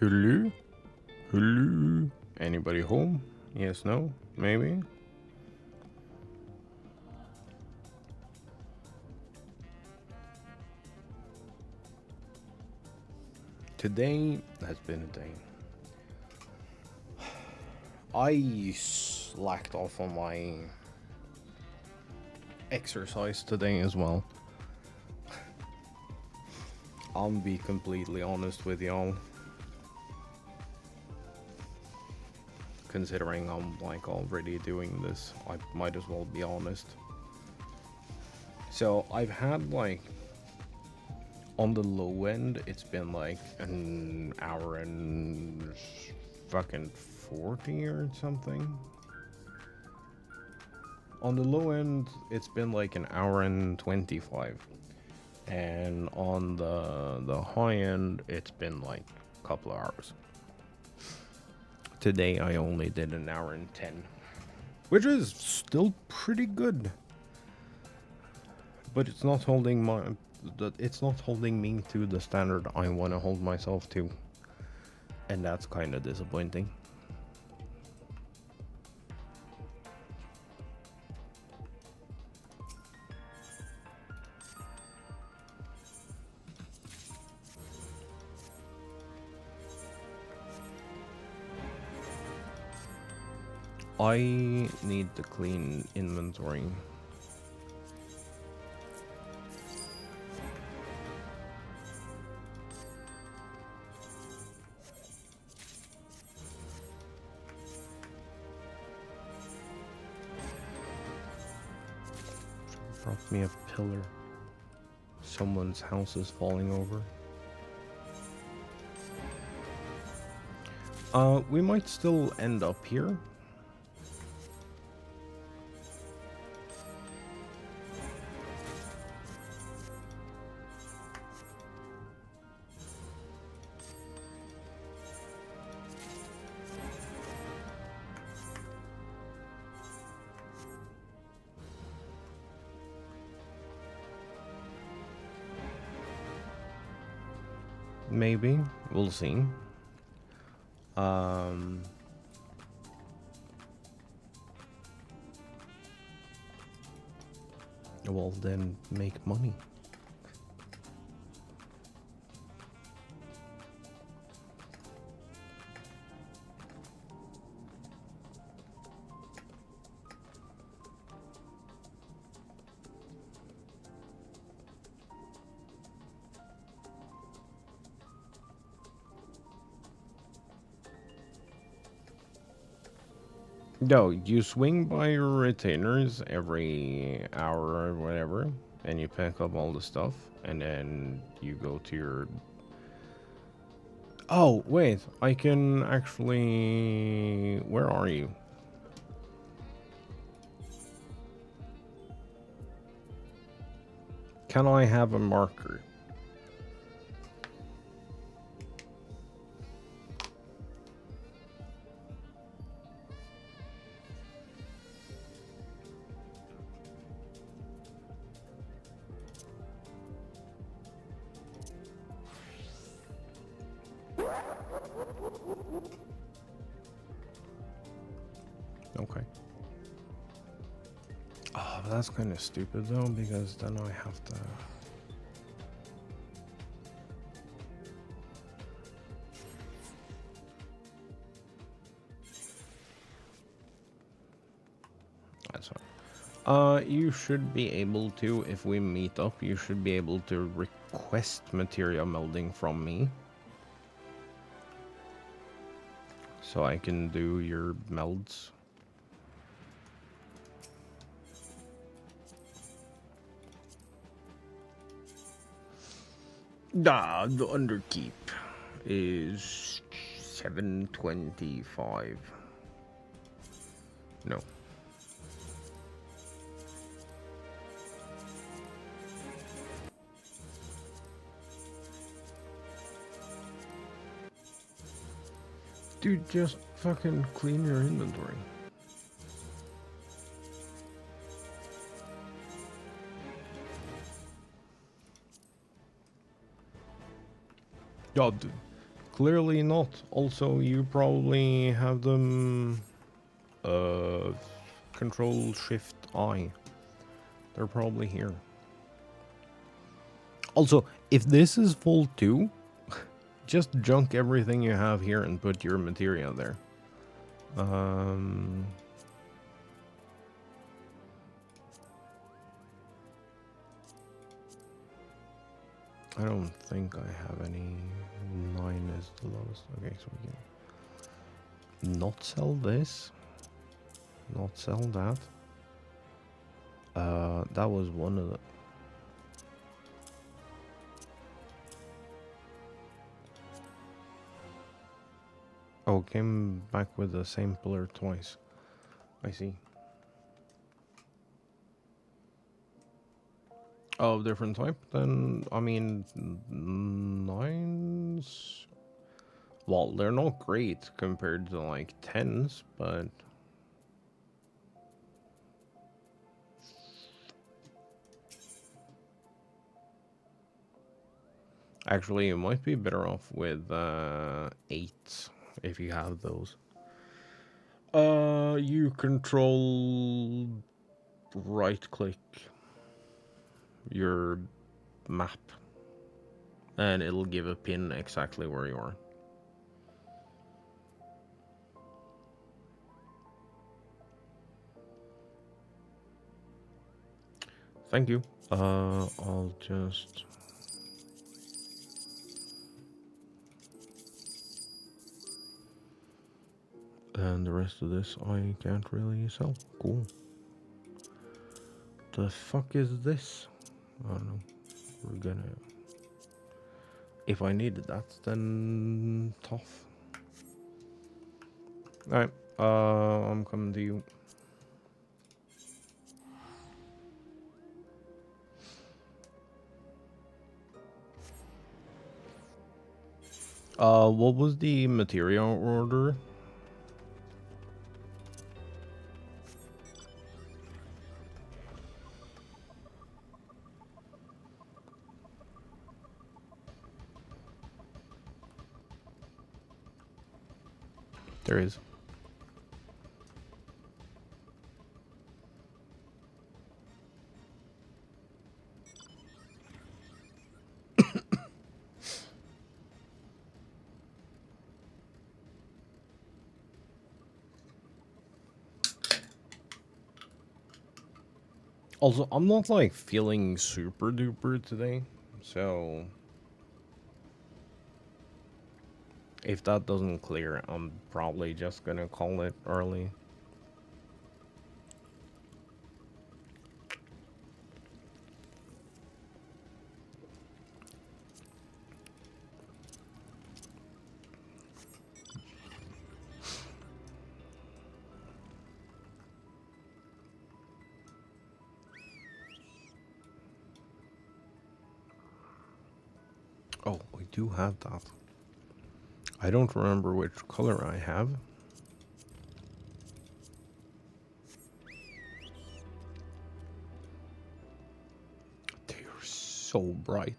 Hello? Hello? Anybody home? Yes, no? Maybe? Today has been a day. I slacked off on my exercise today as well. I'll be completely honest with y'all. Considering I'm like already doing this, I might as well be honest. So I've had like on the low end, it's been like an hour and fucking 40 or something. On the low end, it's been like an hour and 25. And on the high end, it's been like a couple of hours. Today I only did an hour and 10, which is still pretty good. But it's not holding me to the standard I want to hold myself to. And that's kind of disappointing. I need to clean inventory. Brought me a pillar. Someone's house is falling over. We might still end up here. Maybe. We'll see. Well, then make money. No, you swing by your retainers every hour or whatever, and you pick up all the stuff, and then you go to your... Oh, wait, I can actually... Where are you? Can I have a marker? Okay. Oh, but that's kind of stupid though, because then I have to... That's fine. You should be able to, if we meet up, you should be able to request material melding from me. So I can do your melds. The underkeep is 725. No. Dude, just fucking clean your inventory. God, dude. clearly not. Also, you probably have them Control Shift I. They're probably here. Also, if this is full too, just junk everything you have here and put your materia there. I don't think I have any. 9 is the lowest. Okay, so we can not sell this. Not sell that. That was one of the... Oh, came back with the same pillar twice. I see. Oh, different type? Then, I mean, 9s... Well, they're not great compared to, like, 10s, but... Actually, you might be better off with 8s, if you have those. You control... right-click your map, and it'll give a pin exactly where you are. Thank you. I'll just... And the rest of this I can't really sell. Cool. The fuck is this? I don't know. We're gonna... If I needed that, then tough. Alright, I'm coming to you. What was the material order? There is. Also, I'm not like feeling super duper today, so if that doesn't clear, I'm probably just gonna call it early. Oh, we do have that. I don't remember which color I have. They're so bright.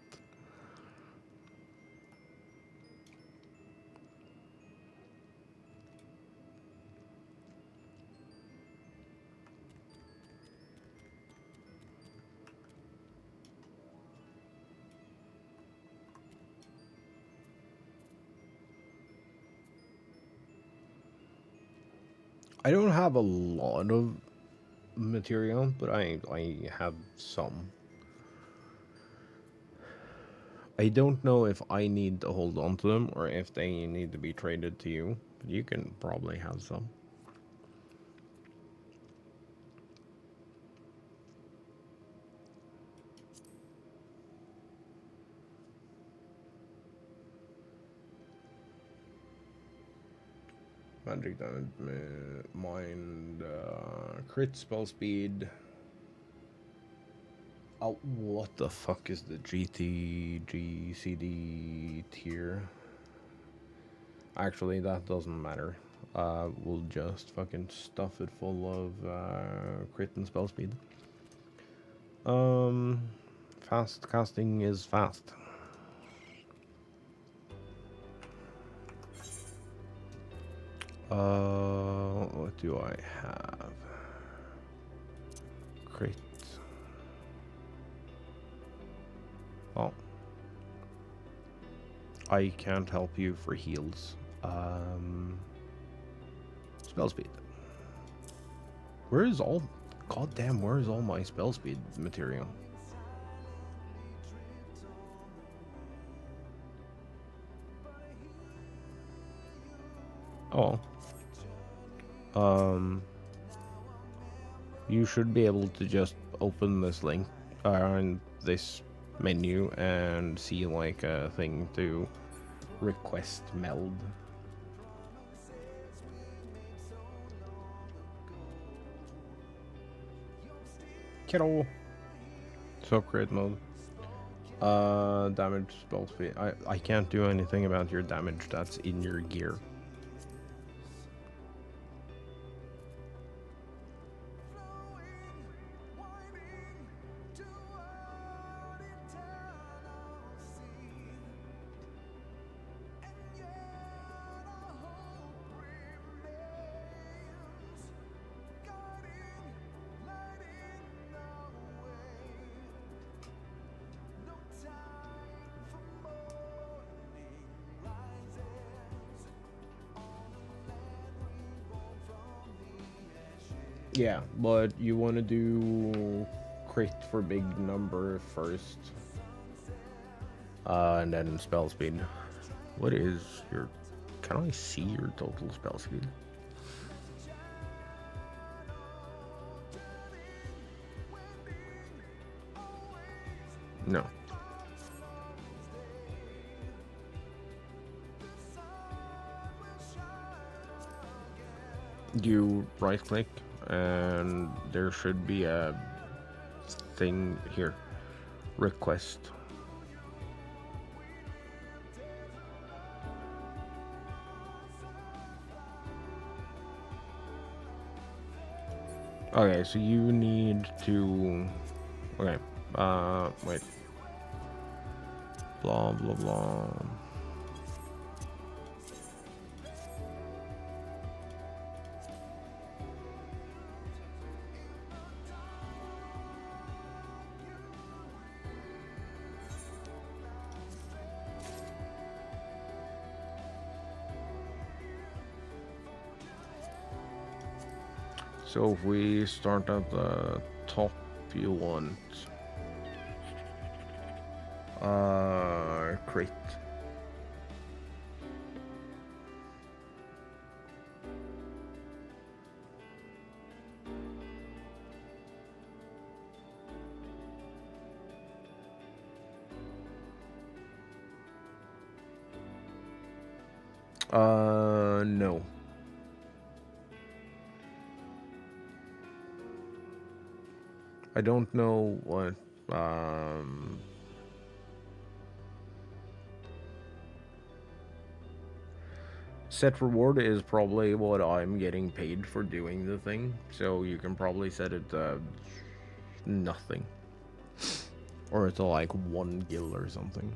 I don't have a lot of material, but I have some. I don't know if I need to hold on to them or if they need to be traded to you, but you can probably have some. Magic damage, mind, crit spell speed. Oh, what the fuck is the GCD tier? Actually, that doesn't matter. We'll just fucking stuff it full of crit and spell speed. Fast casting is fast. What do I have? Crit. Oh. I can't help you for heals. Spell speed. Where is all... God damn, where is all my spell speed material? Oh. You should be able to just open this link and this menu and see like a thing to request meld. Kiddo. So crit mode. Damage spell speed. I can't do anything about your damage that's in your gear. Yeah, but you want to do crit for big number first. And then spell speed. What is your... Can I see your total spell speed? No. You right click and there should be a thing here. Request. Okay, so you need to... Okay, wait. Blah, blah, blah. So if we start at the top, you want crit. No. I don't know what, set reward is probably what I'm getting paid for doing the thing, so you can probably set it to nothing. Or to like 1 gil or something.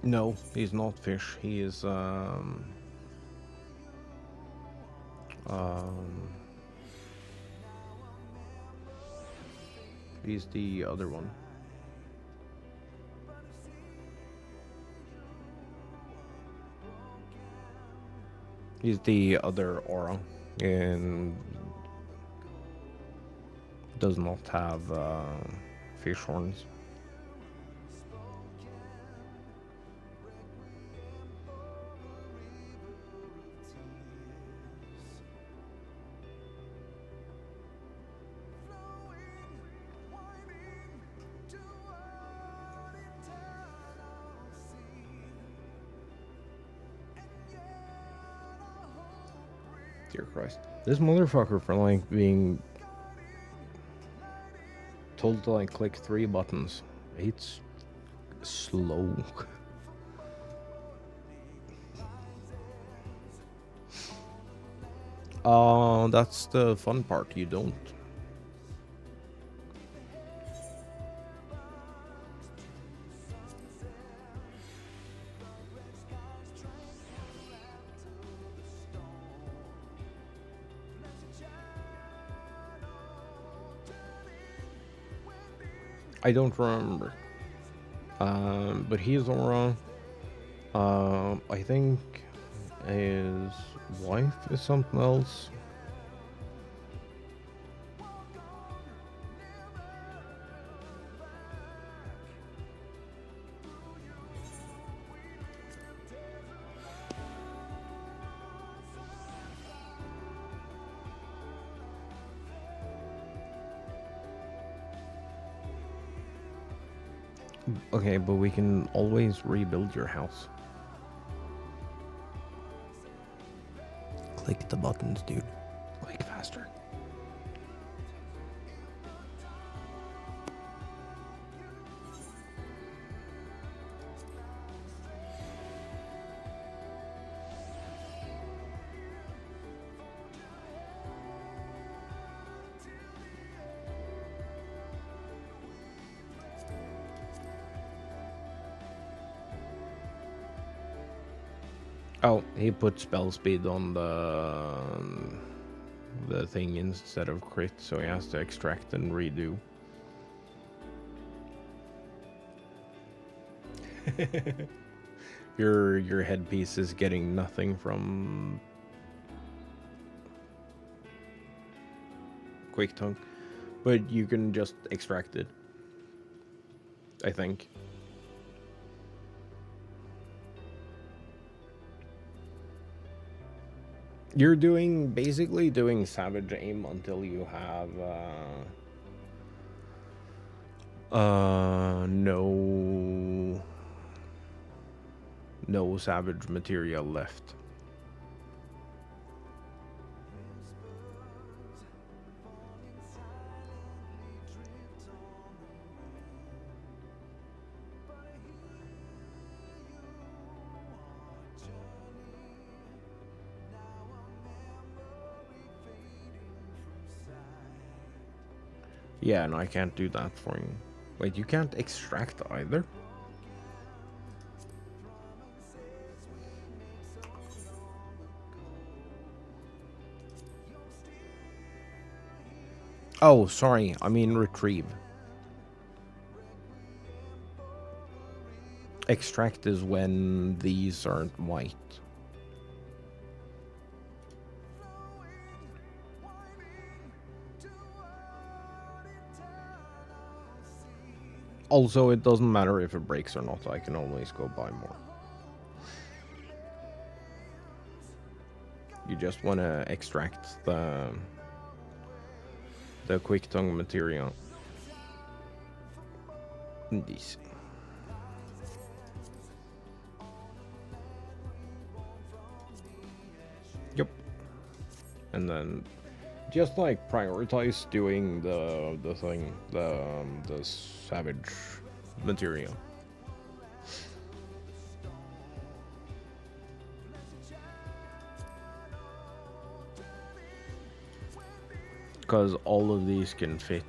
No, he's not fish. He is he's the other one. He's the other aura and does not have fish horns. Dear Christ. This motherfucker for like being told to like click 3 buttons. It's slow. That's the fun part, you don't. I don't remember. But his aura, I think his wife is something else. Okay, but we can always rebuild your house. Click the buttons, dude. Click faster. Oh, he put spell speed on the thing instead of crit, so he has to extract and redo. Your headpiece is getting nothing from Quick Tongue, but you can just extract it, I think. You're basically doing Savage Aim until you have no Savage material left. Yeah, and I can't do that for you. Wait, you can't extract either? Oh, sorry. I mean retrieve. Extract is when these aren't white. Also, it doesn't matter if it breaks or not. I can always go buy more. You just want to extract the Quick Tongue material. These. Yep. And then just like prioritize doing the thing, the Savage material. Because all of these can fit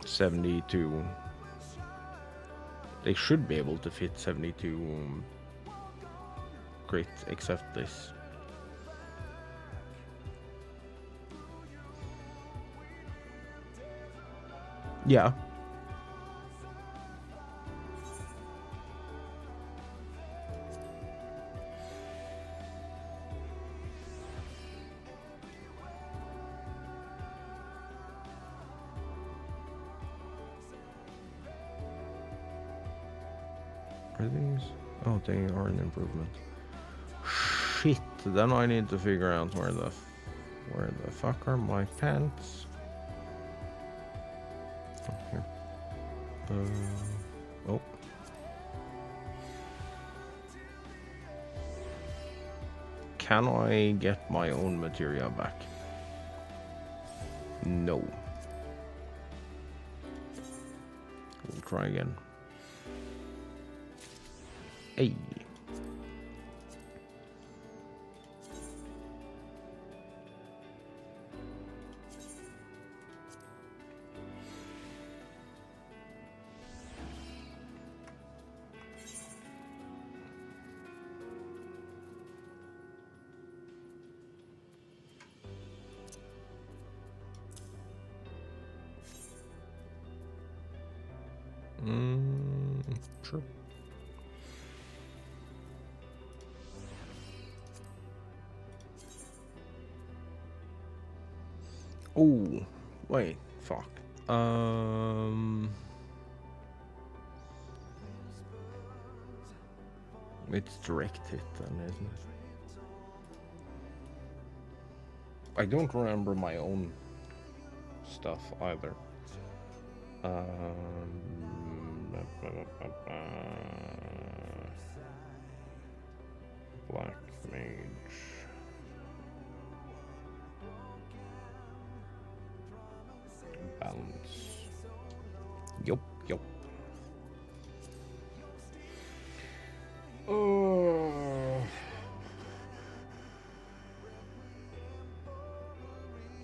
72. They should be able to fit 72 crit, except this. Yeah. Are these? Oh, they are an improvement. Shit, then I need to figure out where the fuck are my pants? Oh, here. Oh. Can I get my own material back? No. We'll try again. Hey. Sure. Oh, wait, fuck. It's direct hit then, isn't it? I don't remember my own stuff either. Black Mage. Balance. Yup.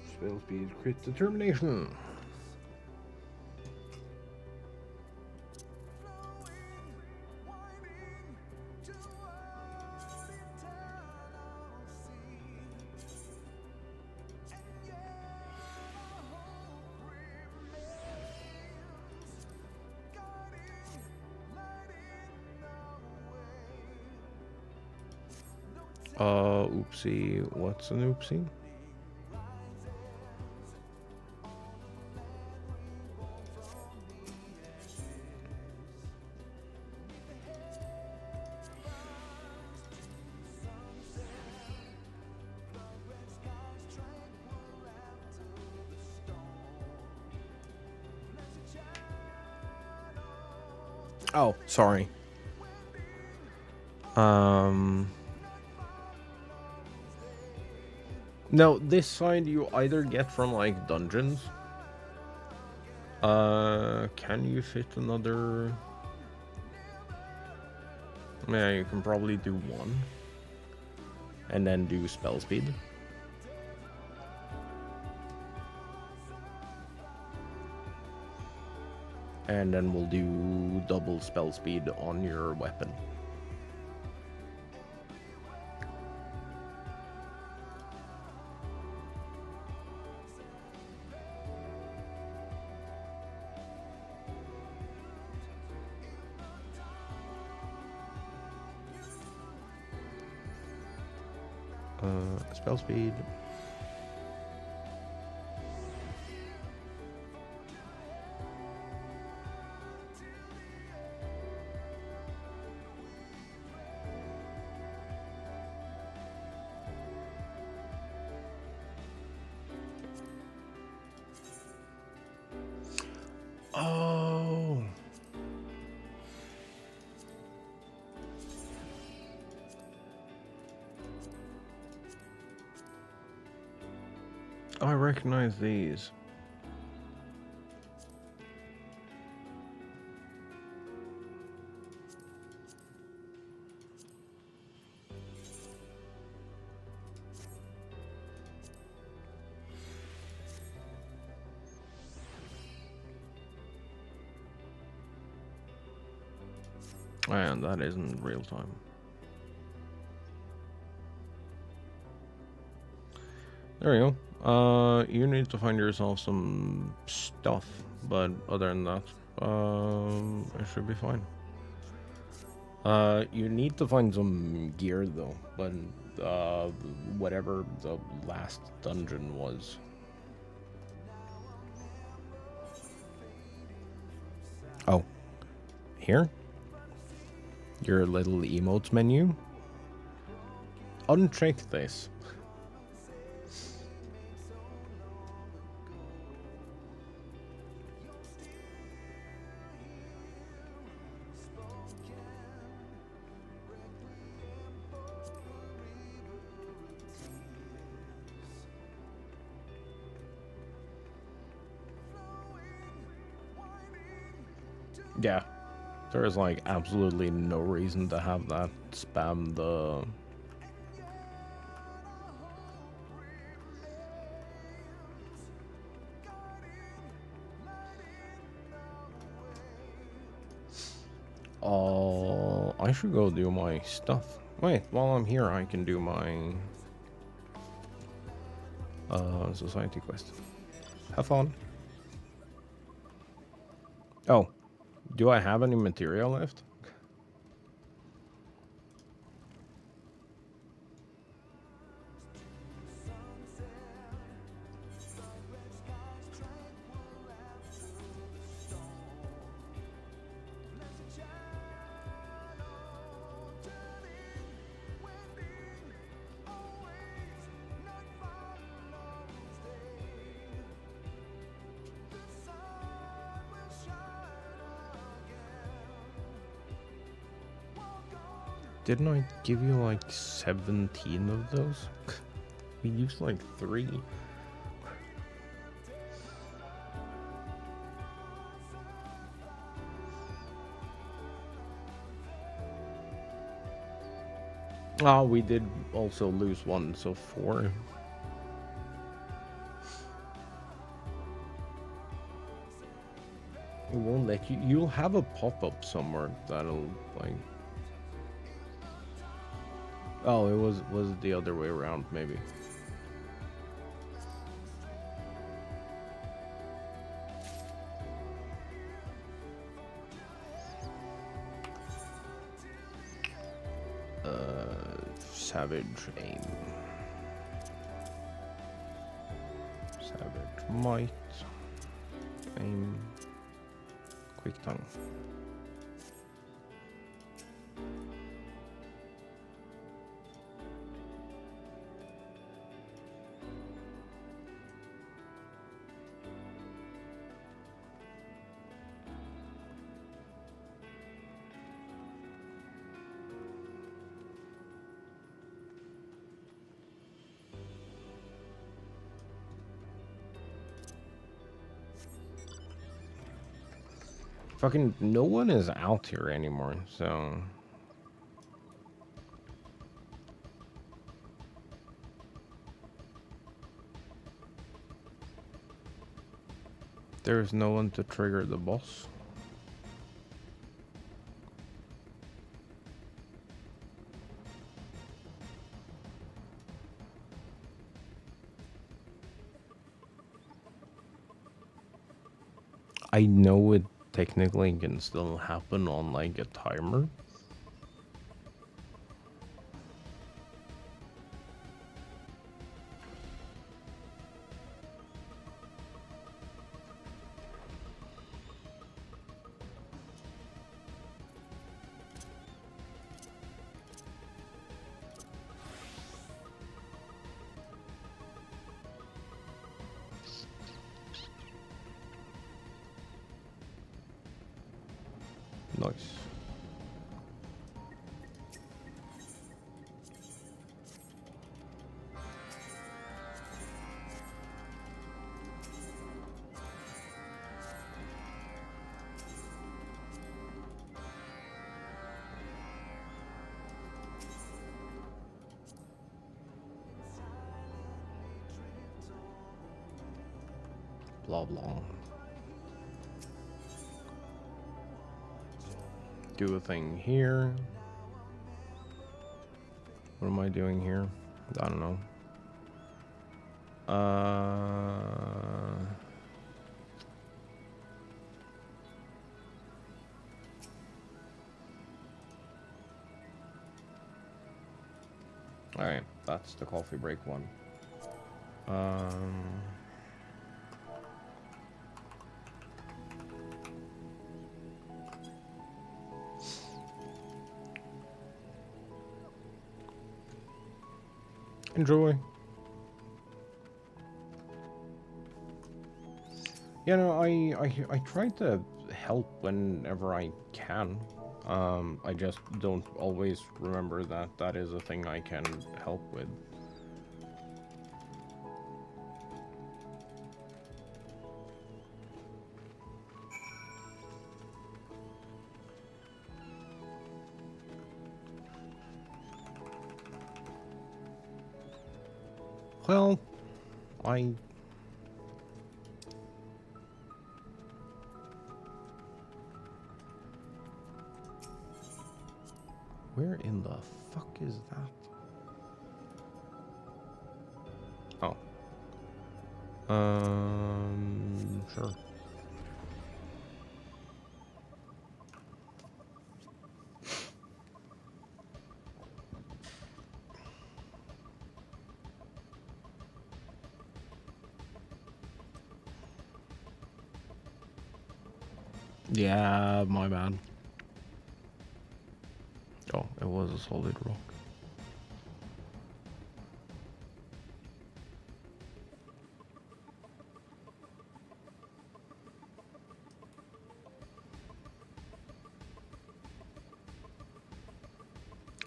Spell speed, crit determination. Oopsie. What's an oopsie? Oh, sorry. No, this side you either get from, like, dungeons. Can you fit another? Yeah, you can probably do one. And then do spell speed. And then we'll do double spell speed on your weapon. Spell speed. Oh. I recognize these. And that isn't real time. There you go. You need to find yourself some stuff, but other than that, it should be fine. You need to find some gear though, but whatever the last dungeon was. Oh, here? Your little emotes menu? Uncheck this. Yeah, there is like absolutely no reason to have that spam the... I should go do my stuff. Wait, while I'm here I can do my society quest. Have fun. Oh. Do I have any material left? Didn't I give you like 17 of those? We used like 3. Ah, we did also lose 1, so 4. It won't let you. You'll have a pop-up somewhere that'll like. Oh, it was the other way around, maybe. Savage aim. Savage might. Aim. Quick tongue. Fucking no one is out here anymore, so... There's no one to trigger the boss. I know it technically can still happen on like a timer. Nice. Blah blah. Do a thing here. What am I doing here? I don't know. Alright, that's the coffee break one. Enjoy. You know, I try to help whenever I can. I just don't always remember that that is a thing I can help with. Well, Where in the fuck is that? Oh. Sure. Yeah, my bad. Oh, it was a solid rock.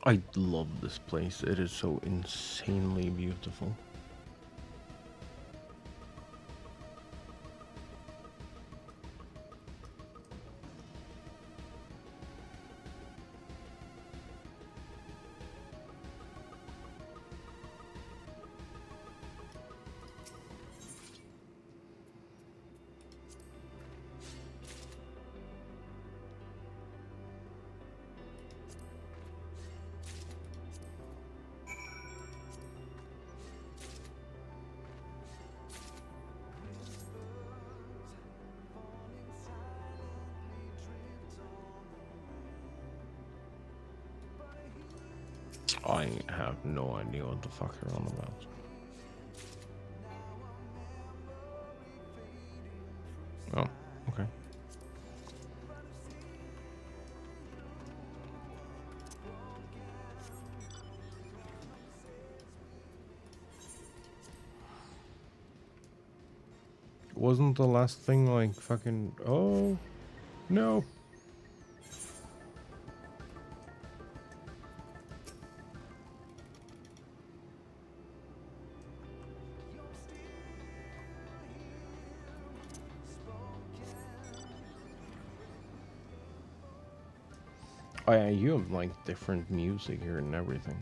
I love this place. It is so insanely beautiful. I have no idea what the fuck you're on about. Oh, okay. Wasn't the last thing like fucking... Oh, no. Oh yeah, you have like different music here and everything.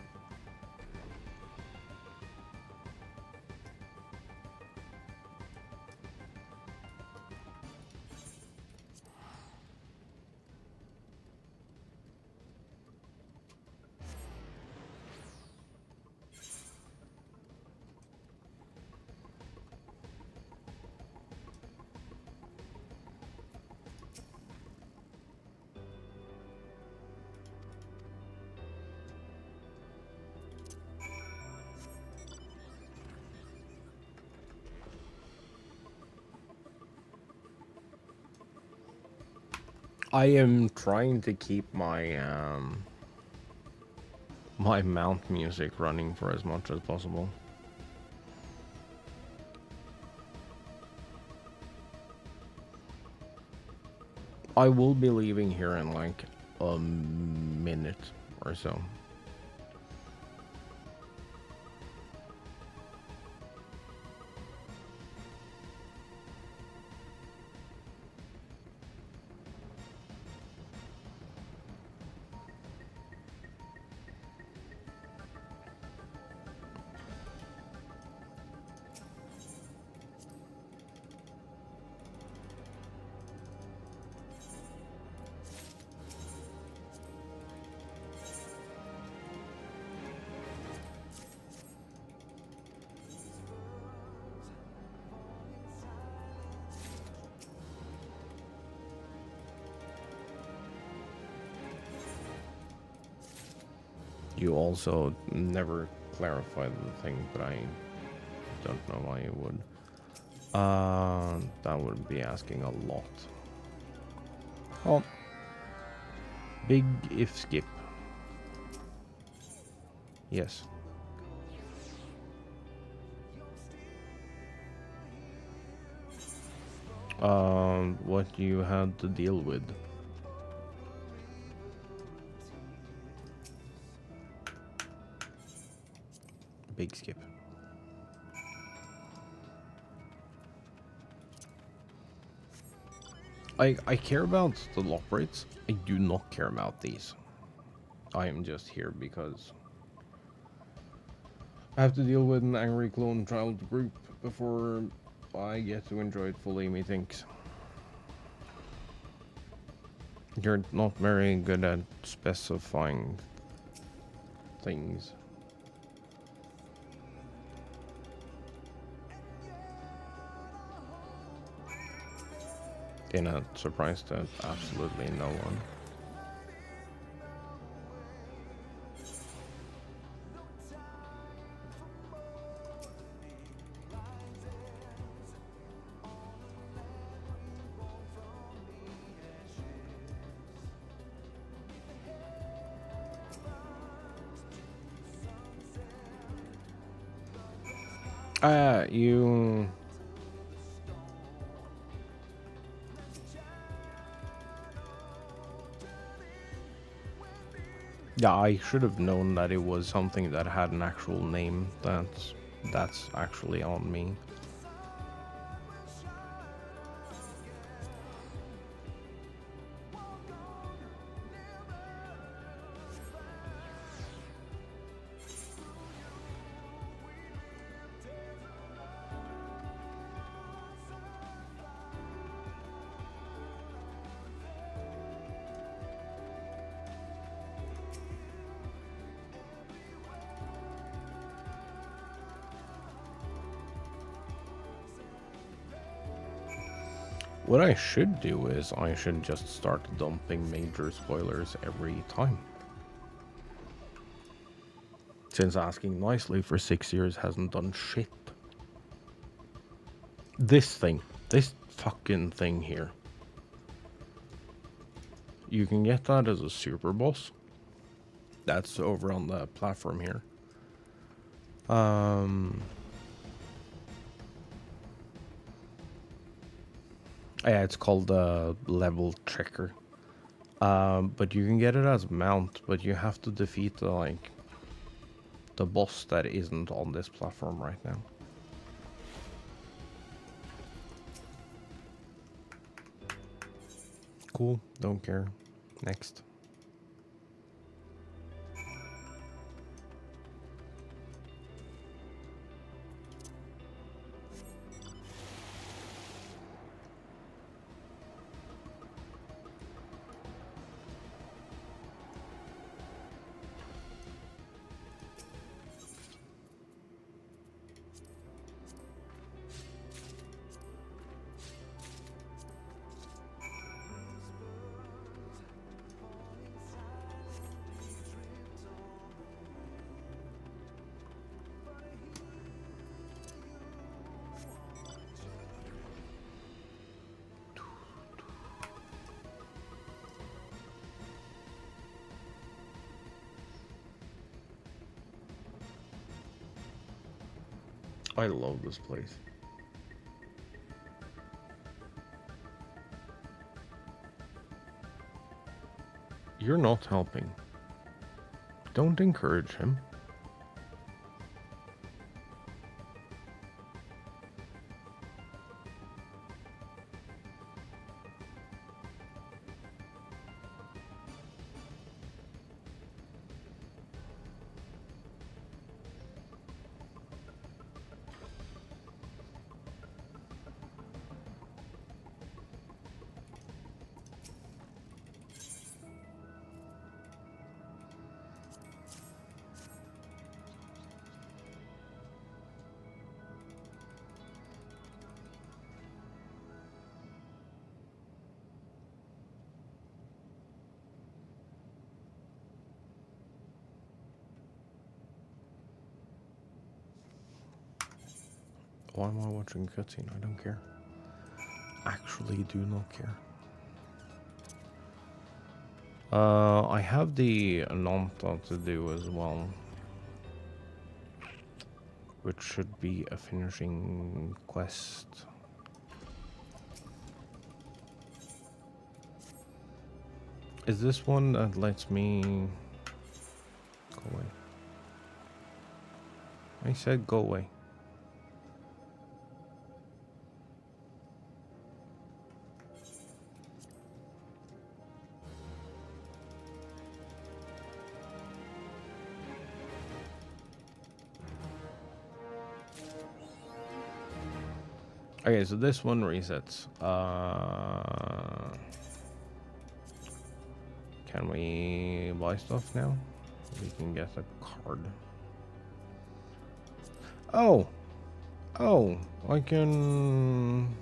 I am trying to keep my my mount music running for as much as possible. I will be leaving here in like a minute or so. You also never clarified the thing, but I don't know why you would. That would be asking a lot. Oh, big if skip. Yes. What you had to deal with. Big skip. I care about the lock rates. I do not care about these. I am just here because I have to deal with an angry clone child group before I get to enjoy it fully, methinks. You're not very good at specifying things. In a surprise to absolutely no one. You... Yeah, I should have known that it was something that had an actual name. That's actually on me. What I should do is I should just start dumping major spoilers every time. Since asking nicely for 6 years hasn't done shit. This fucking thing here. You can get that as a super boss. That's over on the platform here. Yeah, it's called the level checker. But you can get it as mount, but you have to defeat the boss that isn't on this platform right now. Cool, don't care. Next. I love this place. You're not helping. Don't encourage him. Why am I watching cutscene? I don't care. Actually do not care. I have the Ananta to do as well. Which should be a finishing quest. Is this one that lets me go away? I said go away. Okay, so this one resets. Can we buy stuff now? We can get a card. Oh! Oh, I can...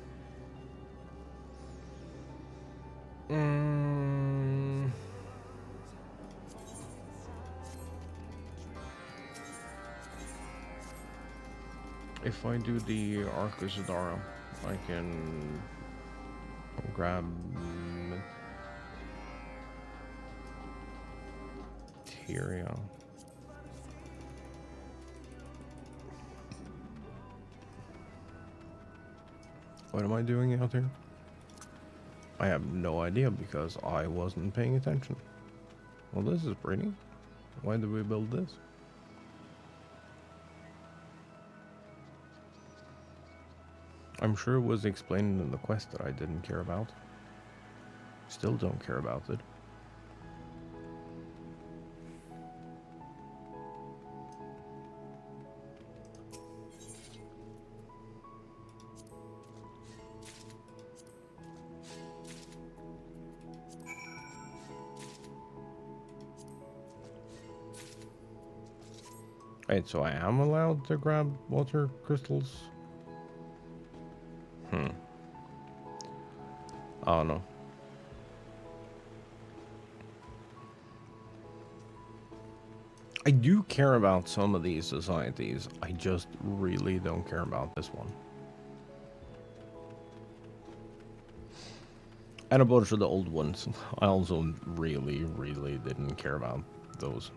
If I do the Arcus-Adara, I can grab materia. What am I doing out here? I have no idea because I wasn't paying attention. Well, this is pretty. Why did we build this? I'm sure it was explained in the quest that I didn't care about. Still don't care about it. Right, so I am allowed to grab water crystals? I don't know. I do care about some of these societies. I just really don't care about this one. And a bunch of the old ones. I also really didn't care about those.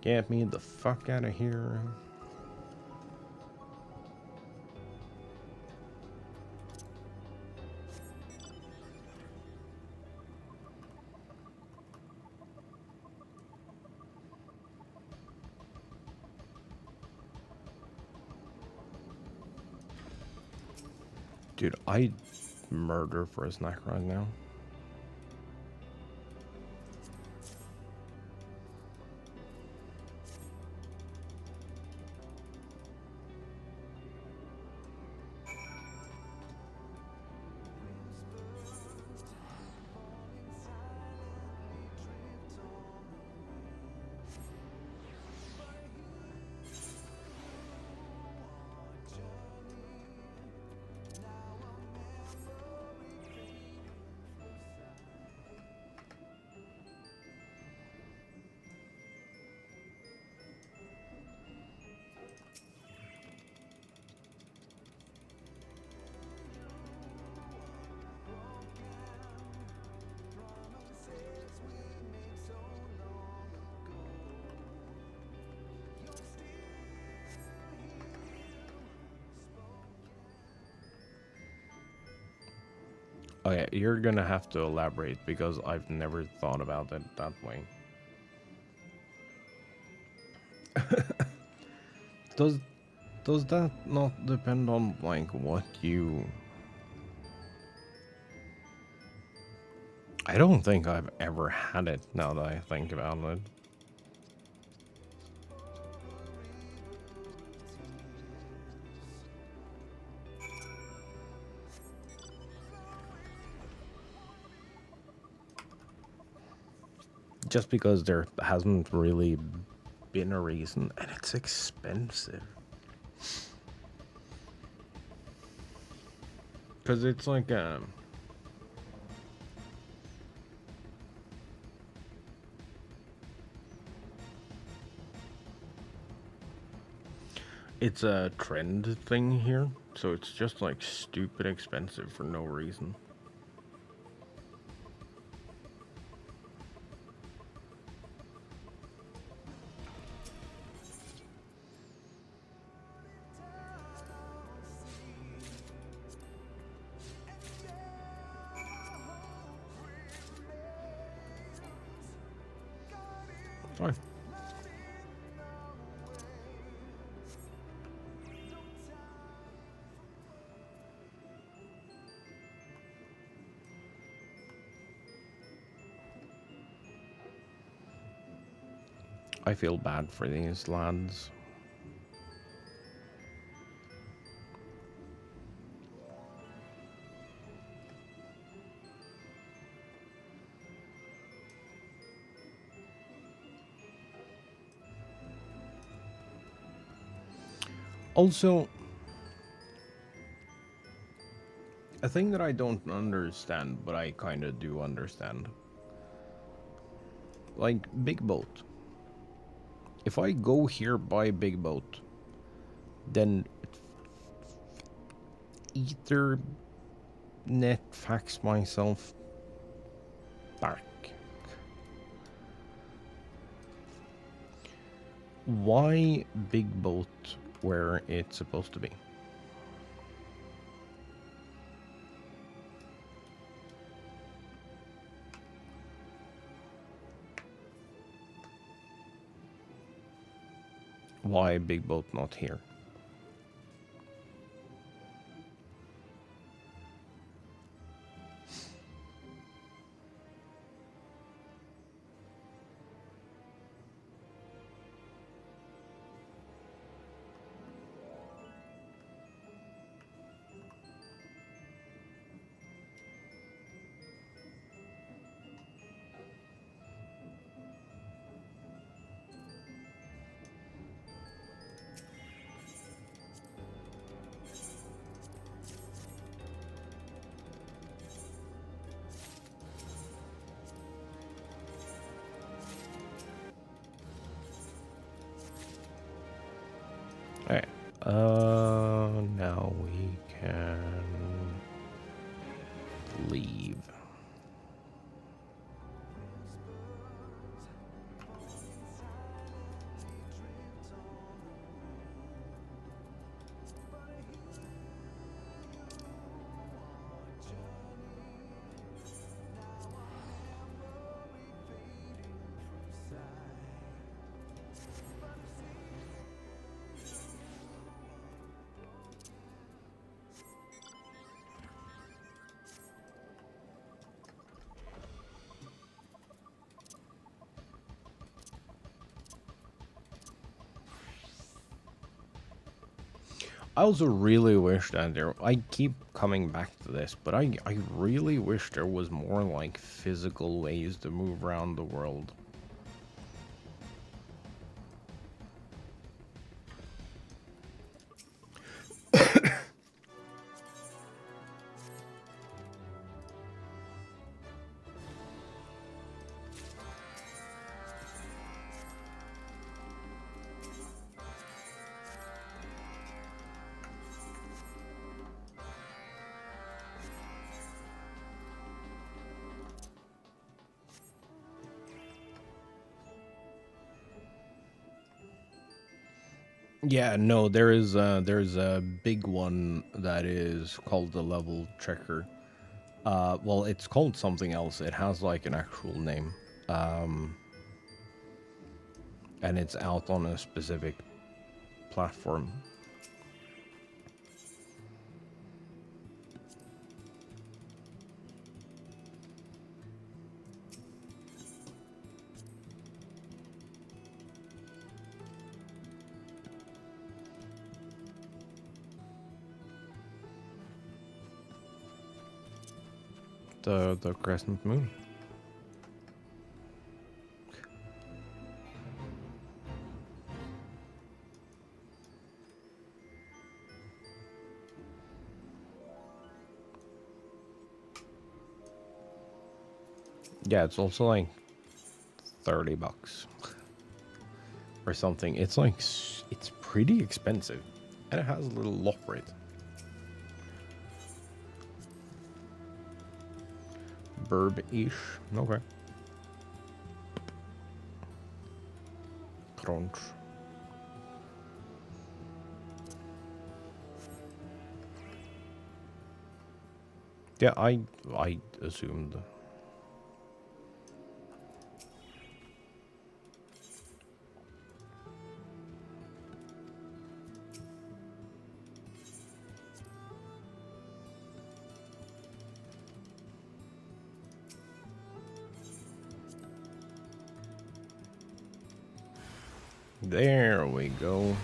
Get me the fuck out of here. Dude, I'd murder for a snack right now. Okay, you're gonna have to elaborate because I've never thought about it that way. Does that not depend on like what you... I don't think I've ever had it now that I think about it. Just because there hasn't really been a reason, and it's expensive. Because it's like it's a trend thing here, so it's just like stupid expensive for no reason. Fine. I feel bad for these lads. Also, a thing that I don't understand, but I kind of do understand. Like, big boat. If I go here by big boat, then either net fax myself back. Why big boat where it's supposed to be? Why Big Boat not here? Alright. Now we can leave. I also really wish that I keep coming back to this, but I really wish there was more like physical ways to move around the world. Yeah, no, there's a big one that is called the level checker. Well, it's called something else. It has like an actual name. And it's out on a specific platform. The crescent moon. Yeah, it's also like $30 or something. It's like it's pretty expensive, and it has a little lock rate. Burb-ish. Okay. Crunch. Yeah, I assumed. There we go.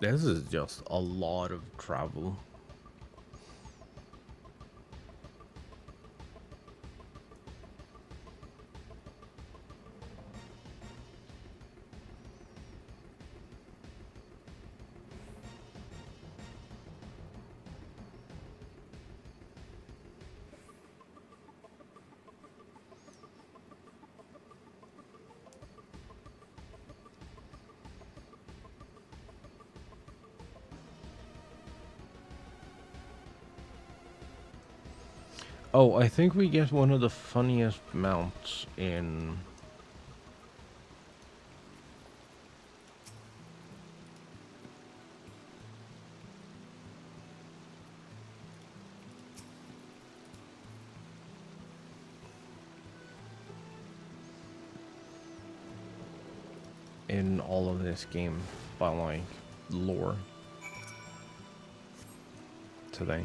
This is just a lot of travel. Oh, I think we get one of the funniest mounts in... in all of this game by, like, lore today.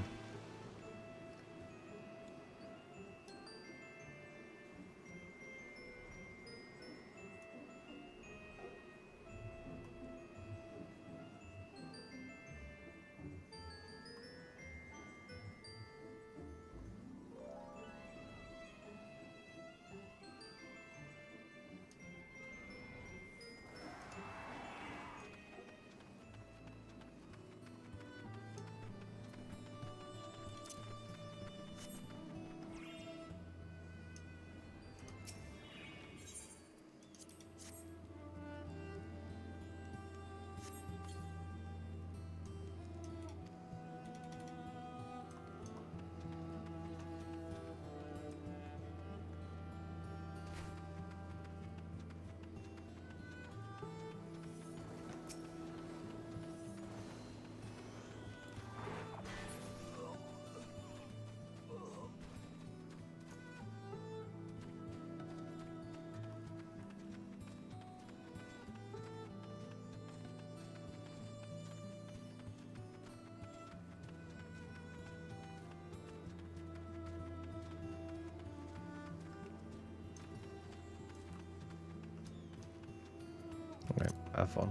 Okay, have fun.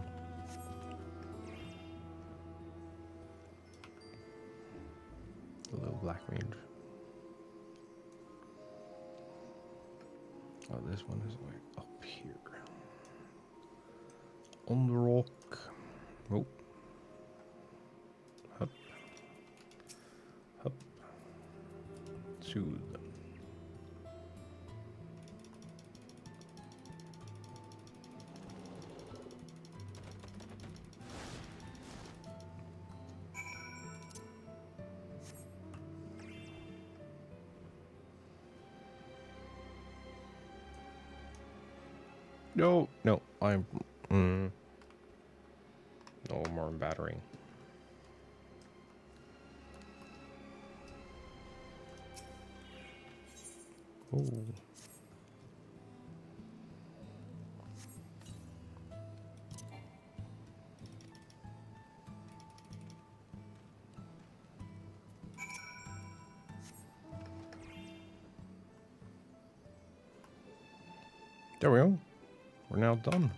A little black mage. Oh, this one is like up here. On the rock. Oh. Up. Up. Soothe. No, no, I'm... no more battery. Oh. There we go. We're now done.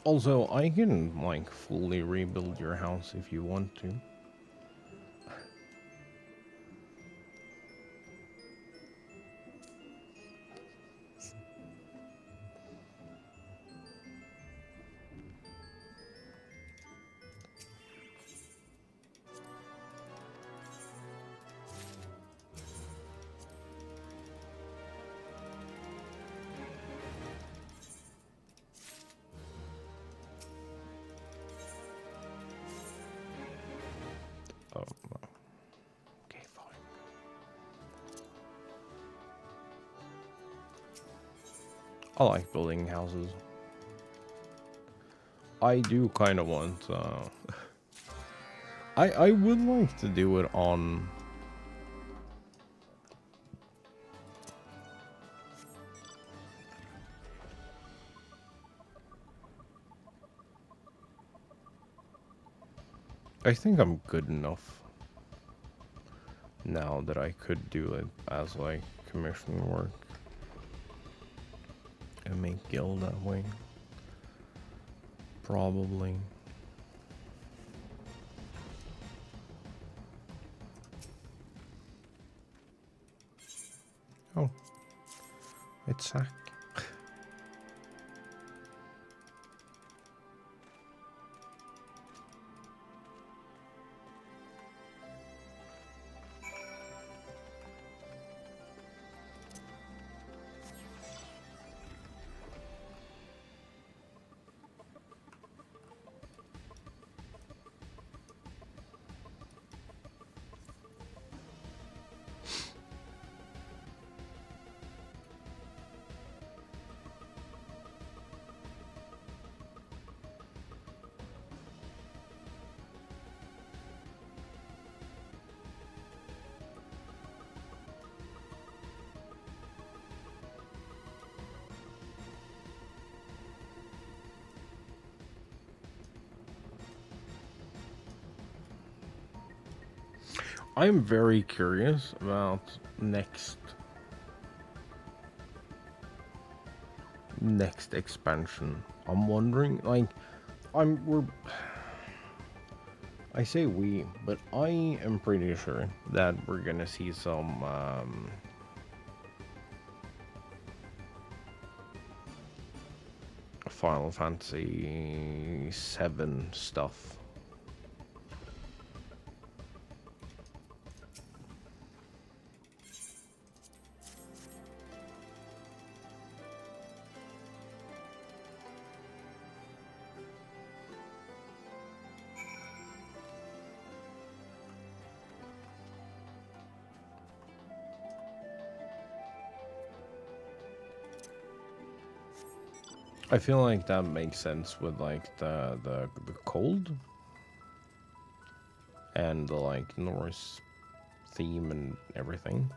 Also, I can, like, fully rebuild your house if you want to. Oh, no. Okay, fine. I like building houses. I do kind of want, I would like to do it on... I think I'm good enough now that I could do it as, like, commission work. And make guild that way. Probably. Oh. It's sack. I'm very curious about next expansion. I'm wondering, like, I say we, but I am pretty sure that we're gonna see some Final Fantasy VII stuff. I feel like that makes sense with like the cold and the like Norse theme and everything.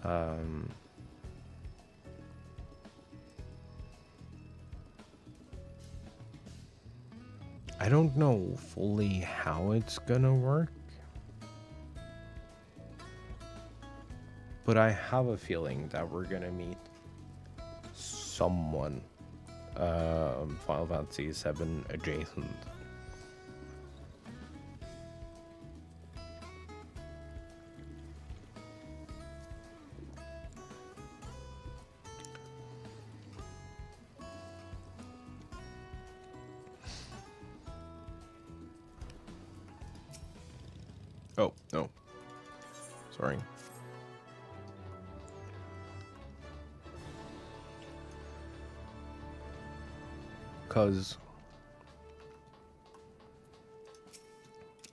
I don't know fully how it's gonna work, but I have a feeling that we're gonna meet someone Final Fantasy VII adjacent. Oh, no. Sorry. Because,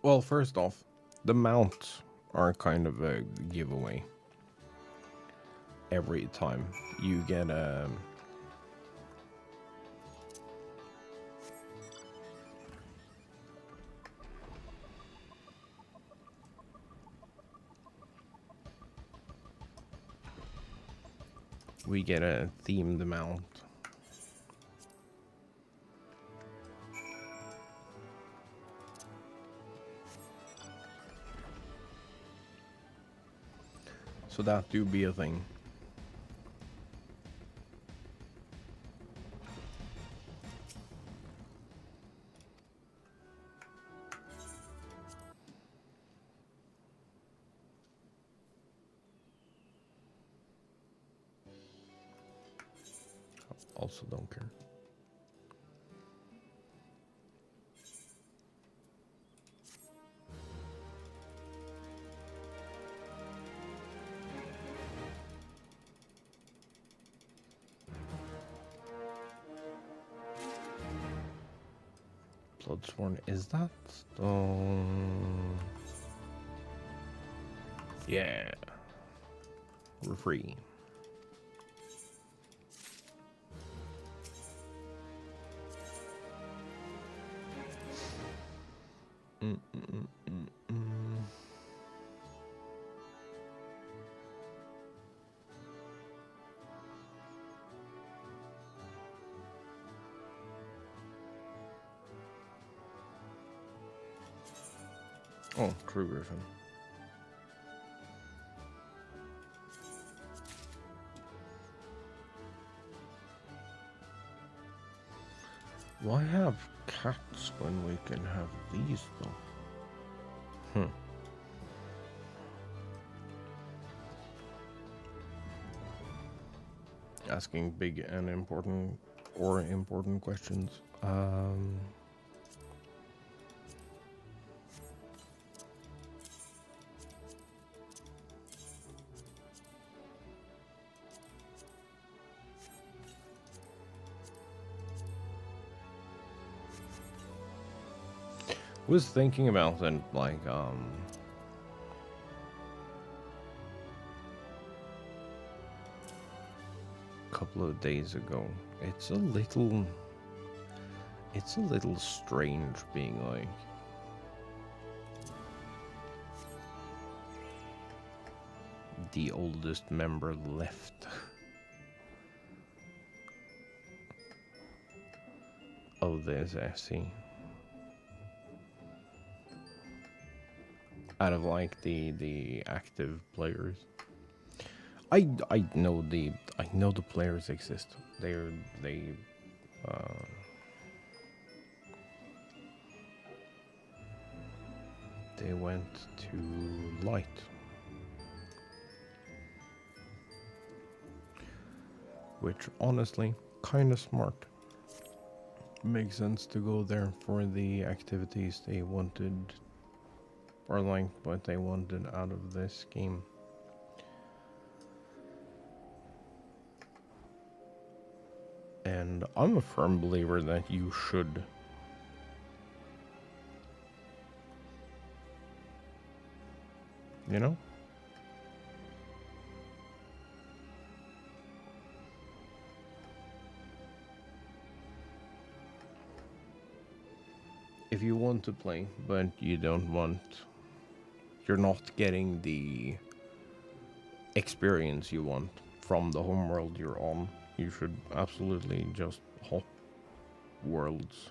well, first off, the mounts are kind of a giveaway. Every time you get a... we get a themed mount. So that do be a thing. Also don't care. Bloodsworn, is that? Yeah. We're free. Oh, True Griffin. Why have cats when we can have these though? Asking big and important questions. Was thinking about it like couple of days ago. It's a little strange being like the oldest member left of this SC. out of like the active players. I know the players exist. They uh they went to light. Which honestly kind of smart. Makes sense to go there for the activities they wanted, or like what they wanted out of this game. And I'm a firm believer that you should. You know? If you want to play, but you don't want, you're not getting the experience you want from the homeworld you're on, you should absolutely just hop worlds.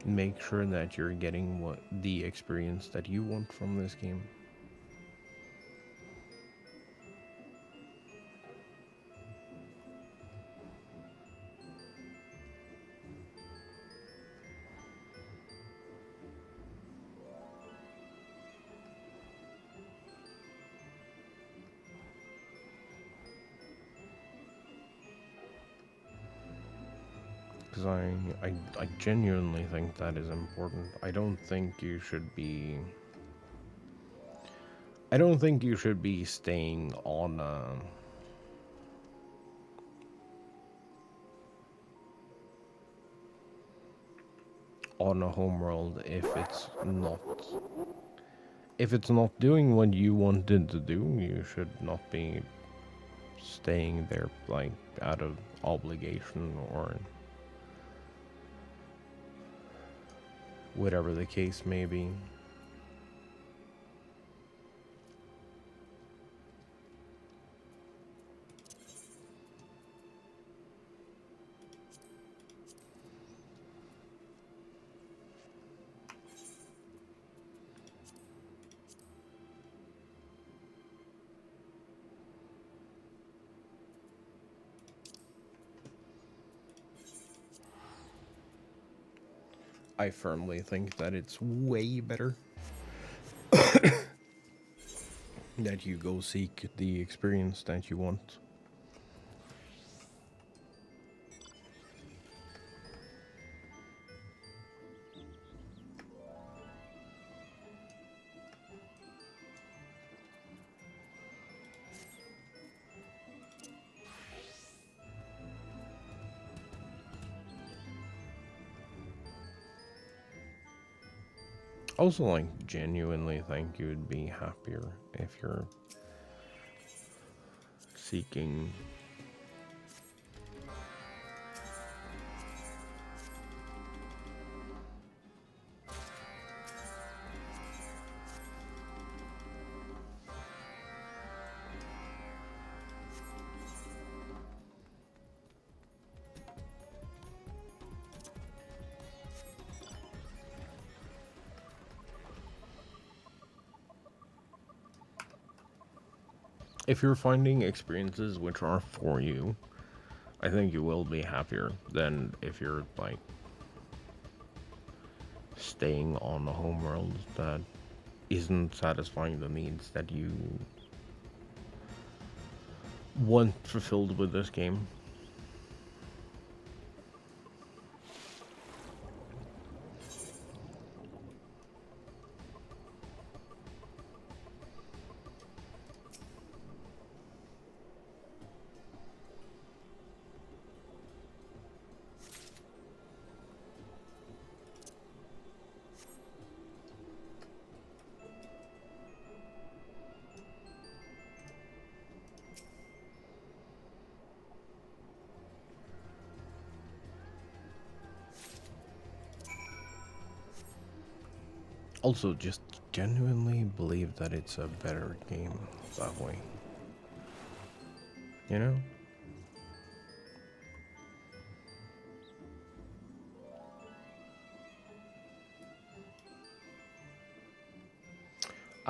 Make sure that you're getting the experience that you want from this game. Because I genuinely think that is important. I don't think you should be staying on a homeworld if it's not doing what you wanted to do. You should not be staying there like out of obligation or whatever the case may be. I firmly think that it's way better that you go seek the experience that you want. Also, like, genuinely think you would be happier if you're seeking if you're finding experiences which are for you. I think you will be happier than if you're like staying on a homeworld that isn't satisfying the needs that you want fulfilled with this game. Also, just genuinely believe that it's a better game that way. You know?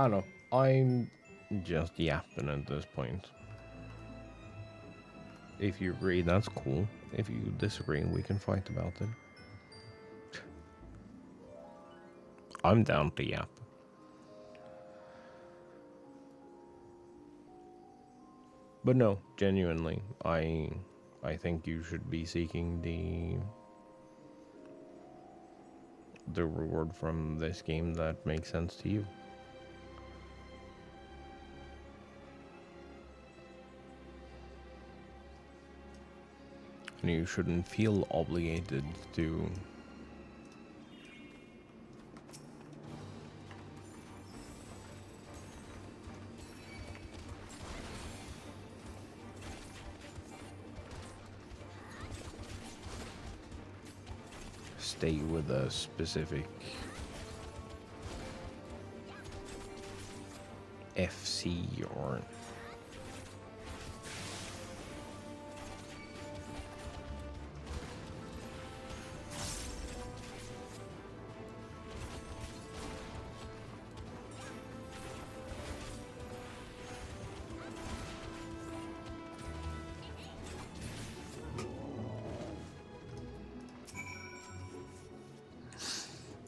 I don't know. I'm just yapping at this point. If you agree, that's cool. If you disagree, we can fight about it. I'm down to yap. But no, genuinely, I think you should be seeking the reward from this game that makes sense to you. And you shouldn't feel obligated to stay with a specific FC or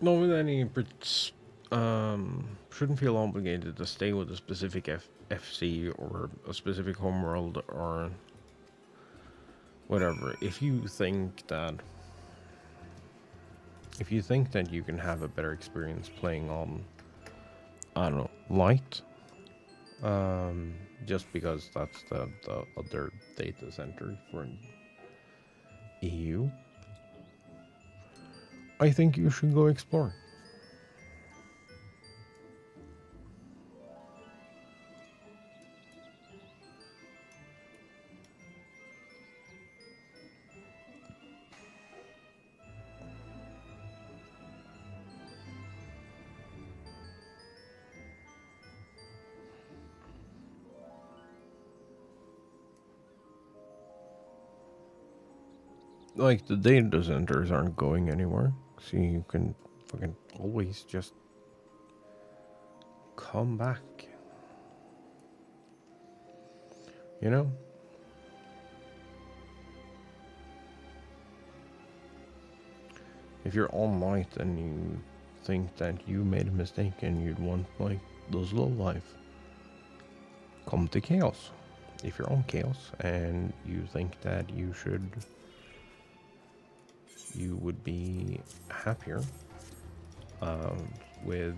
no, with any shouldn't feel obligated to stay with a specific FC or a specific homeworld or whatever. If you think that you can have a better experience playing on, I don't know, light, just because that's the other data center for EU, I think you should go explore. Like, the data centers aren't going anywhere, so you can fucking always just come back. You know? If you're all might and you think that you made a mistake and you'd want, like, those low life, come to Chaos. If you're on Chaos and you think that you would be happier with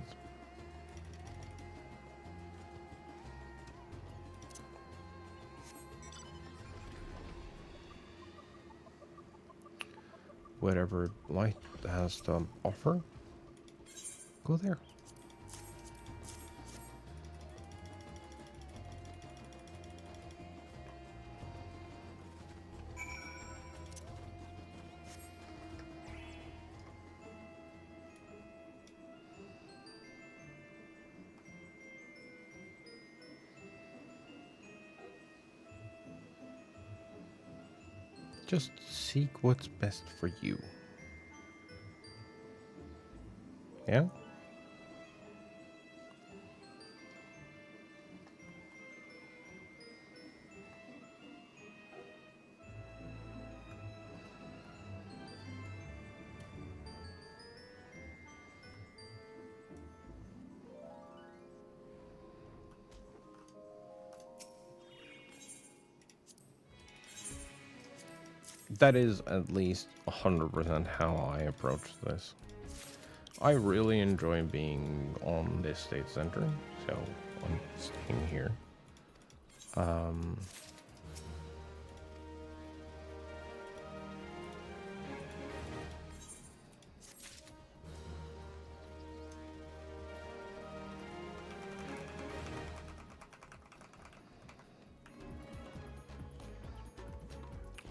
whatever light has to offer, go there. Just seek what's best for you. Yeah? That is at least 100% how I approach this. I really enjoy being on this state center, so I'm staying here.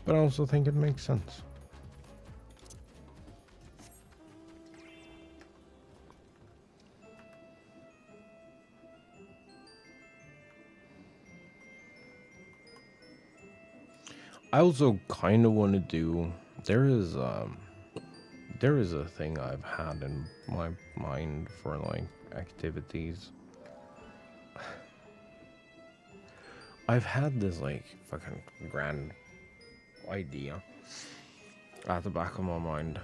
But I also think it makes sense. I also kind of want to do. There is a thing I've had in my mind for like activities I've had this like fucking grand idea at the back of my mind.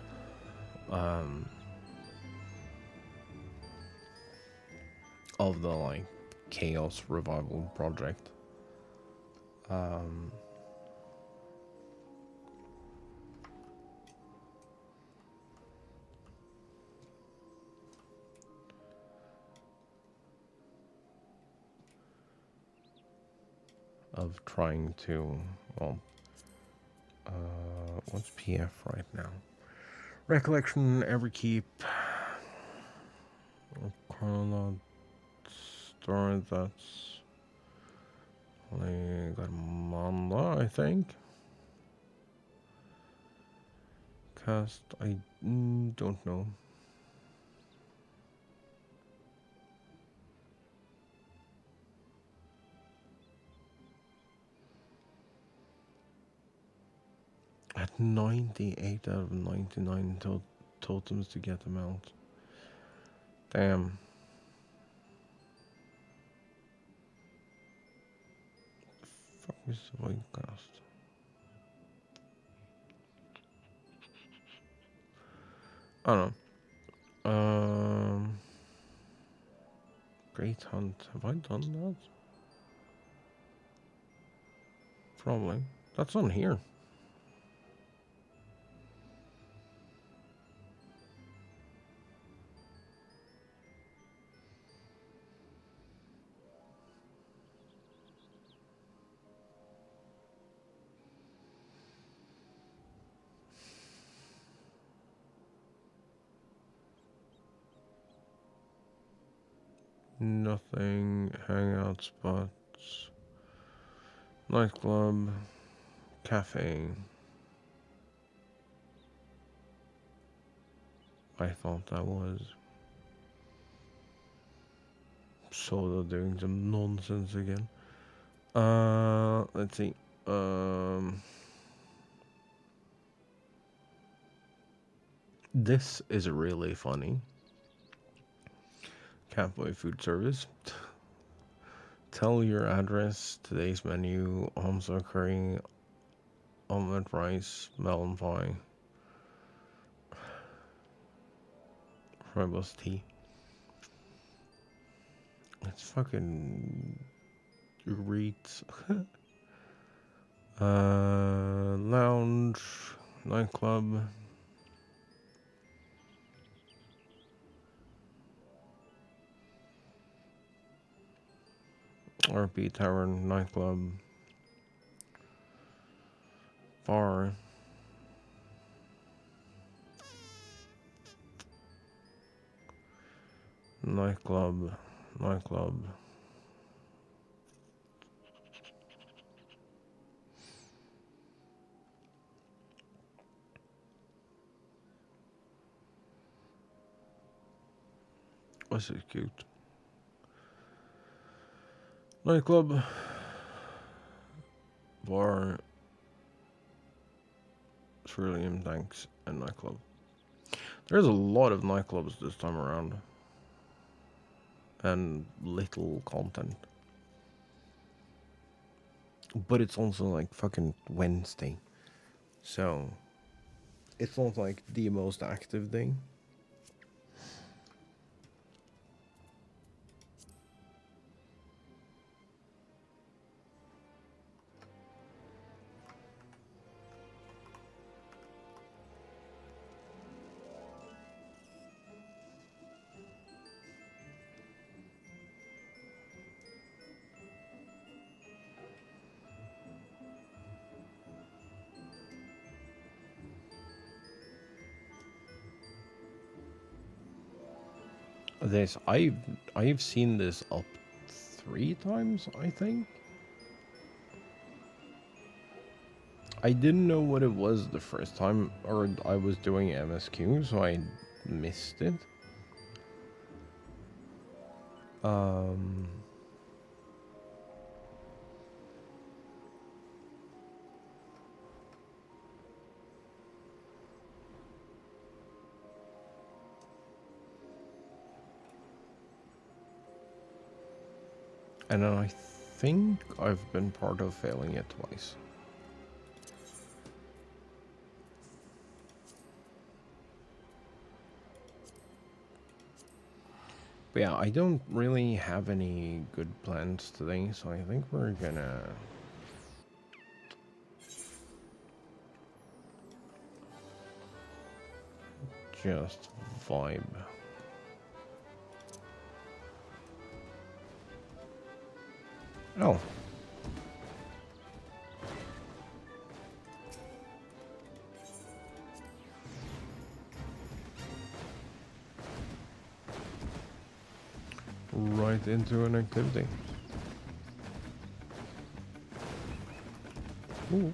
Of the like Chaos Revival project. Of trying to, well, what's PF right now? Recollection, Ever Keep, Corona Story, that's only got Manda, I think. Cast, I don't know. At 98 out of 99 totems to get them out. Damn. The fuck is the void cast? I don't know. Great Hunt. Have I done that? Probably. That's on here. Nothing. Hangout spots. Nightclub. Cafe. I thought that was Soda doing some nonsense again. Let's see. This is really funny. Catboy Food Service. Tell your address, today's menu, Hamza curry, omelette rice, melon pie, rooibos tea. It's fucking Reeds. Lounge, nightclub. RP Tavern, nightclub, bar, nightclub, This is cute. Nightclub, bar, Cerulean Thanks, and nightclub. There's a lot of nightclubs this time around. And little content. But it's also like fucking Wednesday. So, it's not like the most active day. I've seen this up 3 times, I think. I didn't know what it was the first time, or I was doing MSQ, so I missed it. And then I think I've been part of failing it twice. But yeah, I don't really have any good plans today, so I think we're gonna just vibe. Oh. Right into an activity. Ooh.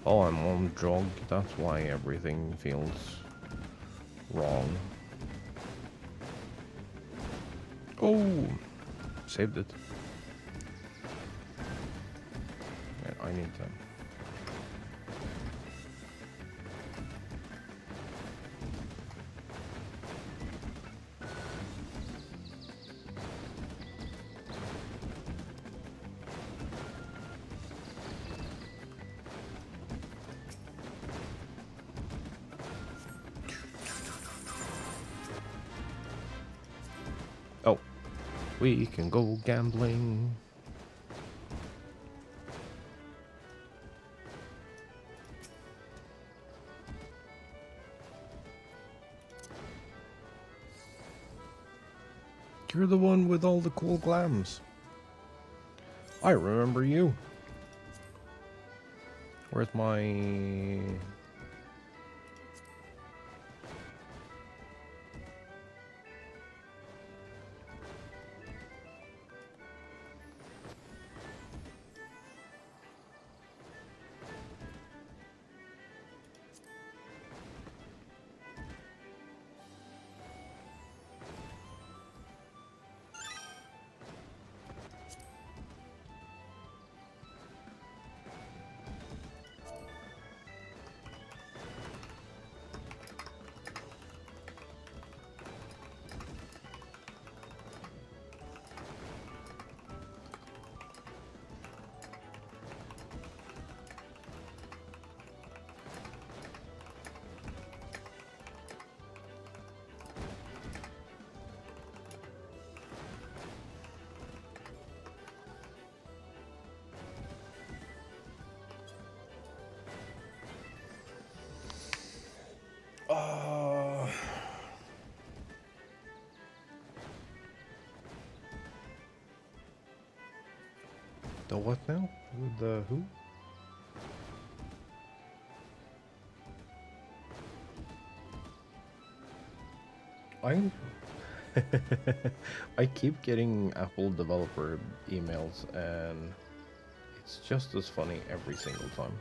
Oh, I'm on jog, that's why everything feels wrong. Oh! Saved it. Yeah, I need to... Oh. We can go gambling. You're the one with all the cool glams. I remember you. Where's my... The what now? The who? I... I keep getting Apple developer emails and it's just as funny every single time.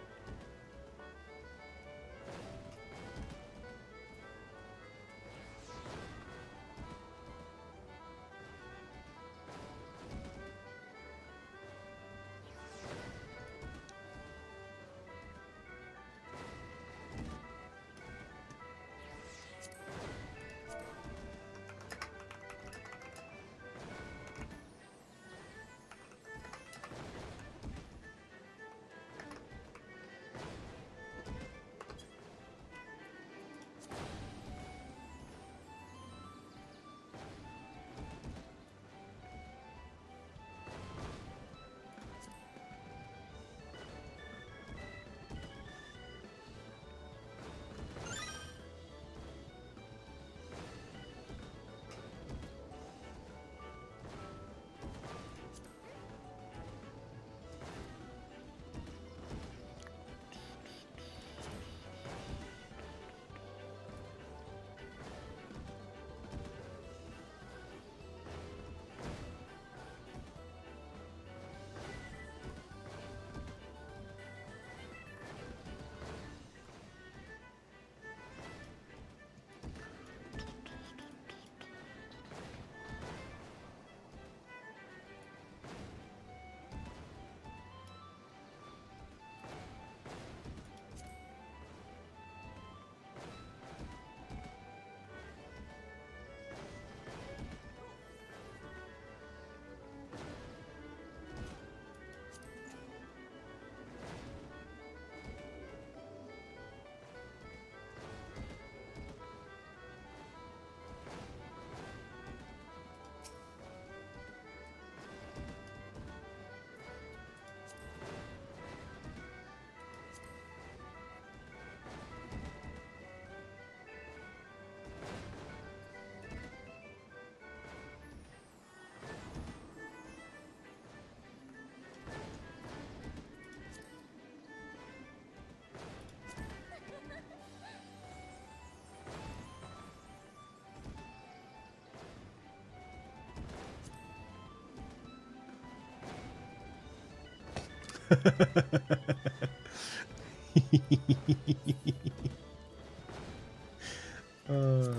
uh...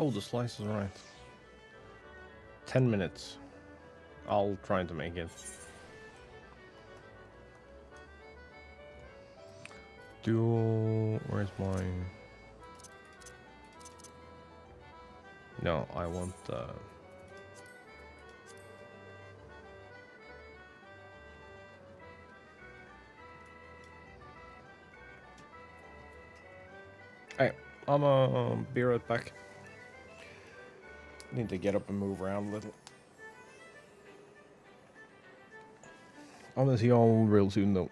Oh, the slice is right. 10 minutes. I'll try to make it. Where's mine? No, I want Hey, I'm be right back. Need to get up and move around a little. I'm gonna see y'all real soon though.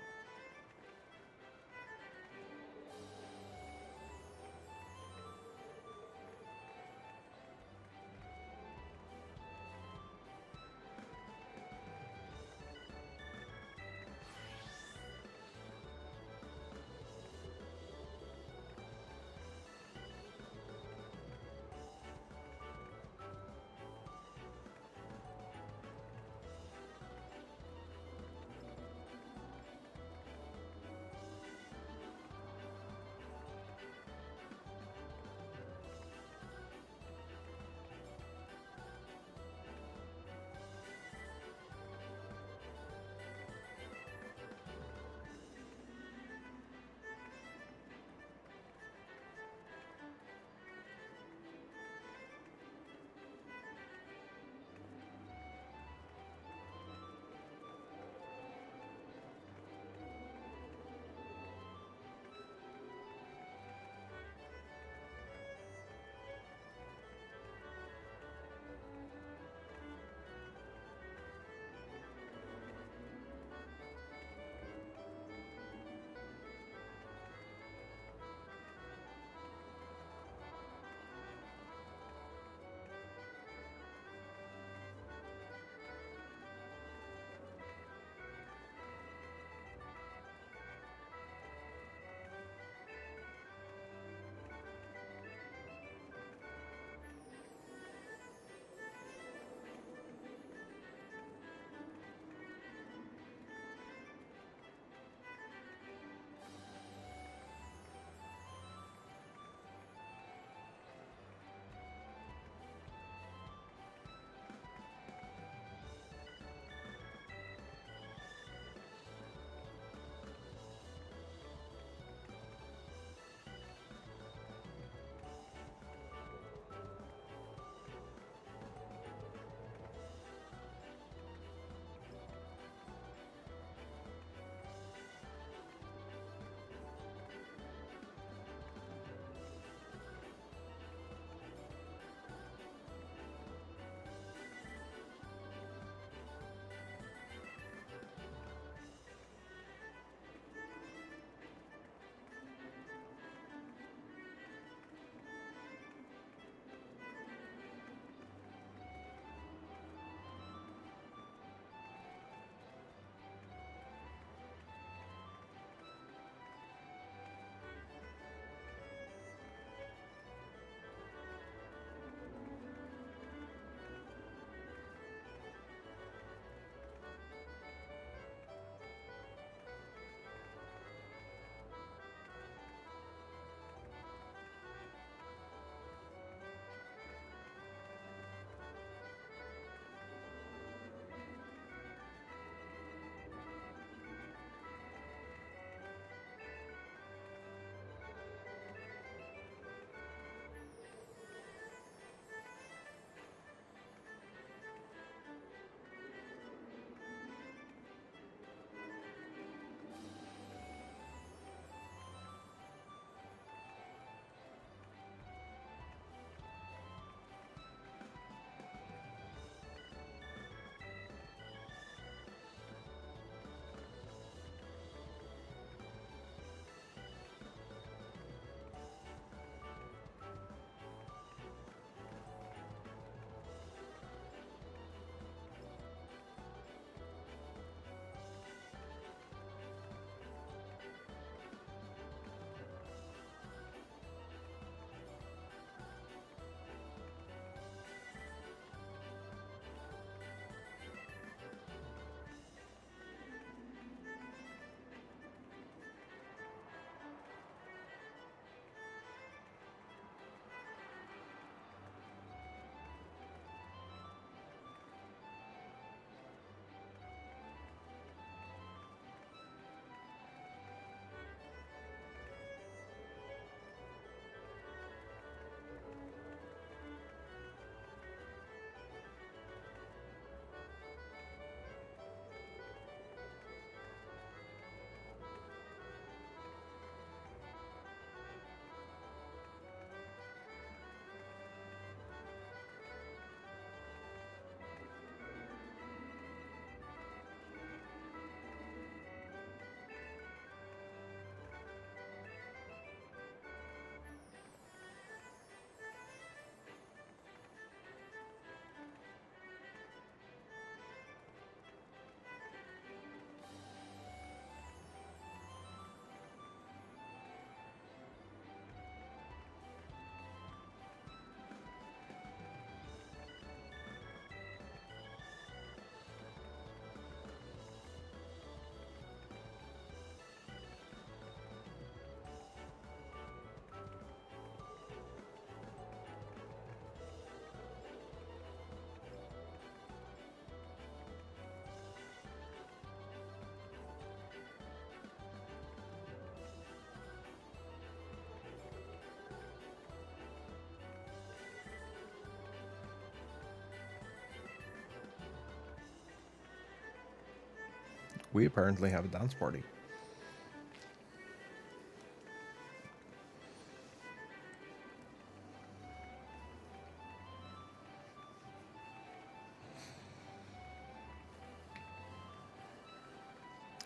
We apparently have a dance party.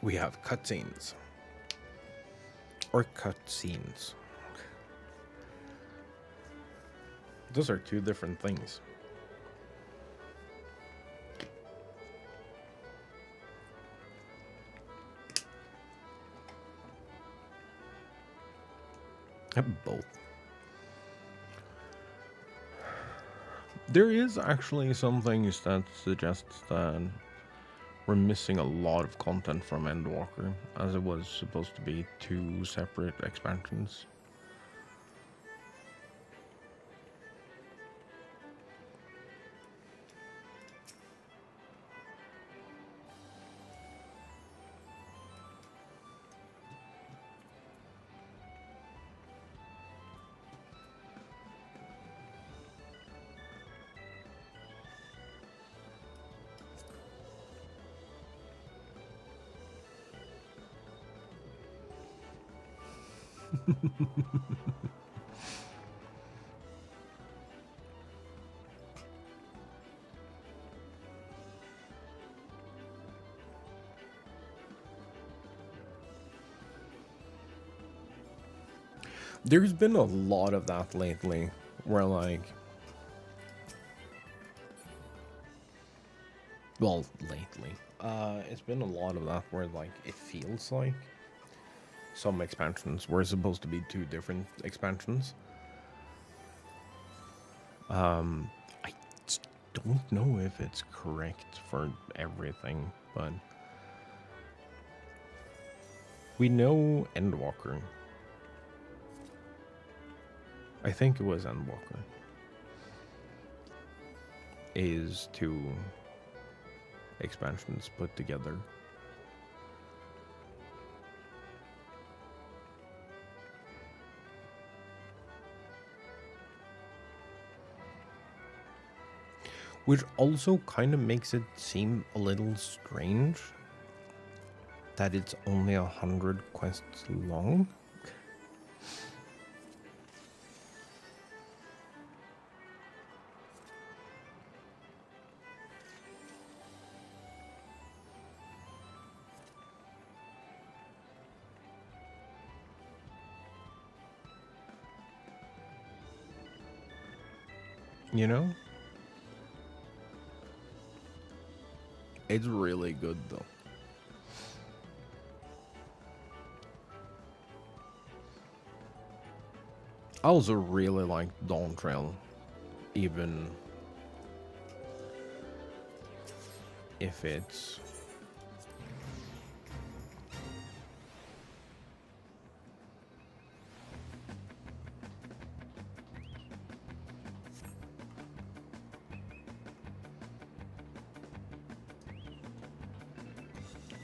We have cutscenes. Or cutscenes. Those are two different things. Both. There is actually some things that suggests that we're missing a lot of content from Endwalker, as it was supposed to be 2 separate expansions. There's been a lot of that lately, where like... Well, lately. It's been a lot of that where like it feels like some expansions were supposed to be 2 different expansions. I don't know if it's correct for everything, but we know Endwalker. I think it was Endwalker. Is 2 expansions put together. Which also kind of makes it seem a little strange that it's only 100 quests long. You know? It's really good though. I also really like Dawn Trail, even if it's...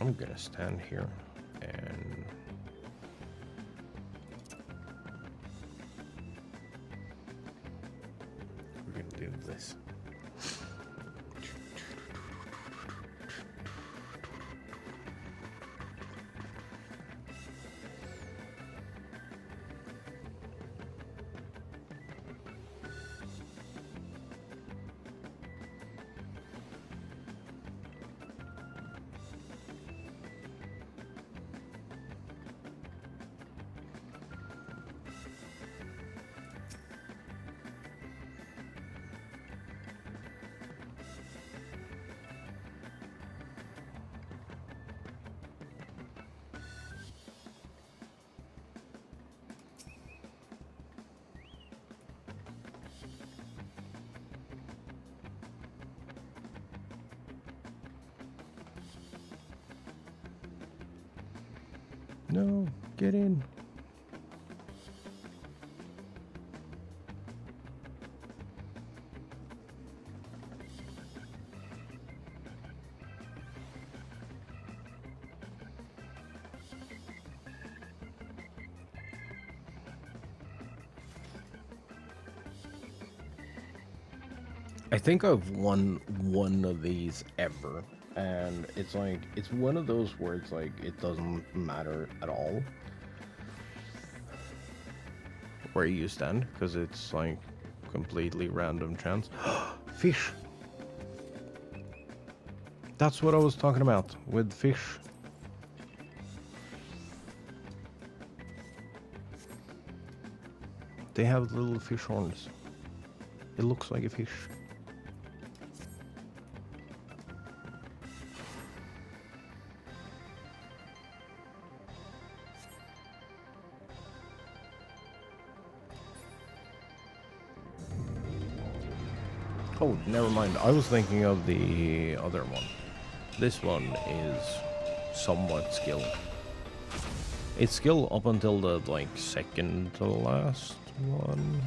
I'm gonna stand here and we're gonna do this. No, get in. I think I've won one of these ever, And it's like, it's one of those where it's like, it doesn't matter at all where you stand, because it's like completely random chance. Fish! That's what I was talking about with fish. They have little fish horns. It looks like a fish. Oh, never mind. I was thinking of the other one. This one is somewhat skill. It's skill up until the, like, second to last one.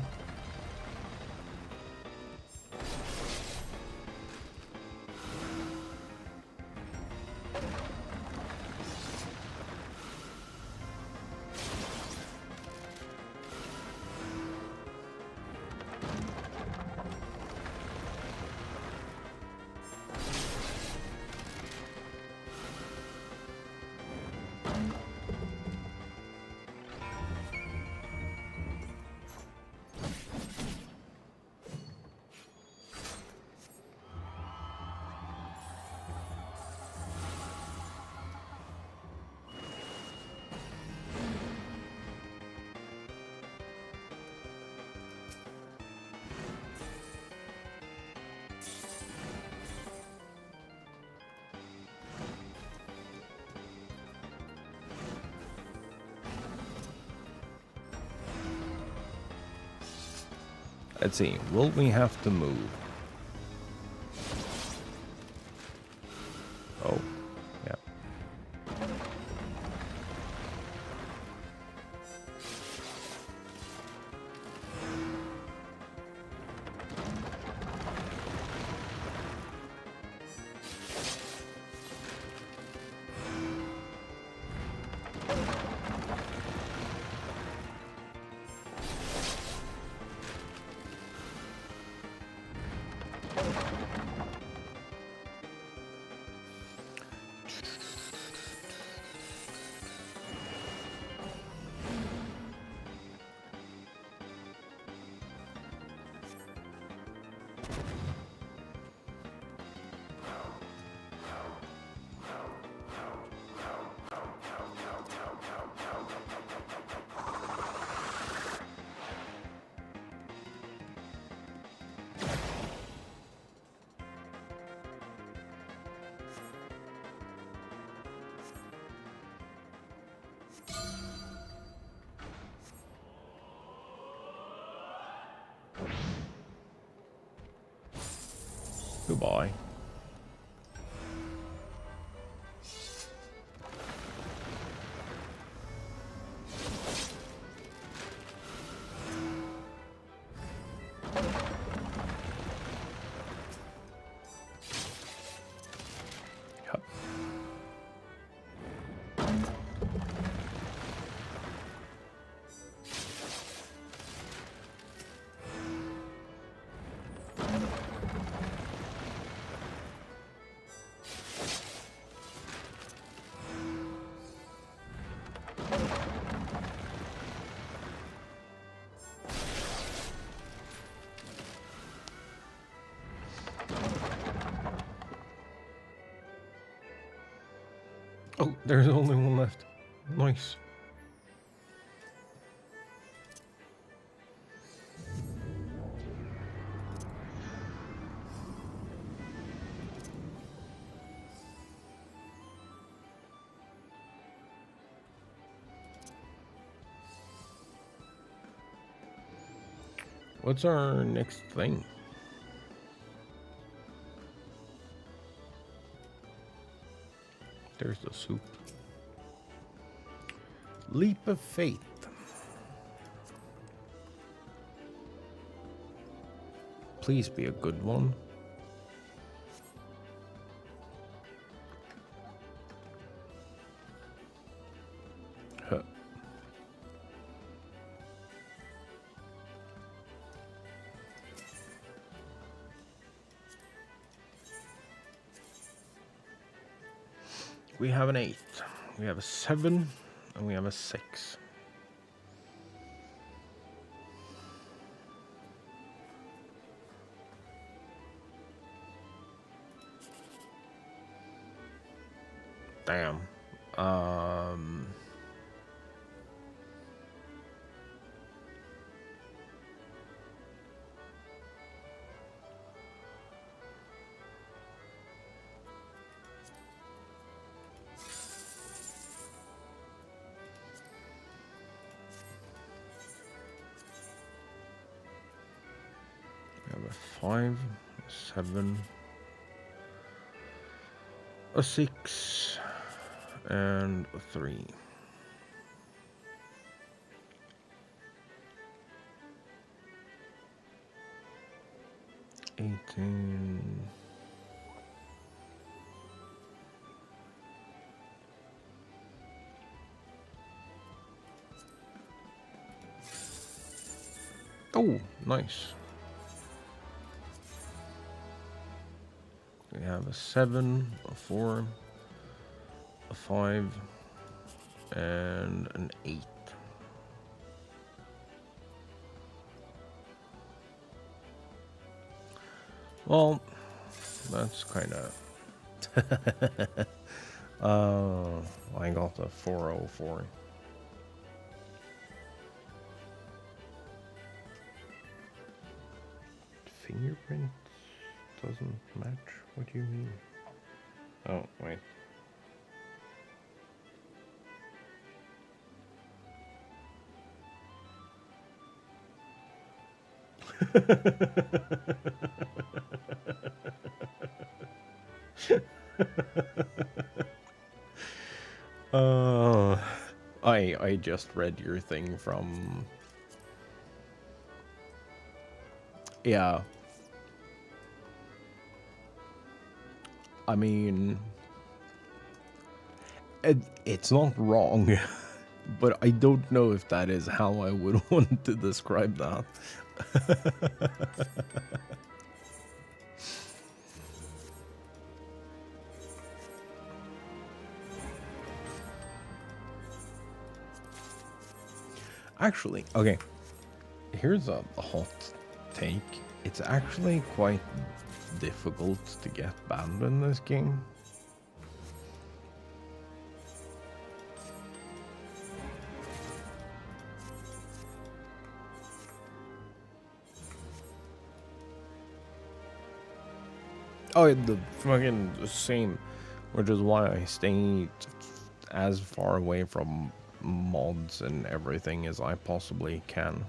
Let's see, will we have to move? Oh, yeah. Goodbye. Yep. Oh, there's only one left. Nice. What's our next thing? There's the soup. Leap of faith. Please be a good one. Huh. we have an 8. We have a 7. And we have a 6. Damn. We have a 5, a 7, a 6, and a 3. Oh, nice. We have a 7, a 4, a 5, and an 8. Well, that's kind of... I got a 404. Fingerprint doesn't match? What do you mean? Oh, wait. I just read your thing from... Yeah. I mean... It's not wrong, but I don't know if that is how I would want to describe that. Actually, okay, here's a hot take. It's actually quite difficult to get banned in this game. Oh, the fucking same, which is why I stay as far away from mods and everything as I possibly can.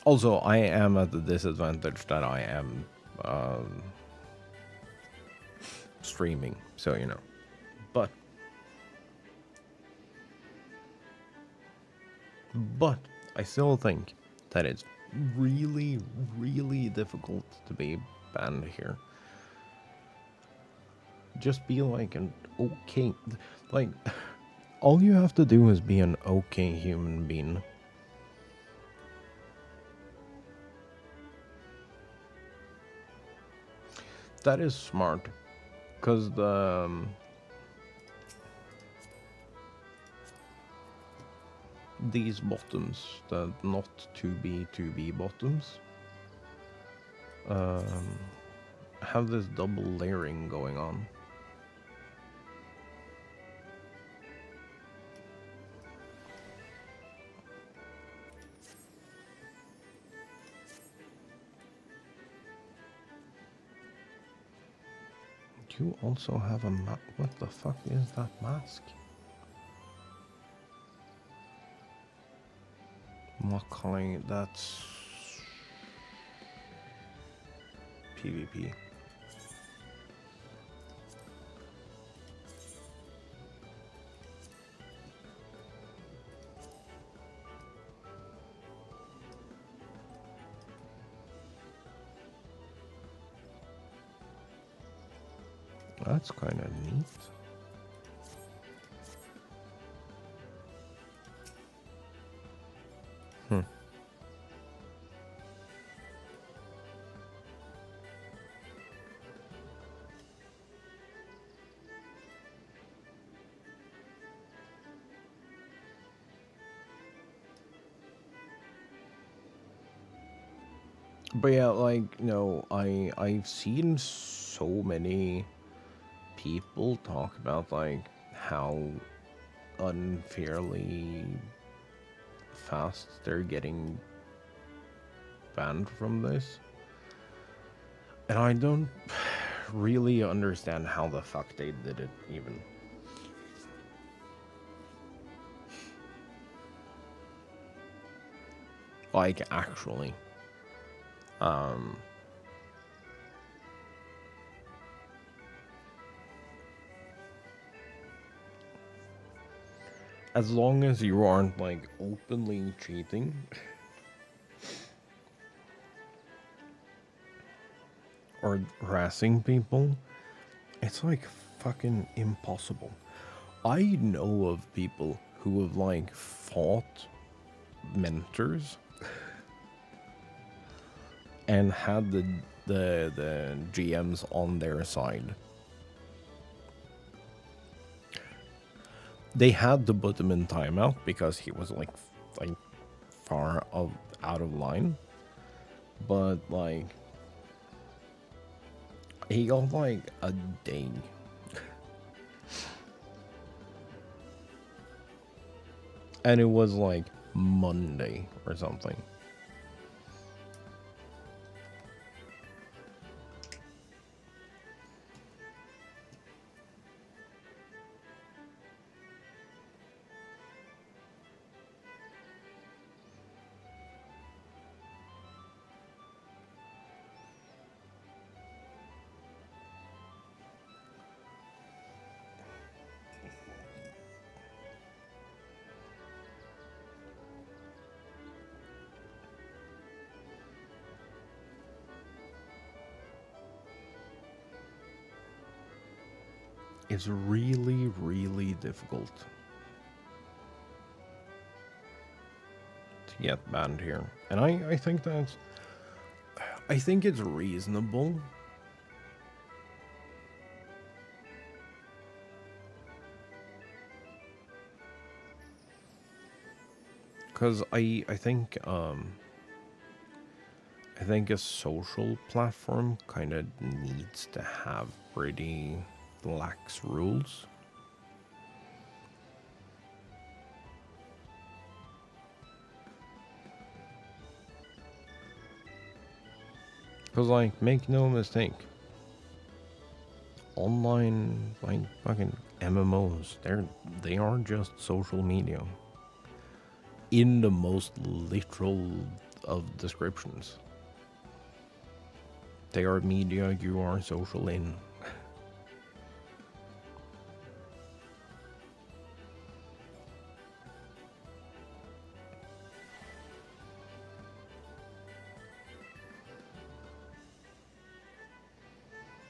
Also, I am at the disadvantage that I am streaming, so you know. But I still think that it's really, really difficult to be banned here. Just be like an okay, like, all you have to do is be an okay human being. That is smart, because these bottoms, the not to be bottoms, have this double layering going on. You also have a what the fuck is that mask? Makai, that's PvP. That's kind of neat. But yeah, like, I've seen so many people talk about like how unfairly fast they're getting banned from this. And I don't really understand how the fuck they did it even. Like, actually. As long as you aren't like openly cheating or harassing people, it's like fucking impossible. I know of people who have like fought mentors and had the GMs on their side. They had to put him in timeout because he was like far out of line. But like he got like a day. And it was like Monday or something. It's really, really difficult to get banned here. And I think I think it's reasonable. Because I think a social platform kind of needs to have pretty lax rules. Because, like, make no mistake, online, like, fucking MMOs, they are just social media. In the most literal of descriptions. They are media you are social in.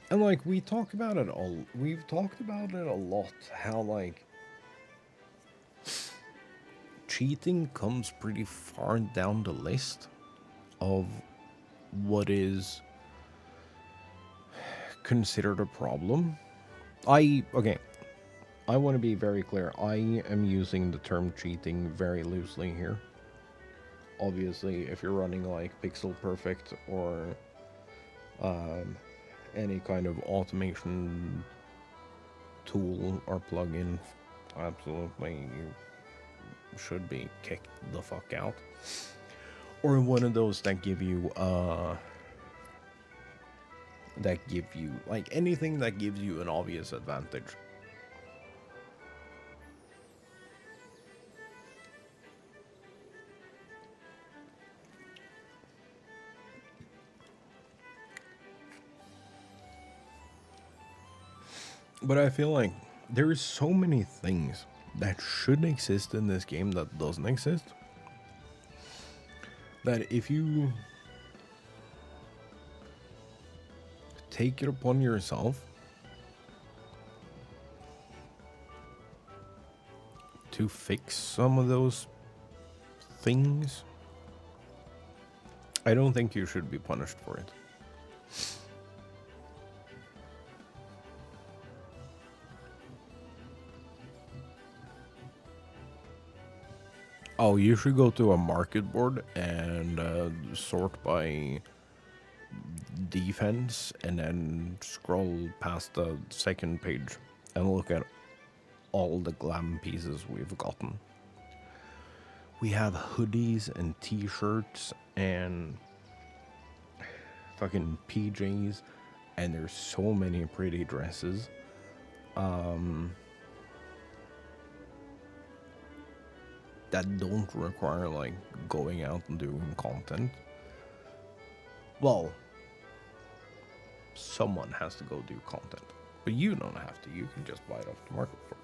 And like we've talked about it a lot, how like cheating comes pretty far down the list of what is considered a problem. I want to be very clear. I am using the term cheating very loosely here. Obviously, if you're running like Pixel Perfect or any kind of automation tool or plugin, absolutely you should be kicked the fuck out. Or one of those that give you like anything that gives you an obvious advantage. But I feel like there's so many things that should exist in this game that doesn't exist. That if you take it upon yourself to fix some of those things, I don't think you should be punished for it. Oh, you should go to a market board and sort by defense and then scroll past the second page and look at all the glam pieces we've gotten. We have hoodies and t-shirts and fucking PJs, and there's so many pretty dresses. That don't require like going out and doing content. Well, someone has to go do content, but you don't have to. You can just buy it off the market for it.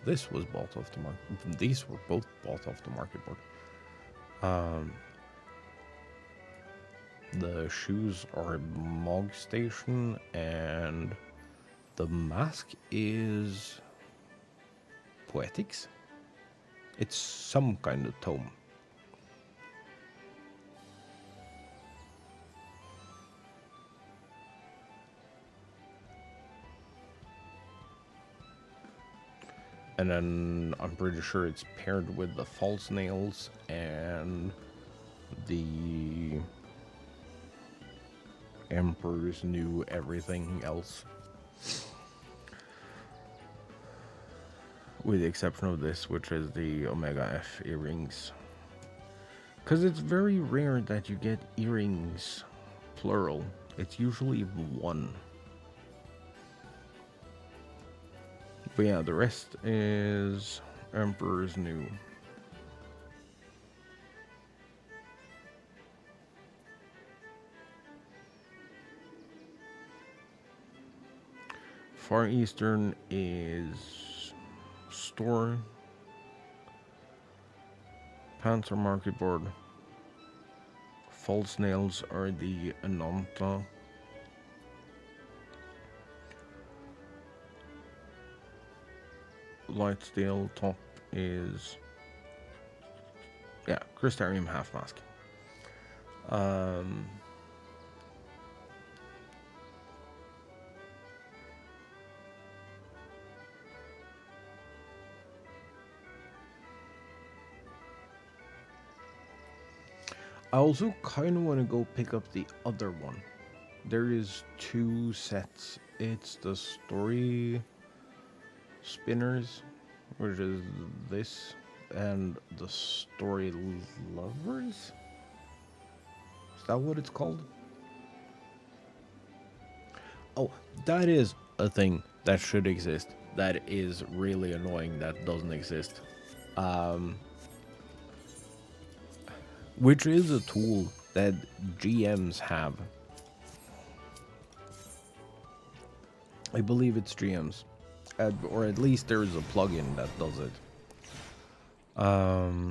This was bought off the market. These were both bought off the market board. The shoes are Mog Station, and the mask is Poetics. It's some kind of tome. And then I'm pretty sure it's paired with the false nails and the Emperor's New everything else. With the exception of this, which is the Omega F earrings. Because it's very rare that you get earrings plural. It's usually one. But yeah, the rest is Emperor's New. Far Eastern is Store. Panzer Market Board. False nails are the Ananta. Light steel top is, yeah, Crystarium half mask. I also kind of want to go pick up the other one. There is 2 sets. It's the story spinners, which is this, and the story lovers. Is that what it's called? Oh, that is a thing that should exist. That is really annoying that doesn't exist. Which is a tool that GMs have. I believe it's GMs. Or at least there is a plugin that does it. Oh!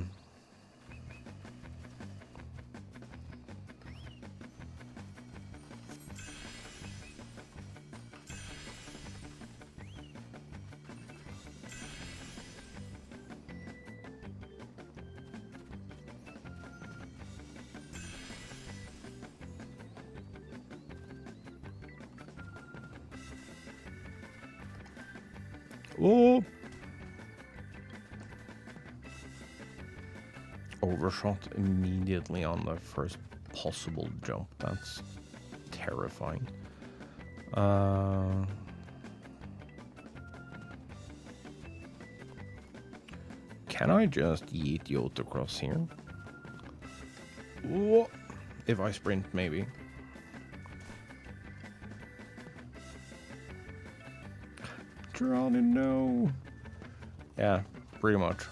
Overshot immediately on the first possible jump. That's terrifying. Can I just yeet Yote across here? Whoa. If I sprint, maybe. Drowning, no. Yeah, pretty much.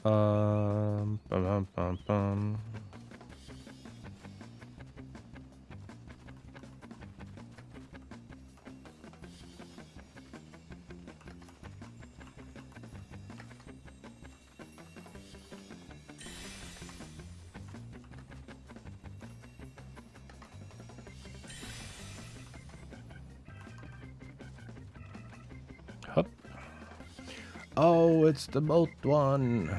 Bum, bum, bum, bum. Hup. Oh, it's the boat one.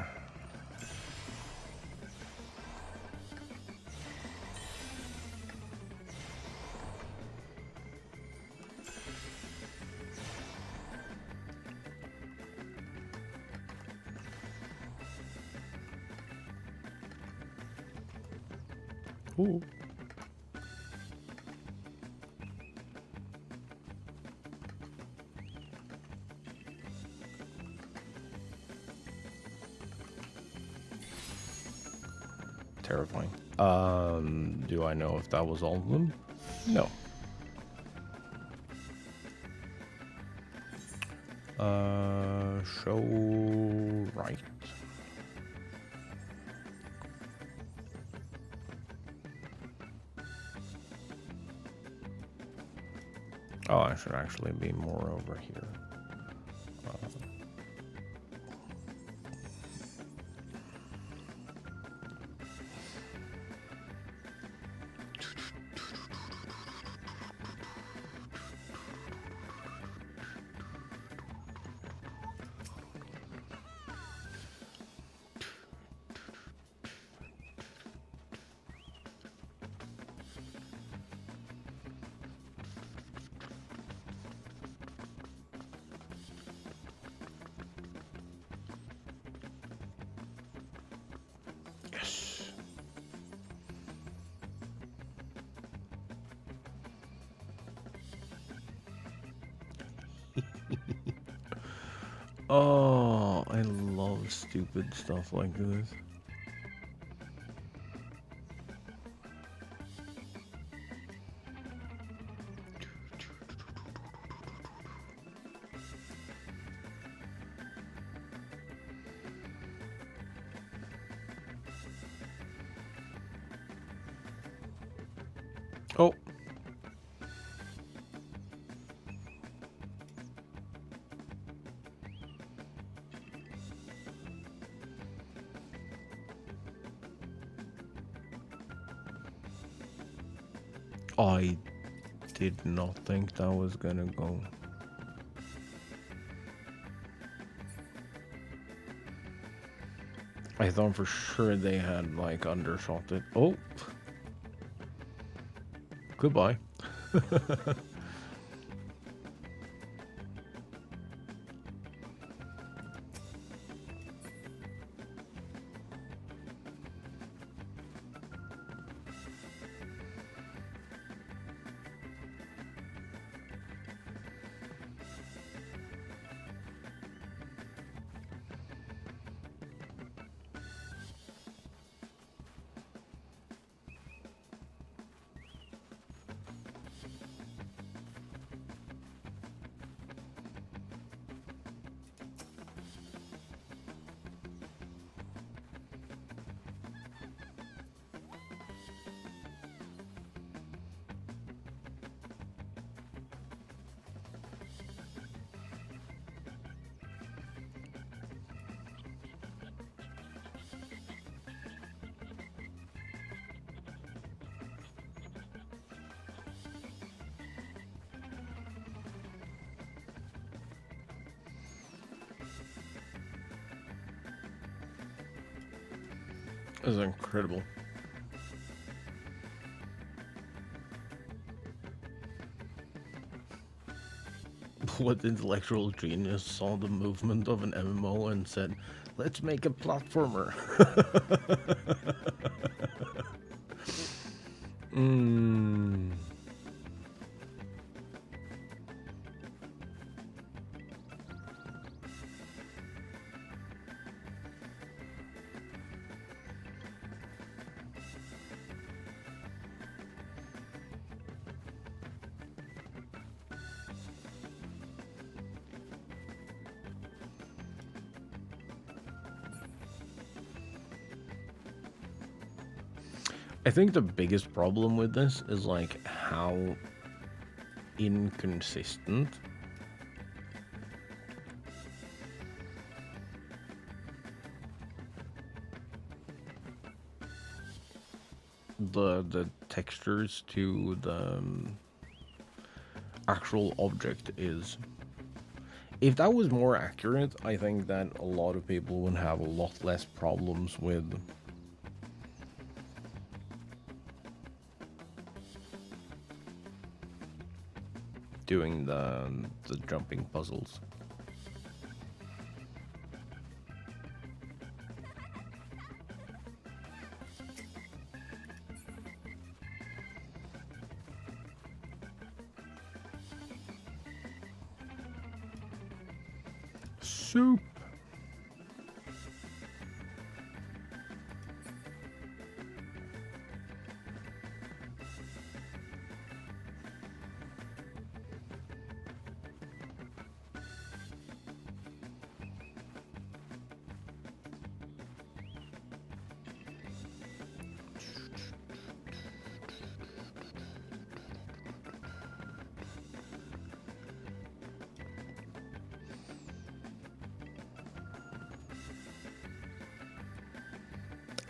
Ooh. Terrifying. Do I know if that was all of them? No. Show right. Oh, I should actually be more over here. Yes. Oh, I love stupid stuff like this. Oh. I did not think that was gonna go. I thought for sure they had like undershot it. Oh. Goodbye. This is incredible. What intellectual genius saw the movement of an MMO and said, let's make a platformer? I think the biggest problem with this is like how inconsistent the textures to the actual object is. If that was more accurate, I think that a lot of people would have a lot less problems with doing the jumping puzzles. Soup.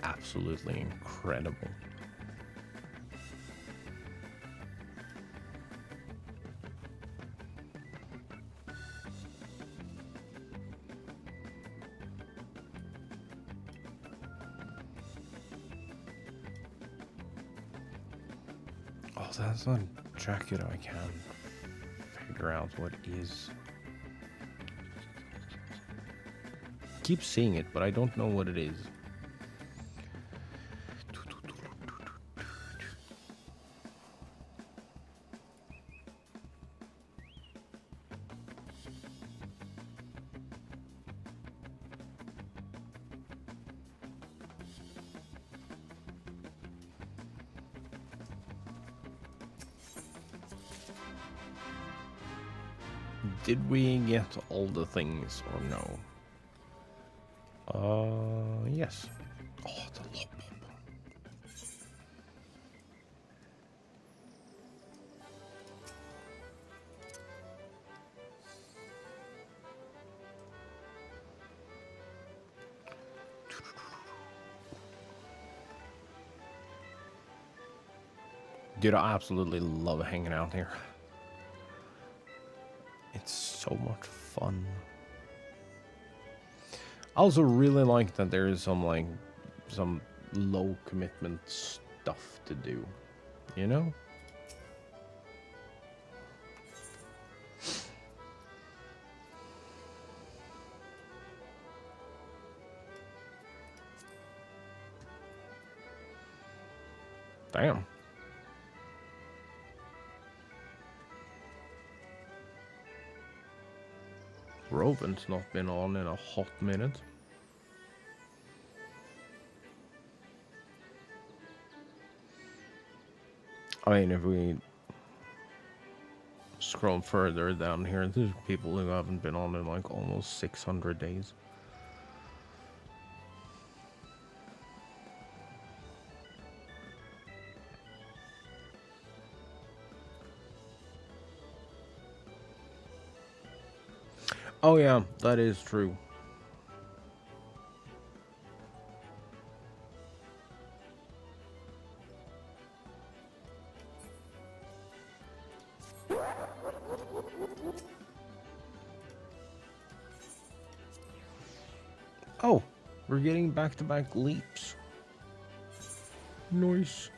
Absolutely incredible. Oh, that's not a jacket. I can't figure out what is. Keep seeing it, but I don't know what it is. Did we get all the things or no? Yes. Oh, the lollipop. Dude, I absolutely love hanging out here. It's so much fun. I also really like that there is some low commitment stuff to do, you know? Damn. Roven's not been on in a hot minute. I mean, if we scroll further down here, there's people who haven't been on in like almost 600 days. Oh yeah, that is true. Oh, we're getting back-to-back leaps. Nice.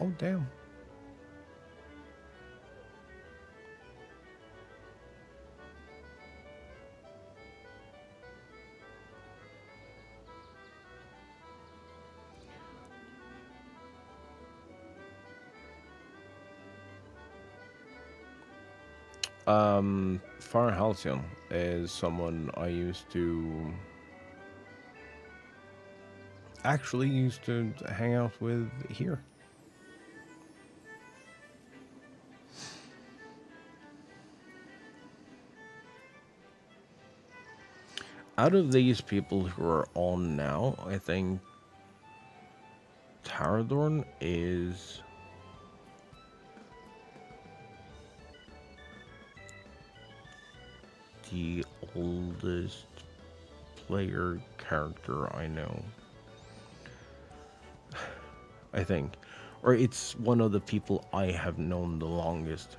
Oh, damn. Far Halcyon is someone I used to hang out with here. Out of these people who are on now, I think Taradorn is the oldest player character I know. I think. Or it's one of the people I have known the longest.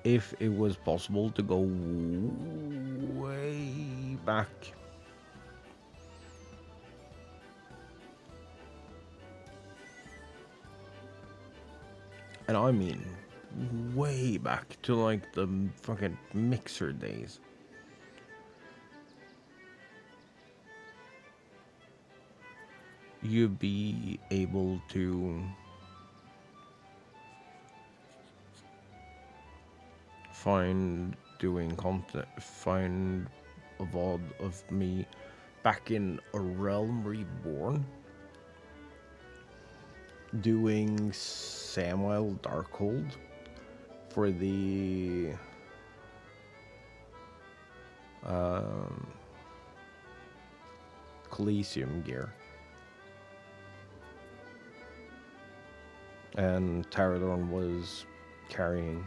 If it was possible to go way back, And I mean, way back to like the fucking mixer days. You'd be able to find doing content, find a VOD of me back in A Realm Reborn doing Samuel Darkhold for the Coliseum gear. And Taradorn was carrying.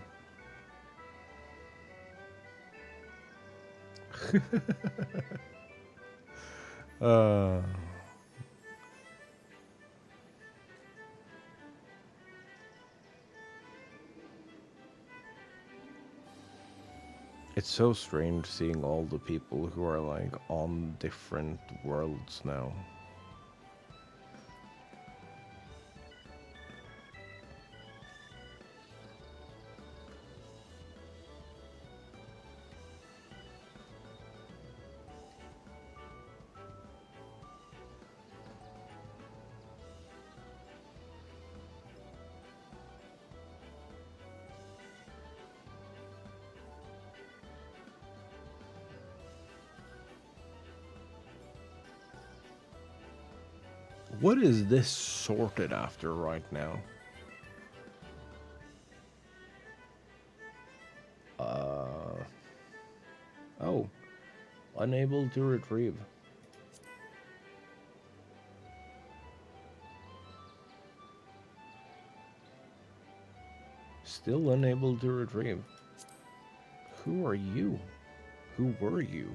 It's so strange seeing all the people who are like on different worlds now. What is this sorted after right now? Oh, unable to retrieve. Still unable to retrieve. Who are you? Who were you?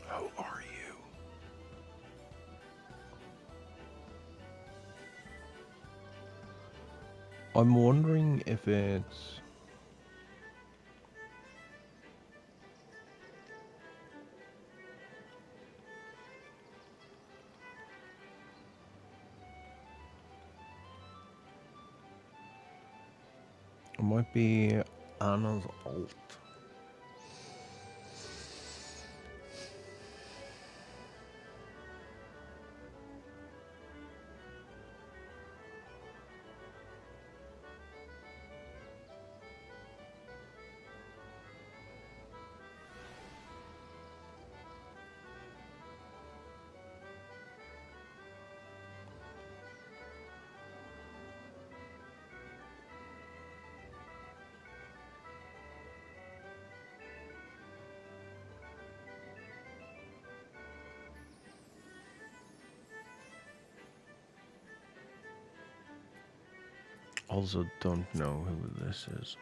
Who are you? I'm wondering if it's... It might be Anna's alt. Also don't know who this is.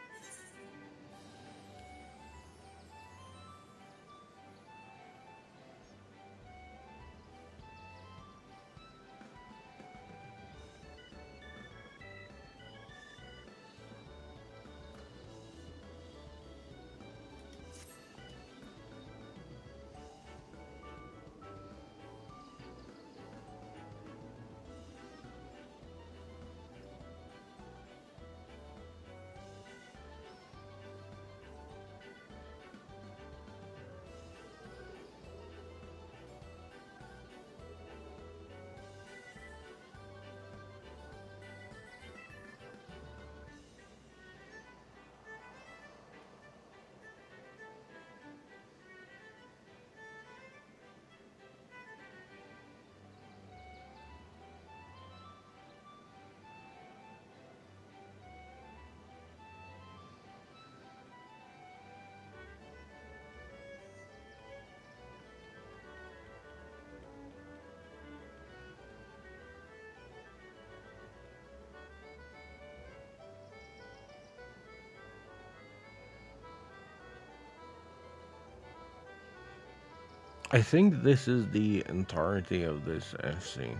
I think this is the entirety of this FC.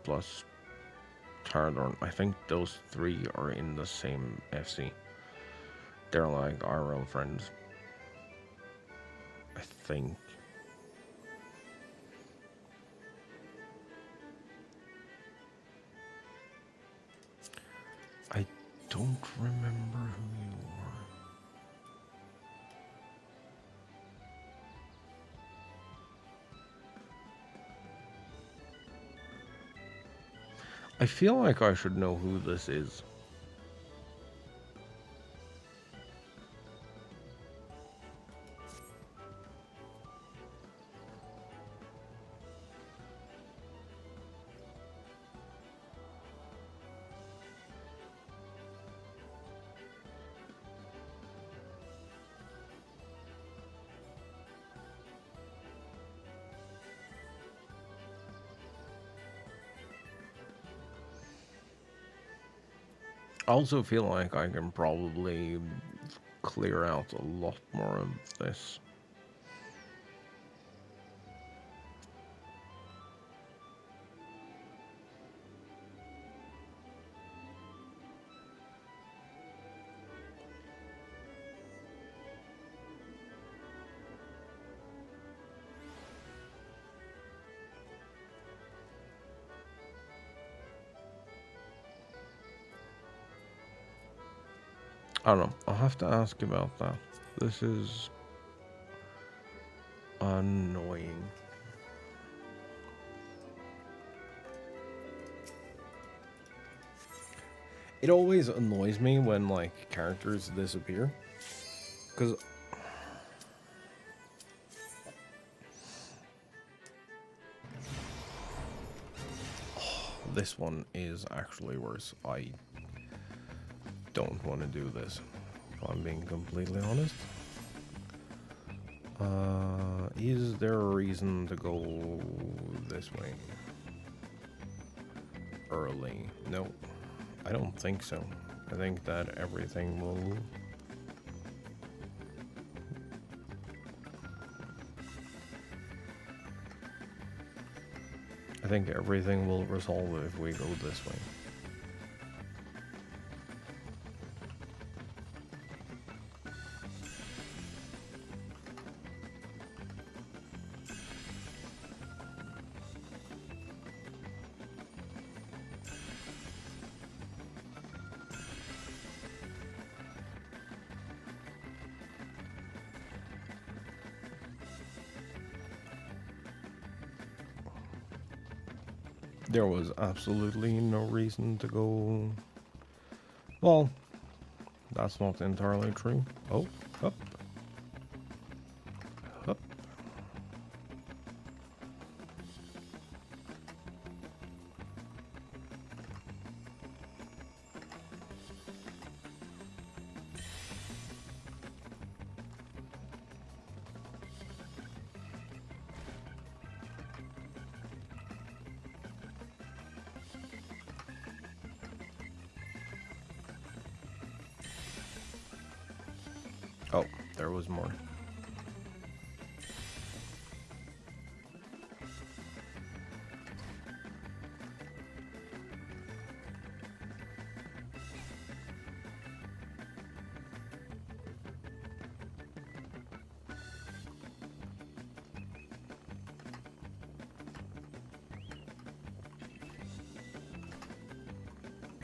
Plus Taradorn. I think those three are in the same FC. They're like our real friends. I think. I don't remember who you are. I feel like I should know who this is. I also feel like I can probably clear out a lot more of this. I don't know. I'll have to ask about that. This is annoying. It always annoys me when, like, characters disappear. Because... Oh, this one is actually worse. I don't want to do this, if I'm being completely honest. Is there a reason to go this way? Early? No. I don't think so. I think that everything will... I think everything will resolve if we go this way. There was absolutely no reason to go... Well, that's not entirely true. Oh, up. Up. Oh, there was more.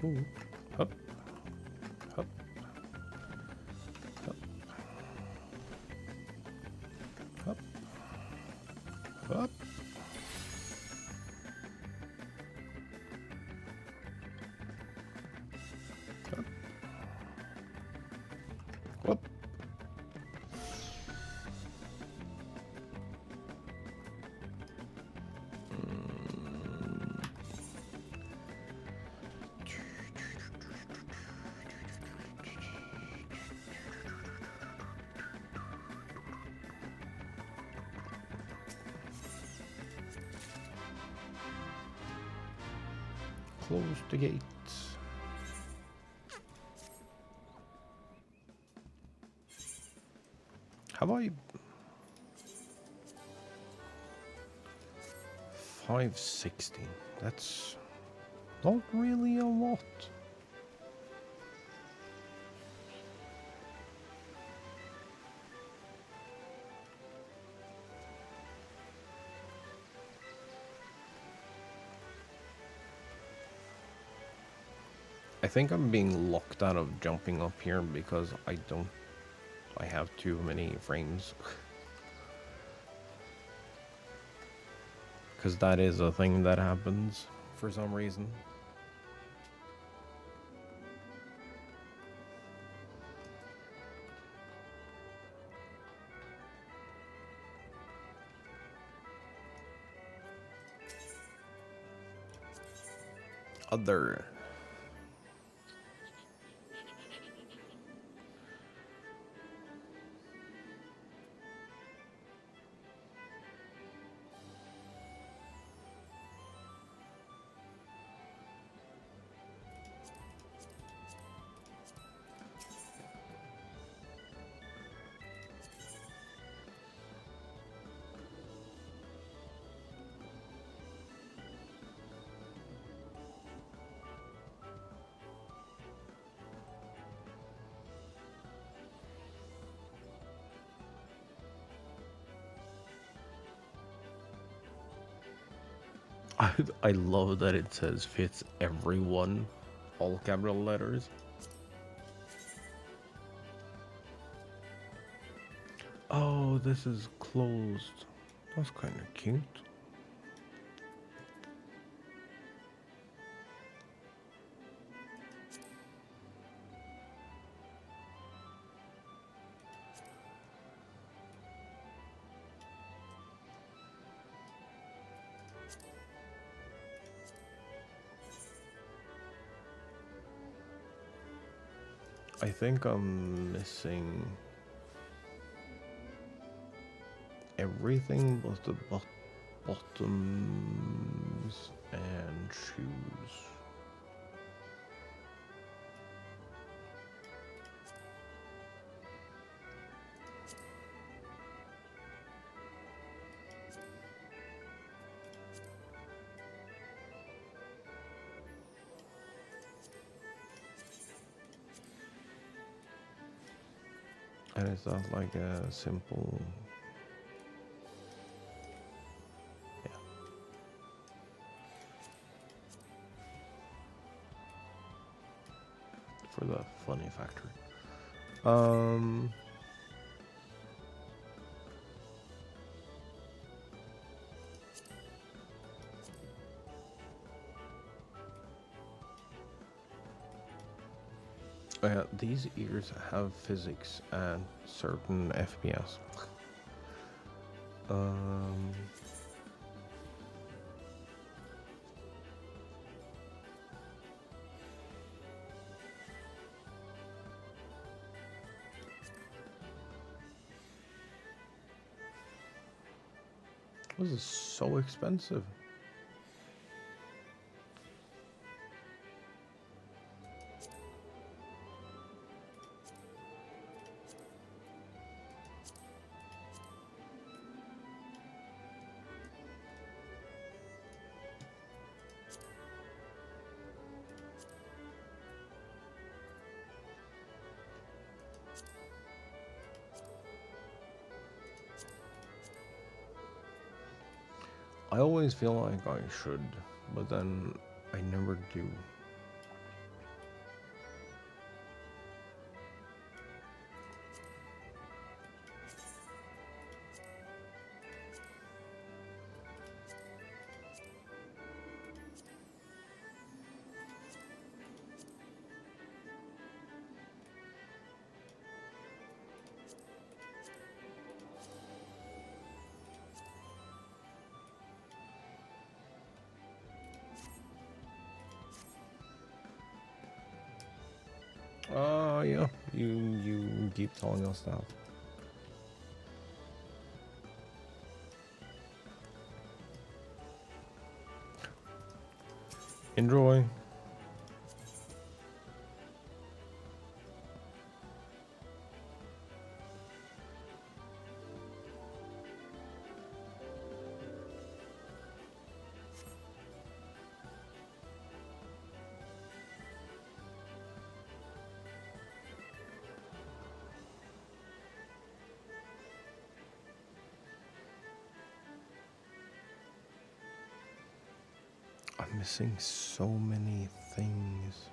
Ooh. Up. Up. Up. Up. Up. Up. Whoop. Close the gates. Have I... 560. That's not really a lot. I think I'm being locked out of jumping up here because I have too many frames. Because that is a thing that happens for some reason. Other. I love that it says fits everyone, all capital letters. Oh, this is closed. That's kind of cute. I think I'm missing everything but the bottoms and shoes. And it's not like a simple... Yeah. For the funny factor. Oh yeah, these ears have physics and certain FPS. This is so expensive. I always feel like I should, but then I never do. Yeah, you keep telling us that. Enjoy. Missing so many things.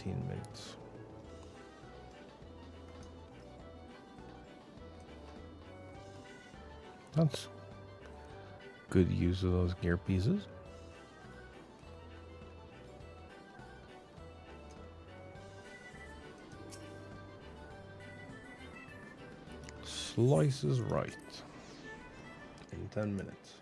Minutes. That's good use of those gear pieces. Slice is right. In 10 minutes.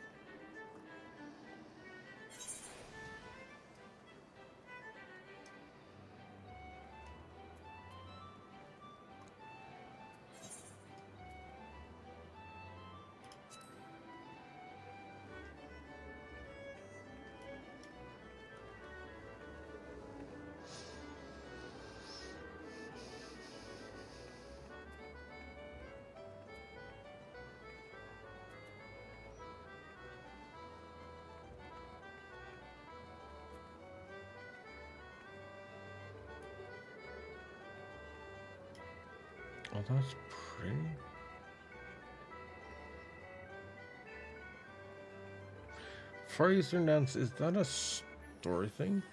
Oh, that's pretty. Far Eastern Dance, is that a story thing?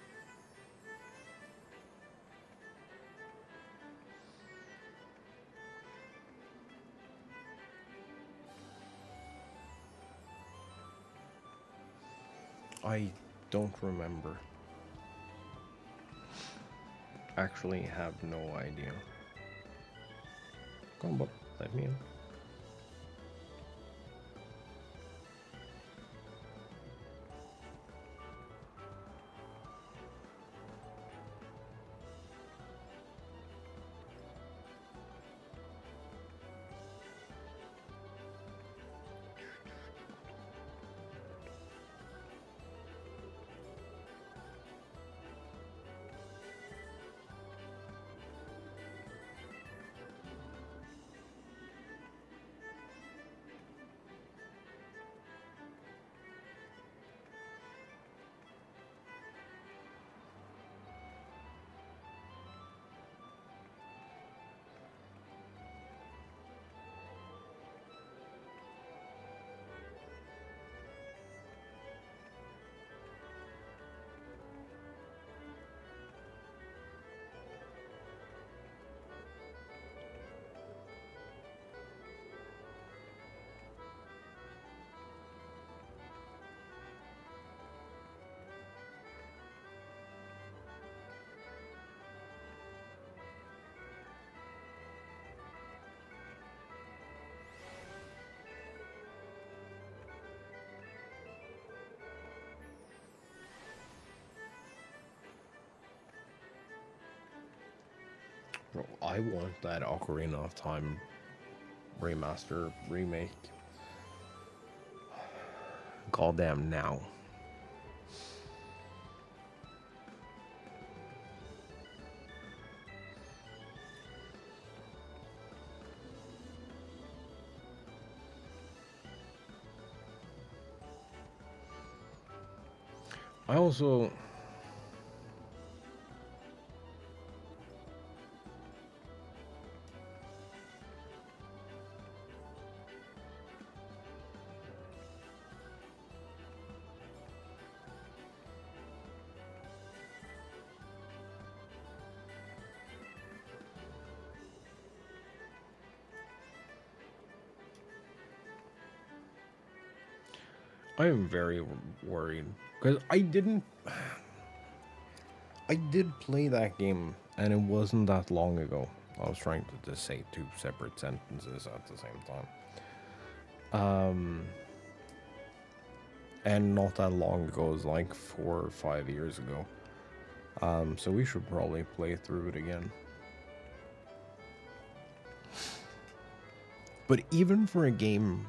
I don't remember. Actually have no idea. Come on, but let me in. Bro, I want that Ocarina of Time remaster, remake. Goddamn now. I also... I'm very worried because I did play that game, and it wasn't that long ago. I was trying to just say two separate sentences at the same time. And not that long ago, it was like 4 or 5 years ago. So we should probably play through it again. But even for a game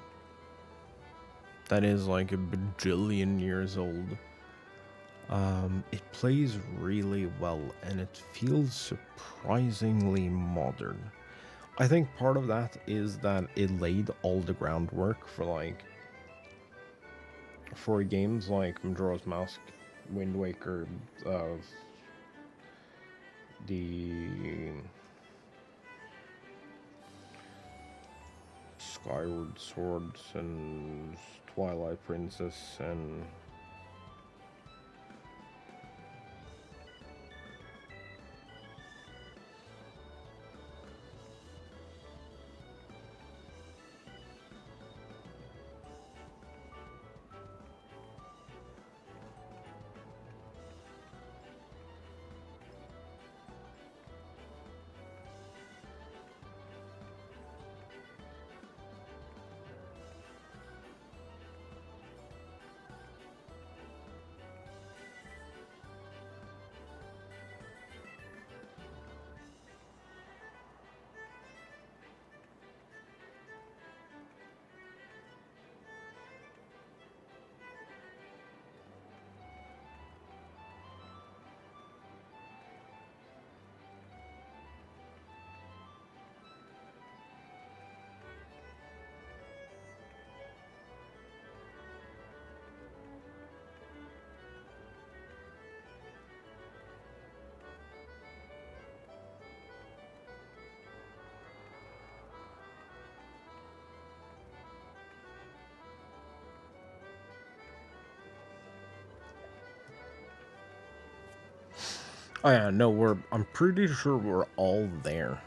that is like a bajillion years old, it plays really well and it feels surprisingly modern. I think part of that is that it laid all the groundwork for games like Majora's Mask, Wind Waker, the Skyward Swords and Twilight Princess and oh yeah, no, I'm pretty sure we're all there.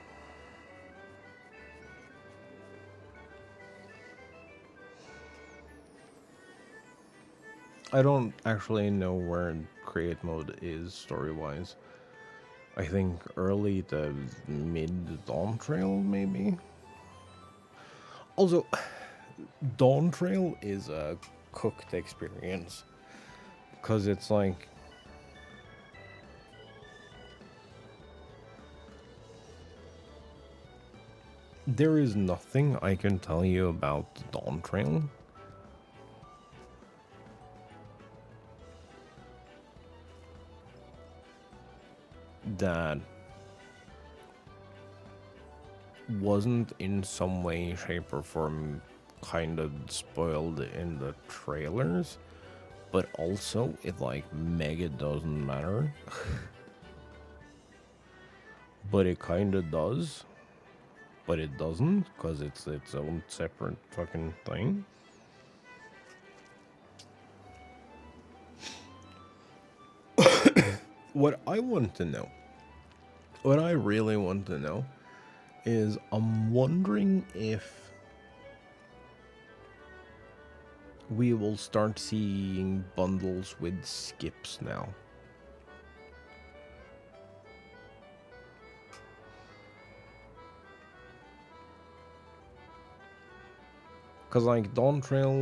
I don't actually know where create mode is story-wise. I think early to mid Dawn Trail, maybe? Also, Dawn Trail is a cooked experience. Because it's like... there is nothing I can tell you about Dawn Trail that wasn't in some way, shape, or form kind of spoiled in the trailers, but also it like mega doesn't matter. But it kind of does, but it doesn't, because it's its own separate fucking thing. What I want to know, what I really want to know, is I'm wondering if we will start seeing bundles with skips now. Because, like, Dawn Trail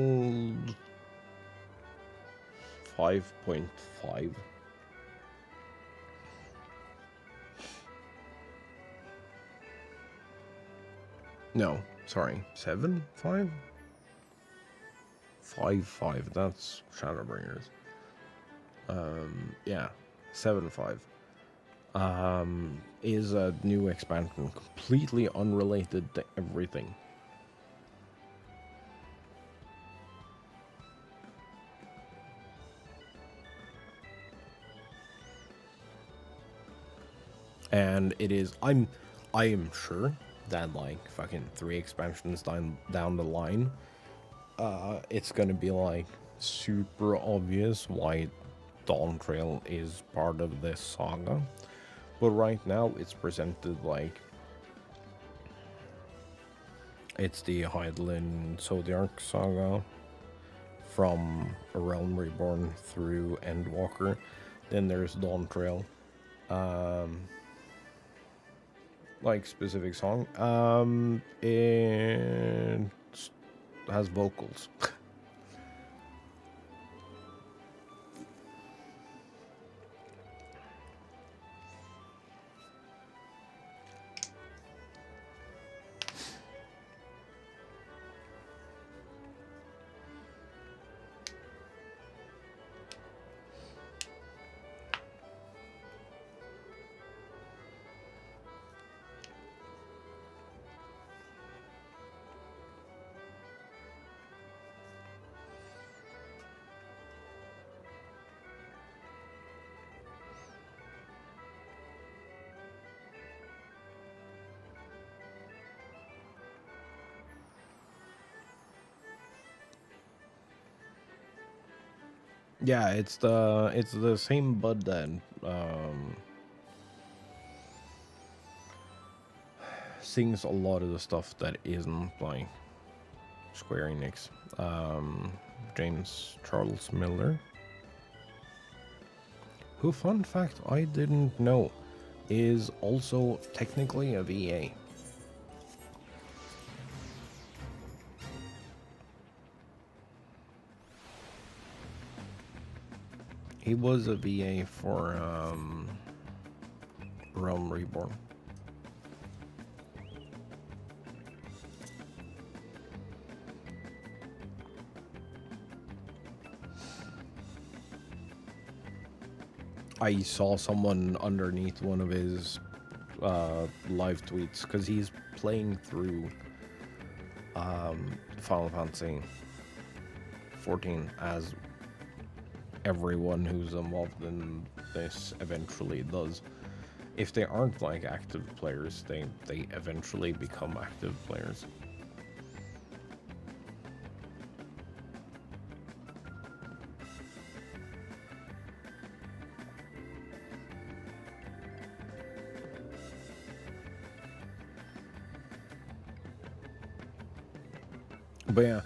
5.5. No, sorry, 7.5? 5.5, that's Shadowbringers. Yeah, 7.5. Is a new expansion, completely unrelated to everything. And it is, I am sure that like fucking 3 expansions down the line, it's gonna be like super obvious why Dawn Trail is part of this saga. But right now it's presented like it's the Hydaelyn Zodiac saga from A Realm Reborn through Endwalker. Then there's Dawn Trail. Like specific song. It has vocals. Yeah, it's the same bud that sings a lot of the stuff that isn't like Square Enix. James Charles Miller, who, fun fact, I didn't know, is also technically a VA. He was a VA for Realm Reborn. I saw someone underneath one of his live tweets because he's playing through Final Fantasy 14 as everyone who's involved in this eventually does. If they aren't like active players, they eventually become active players. But yeah,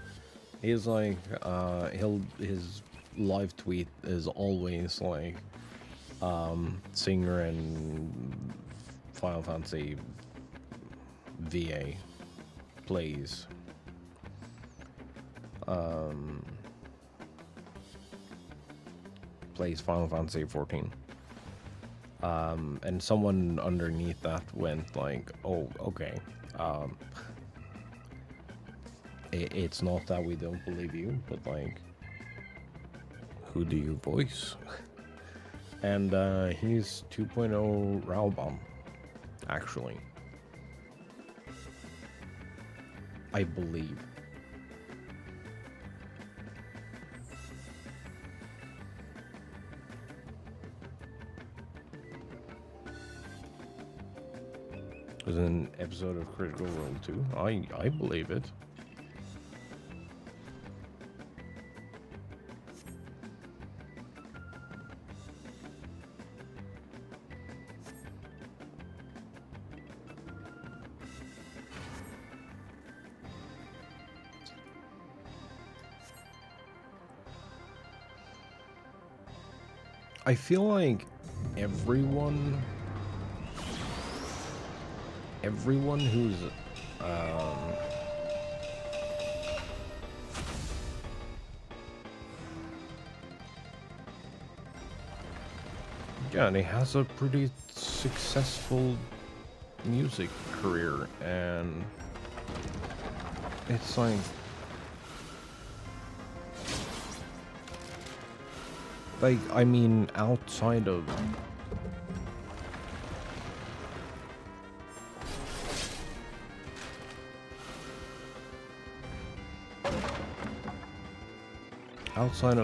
he's like his live tweet is always like singer and Final Fantasy VA plays Final Fantasy 14. And someone underneath that went like, oh, okay. It's not that we don't believe you, but like, who do you voice? And he's 2.0 Raubam, actually. I believe. It was an episode of Critical Role 2. I believe it. I feel like everyone who's yeah, and he has a pretty successful music career, and it's like I mean, outside of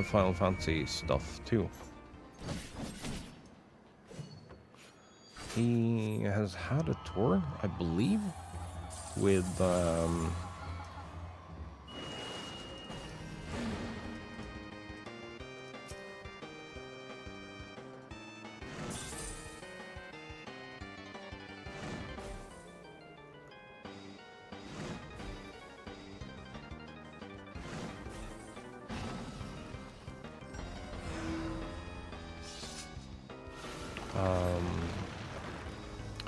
Final Fantasy stuff too, he has had a tour, I believe, with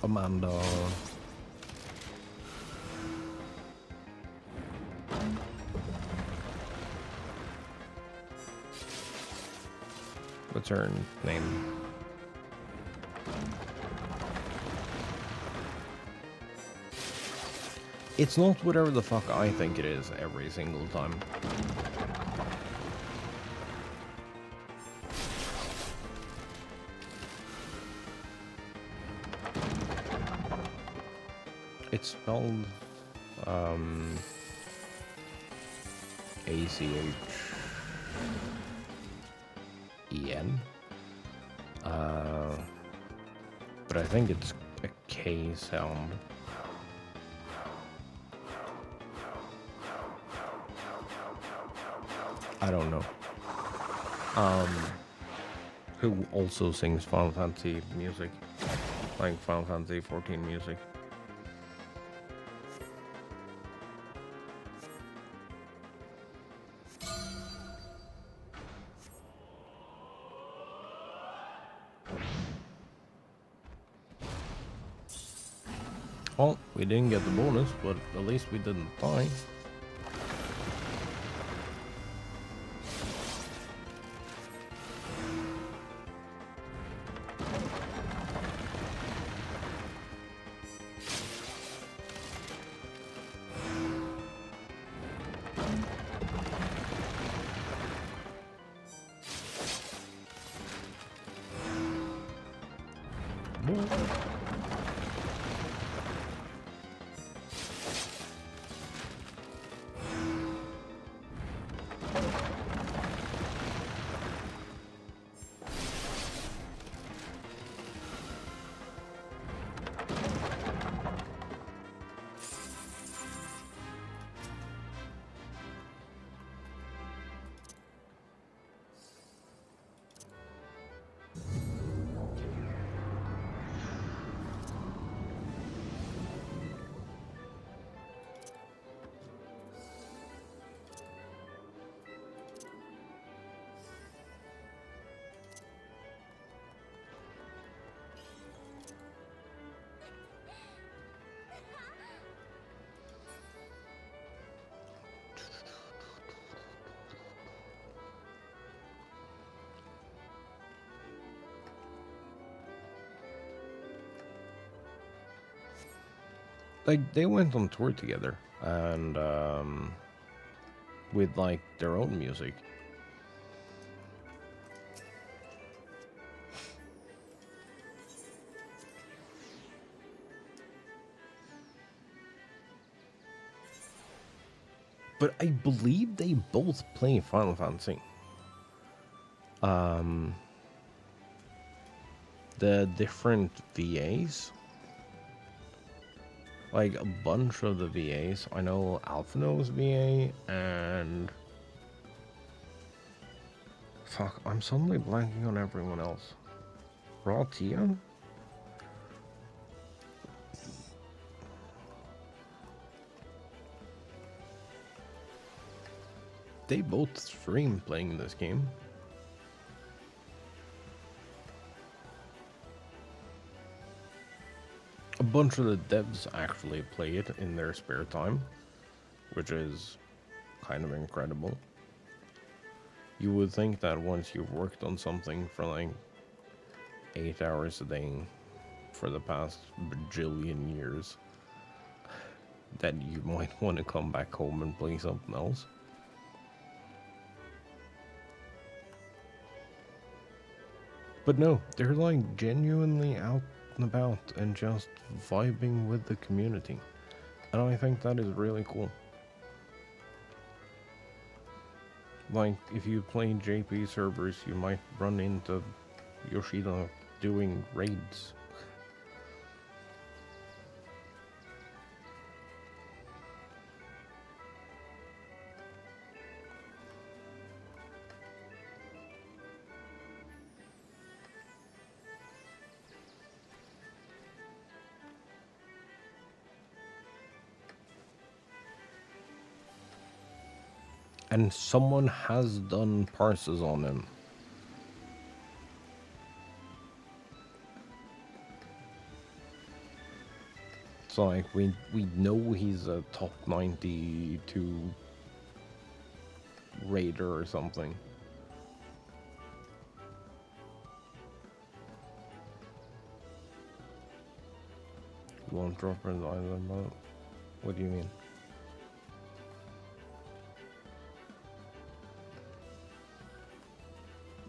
Amanda. What's her name? It's not whatever the fuck I think it is every single time. It's spelled ACHEN. But I think it's a K sound. I don't know. Who also sings Final Fantasy music, like Final Fantasy 14 music. Well, we didn't get the bonus, but at least we didn't die. Like, they went on tour together, and with like their own music. But I believe they both play Final Fantasy. The different VAs. Like, a bunch of the VAs. I know Alphino's VA, and... Fuck, I'm suddenly blanking on everyone else. Ratia? They both stream playing this game. A bunch of the devs actually play it in their spare time, which is kind of incredible. You would think that once you've worked on something for like 8 hours a day for the past bajillion years, that you might want to come back home and play something else. But no, they're like genuinely out and about and just vibing with the community. And I think that is really cool. Like, if you play JP servers, you might run into Yoshida doing raids. And someone has done parses on him. So like we know he's a top 92 raider or something. Won't drop an island mode. What do you mean?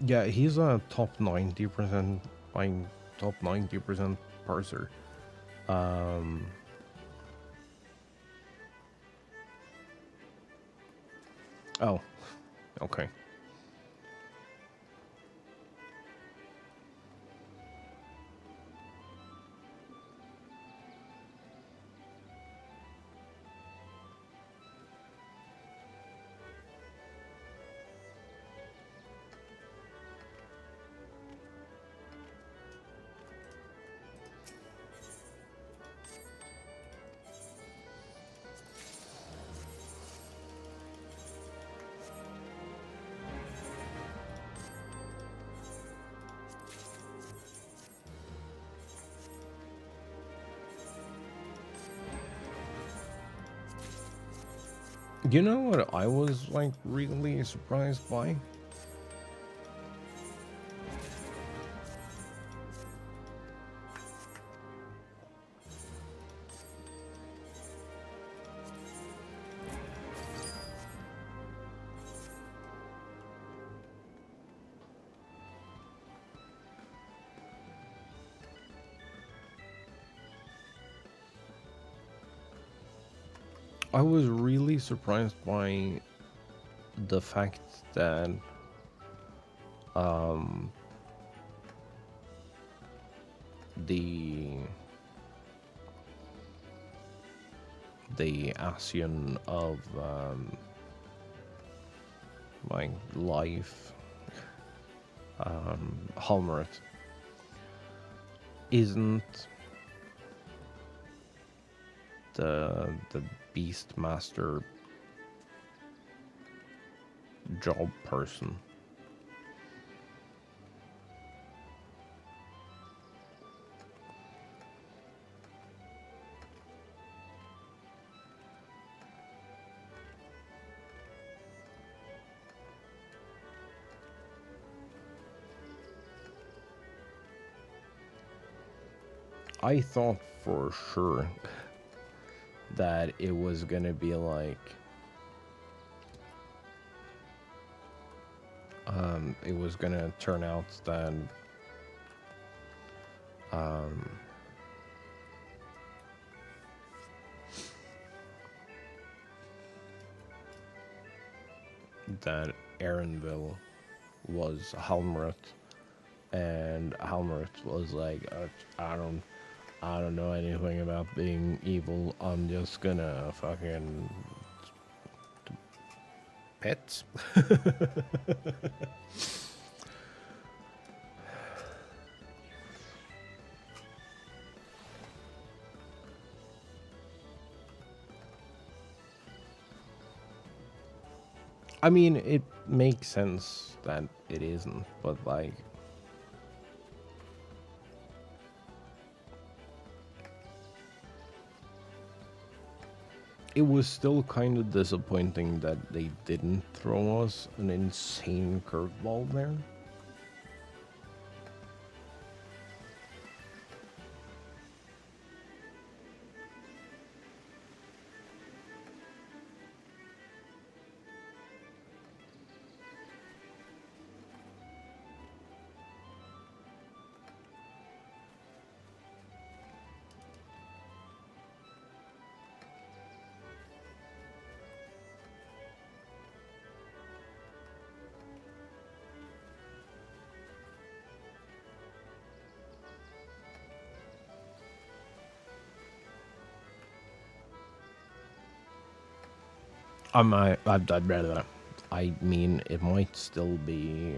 Yeah, he's a top 90% by top 90% parser. Oh, okay. You know what I was like really surprised by? I was really surprised by the fact that the Asian of my life Halmeret isn't the Beastmaster job person. I thought for sure that it was gonna be like it was gonna turn out that that Aaronville was Halmeret, and Halmeret was like, I don't know anything about being evil. I'm just gonna fucking pets. I mean, it makes sense that it isn't, but like, it was still kind of disappointing that they didn't throw us an insane curveball there. I'd rather that. I mean, it might still be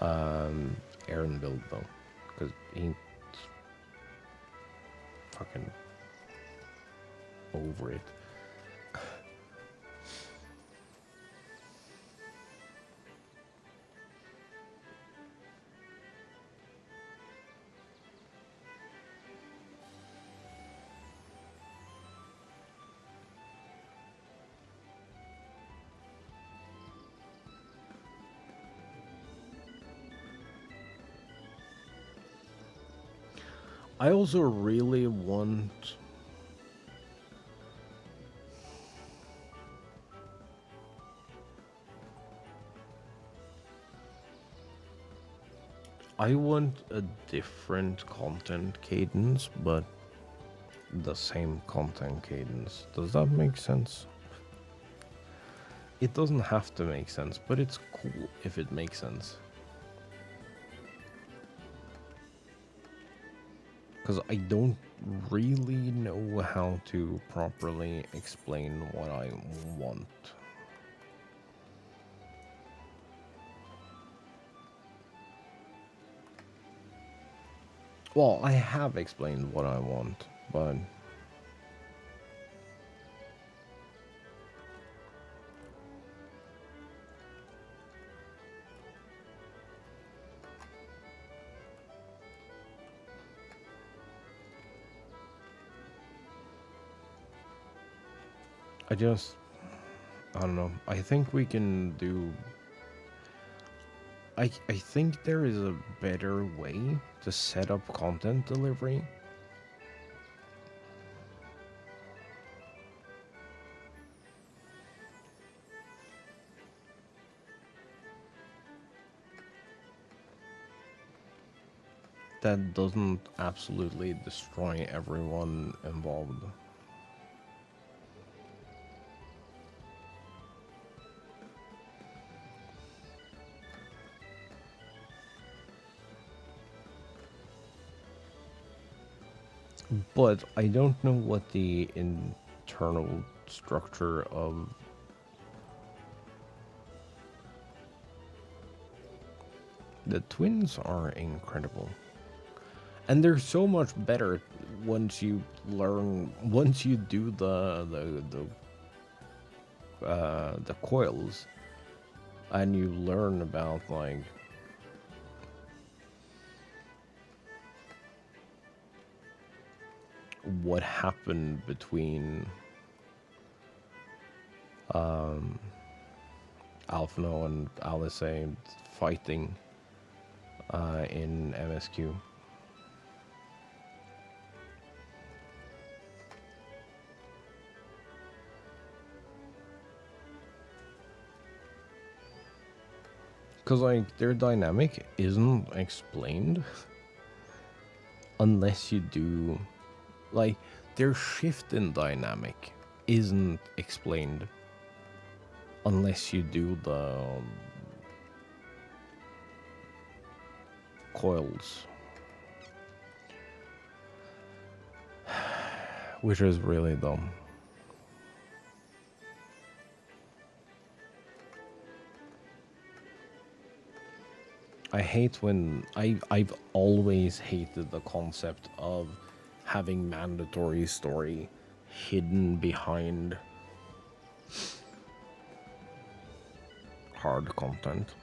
Aaronville though, because he's fucking over it. I also really want... I want a different content cadence, but the same content cadence. Does that make sense? It doesn't have to make sense, but it's cool if it makes sense. Because I don't really know how to properly explain what I want. Well, I have explained what I want, but... I don't know. I think we can do... I think there is a better way to set up content delivery. That doesn't absolutely destroy everyone involved. But I don't know what the internal structure of the twins are incredible. And they're so much better once you learn, once you do the coils, and you learn about like what happened between Alphino and Alice fighting in MSQ. Because, like, their dynamic isn't explained unless you do... Like, their shift in dynamic isn't explained unless you do the coils. Which is really dumb. I hate when... I've always hated the concept of having mandatory story hidden behind hard content.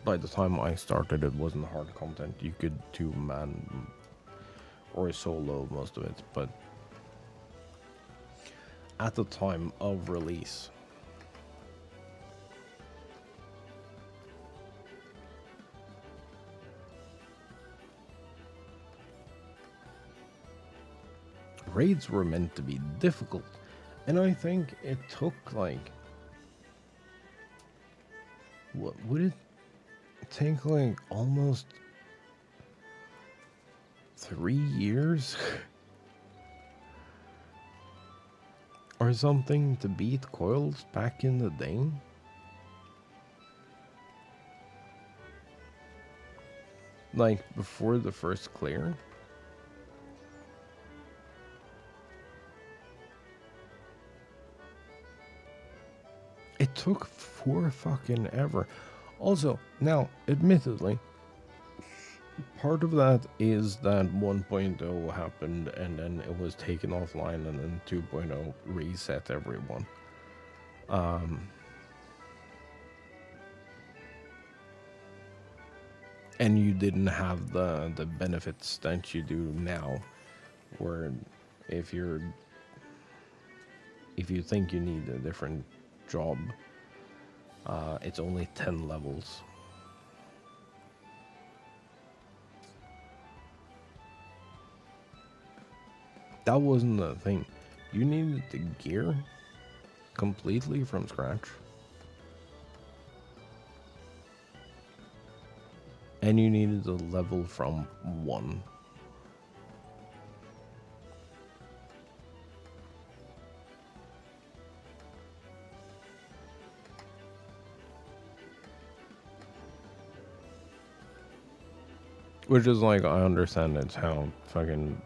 By the time I started, it wasn't hard content. You could two-man or solo most of it, but at the time of release, raids were meant to be difficult, and I think it took like... What would it take, like almost 3 years or something to beat coils back in the day? Like before the first clear? It took 4 fucking ever. Also, now, admittedly, part of that is that 1.0 happened and then it was taken offline and then 2.0 reset everyone. And you didn't have the benefits that you do now, where if you think you need a different job, it's only 10 levels. That wasn't the thing. You needed the gear completely from scratch. And you needed the level from 1. Which is like, I understand it's how fucking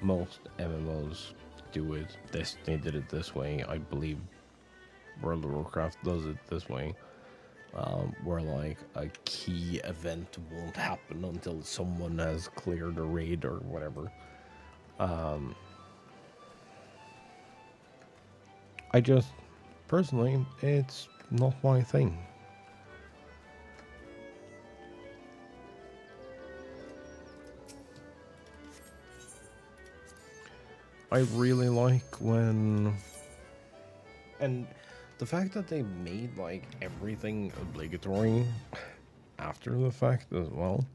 most MMOs do it. Destiny did it this way. I believe World of Warcraft does it this way. Where like a key event won't happen until someone has cleared a raid or whatever. I just, personally, it's not my thing. I really like when, and the fact that they made like everything obligatory after the fact as well.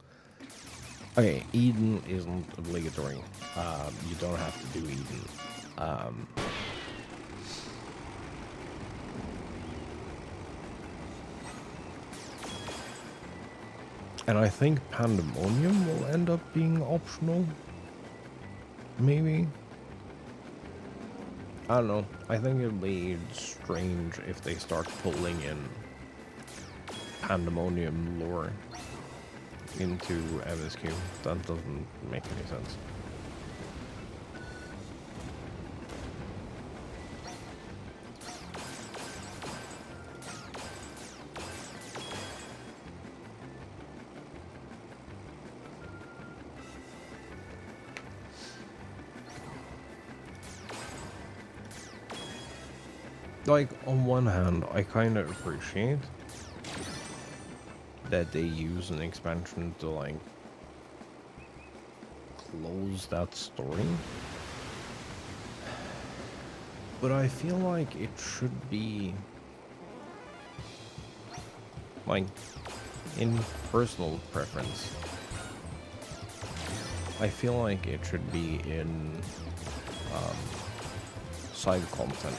Okay, Eden isn't obligatory. You don't have to do Eden. And I think Pandemonium will end up being optional. Maybe. I don't know. I think it'd be strange if they start pulling in Pandemonium lore into MSQ. That doesn't make any sense. Like, on one hand, I kind of appreciate that they use an expansion to, like, close that story. But I feel like it should be, like, in personal preference, I feel like it should be in side content.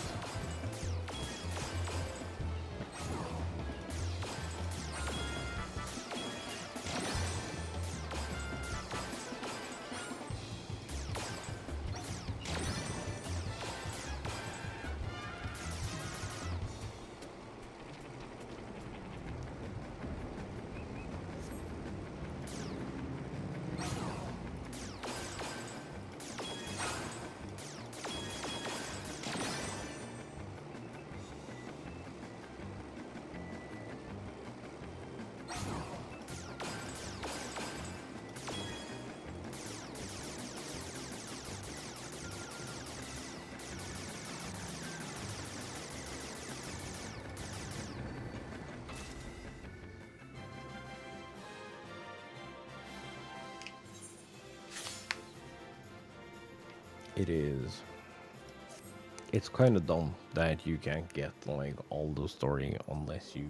It's kind of dumb that you can't get like all the story unless you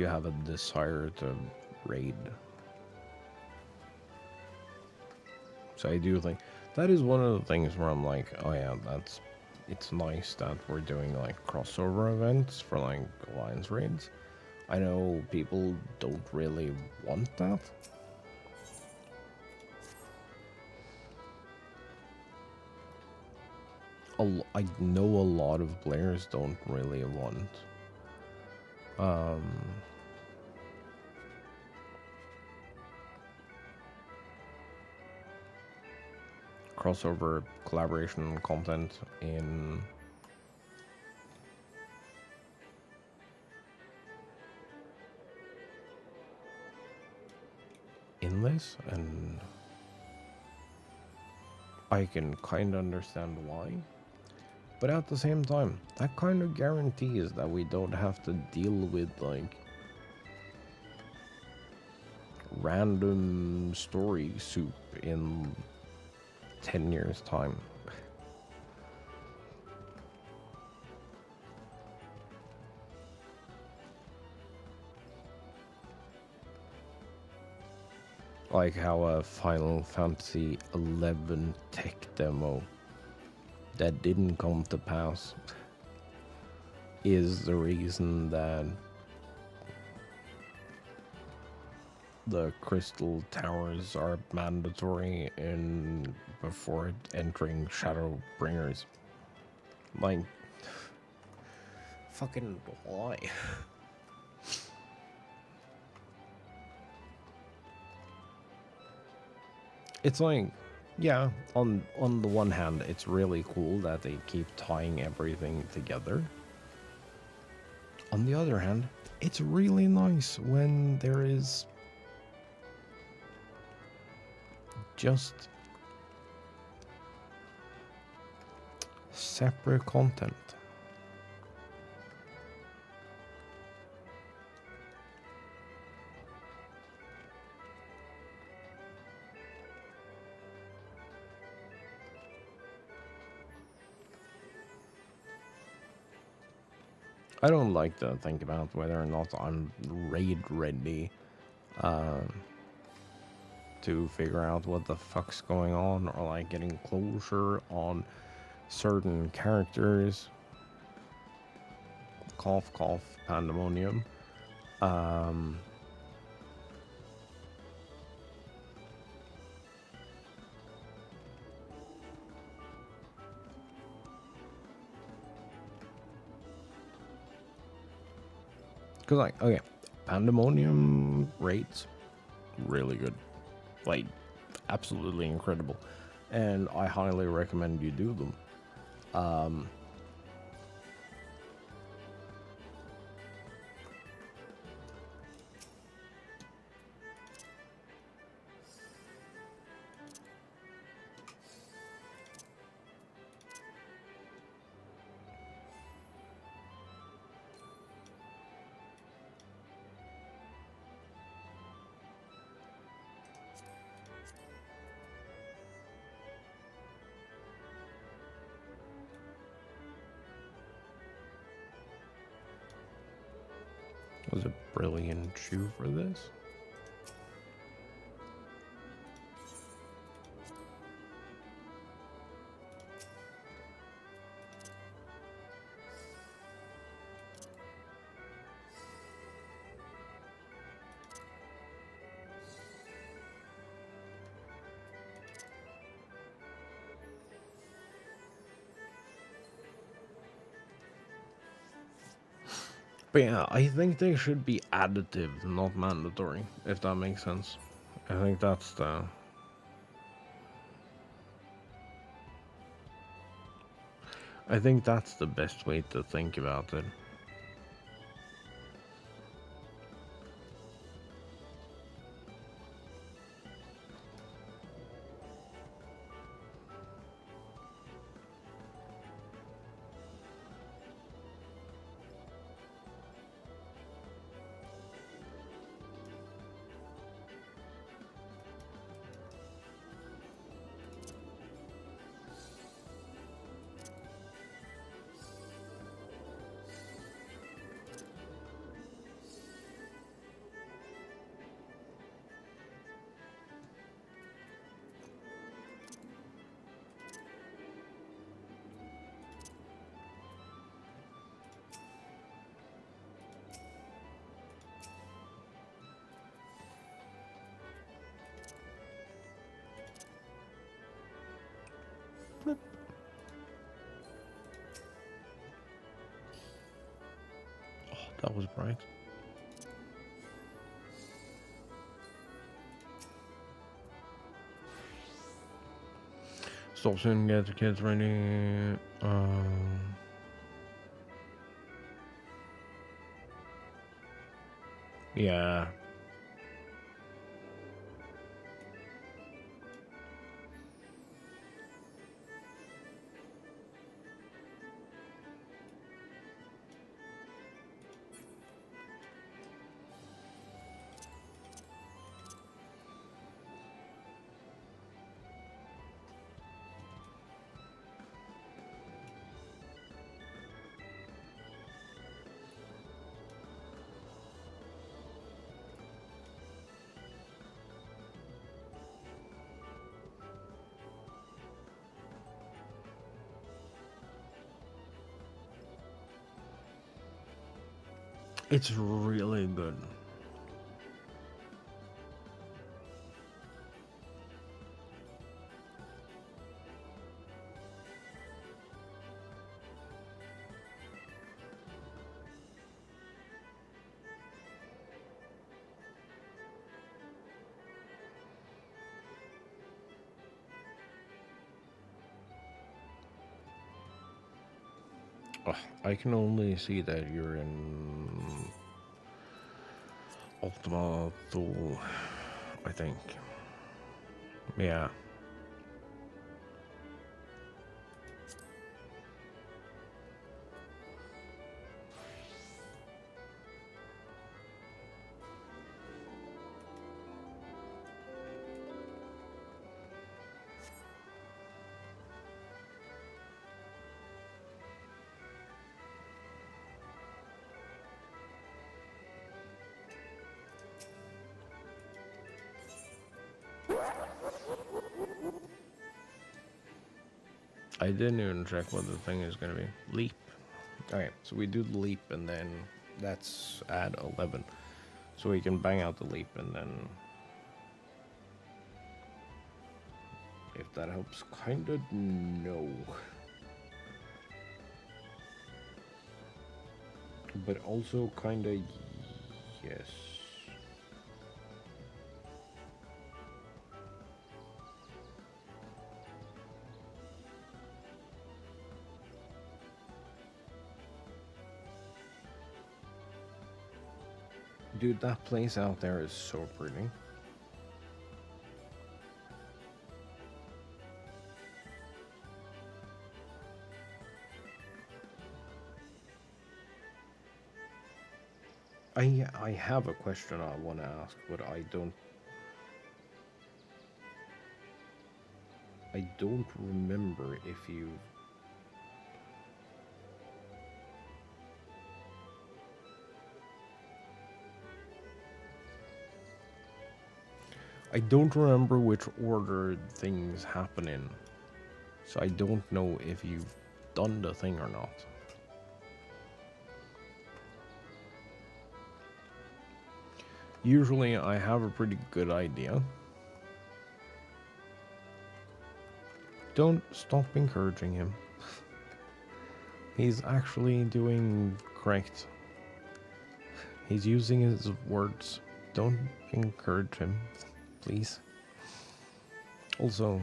have a desire to raid. So I do think that is one of the things where I'm like, oh yeah, it's nice that we're doing like crossover events for like alliance raids. I know people don't really want that. I know a lot of players don't really want crossover collaboration content in this, and I can kind of understand why. But at the same time, that kind of guarantees that we don't have to deal with like random story soup in 10 years time. Like how a Final Fantasy 11 tech demo that didn't come to pass is the reason that the crystal towers are mandatory in before entering Shadowbringers. Like, fucking why? It's like, yeah, on the one hand, it's really cool that they keep tying everything together. On the other hand, it's really nice when there is just separate content. I don't like to think about whether or not I'm raid ready to figure out what the fuck's going on, or like getting closure on certain characters. Cough, cough, pandemonium. Because, like, okay, pandemonium rates, really good. Like, absolutely incredible. And I highly recommend you do them. Was a brilliant shoe for this. But yeah, I think they should be additive, not mandatory, if that makes sense. I think that's the... I think that's the best way to think about it. Oh, that was bright. Stop soon, get the kids ready. Yeah. It's really good. Oh, I can only see that you're in Ultima Thule, I think. Yeah. I didn't even check what the thing is gonna be. Leap. Okay, so we do the leap and then that's at 11. So we can bang out the leap and then... If that helps, kinda no. But also kinda yes. Dude, that place out there is so pretty. I have a question I want to ask, but I don't remember if you... I don't remember which order things happen in, so I don't know if you've done the thing or not. Usually I have a pretty good idea. Don't stop encouraging him. He's actually doing correct. He's using his words. Don't encourage him, please. Also,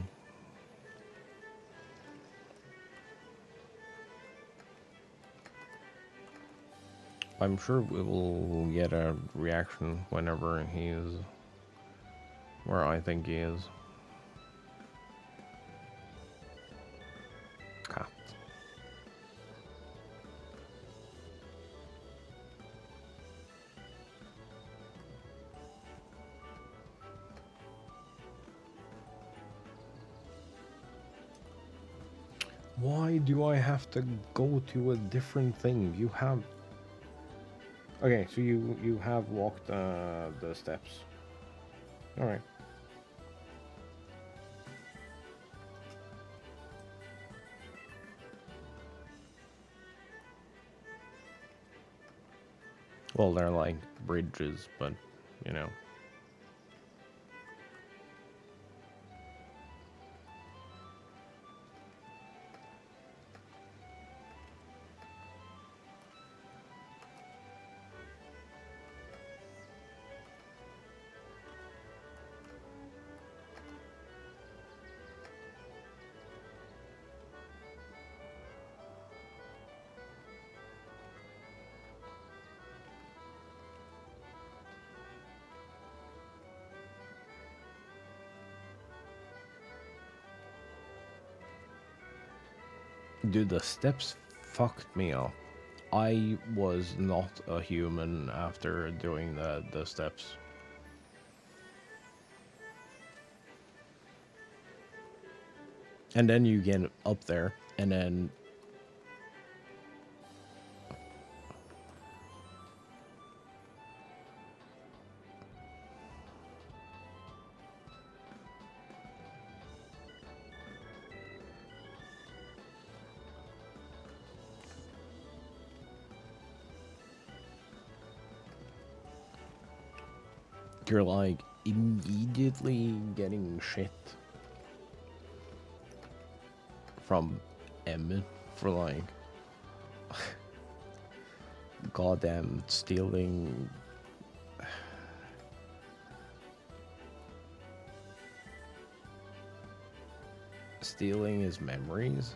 I'm sure we will get a reaction whenever he is where I think he is. Cat. Why do I have to go to a different thing? You have... Okay, so you have walked the steps. All right. Well, they're like bridges, but you know. Dude, the steps fucked me up. I was not a human after doing the steps. And then you get up there, and then... you're like immediately getting shit from Emmett for like goddamn stealing his memories.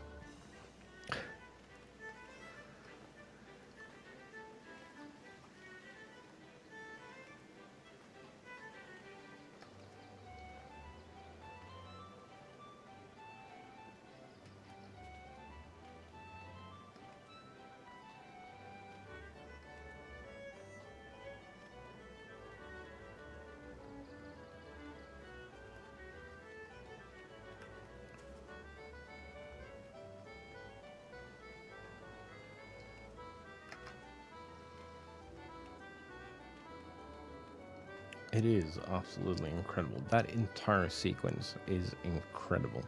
It is absolutely incredible. That entire sequence is incredible.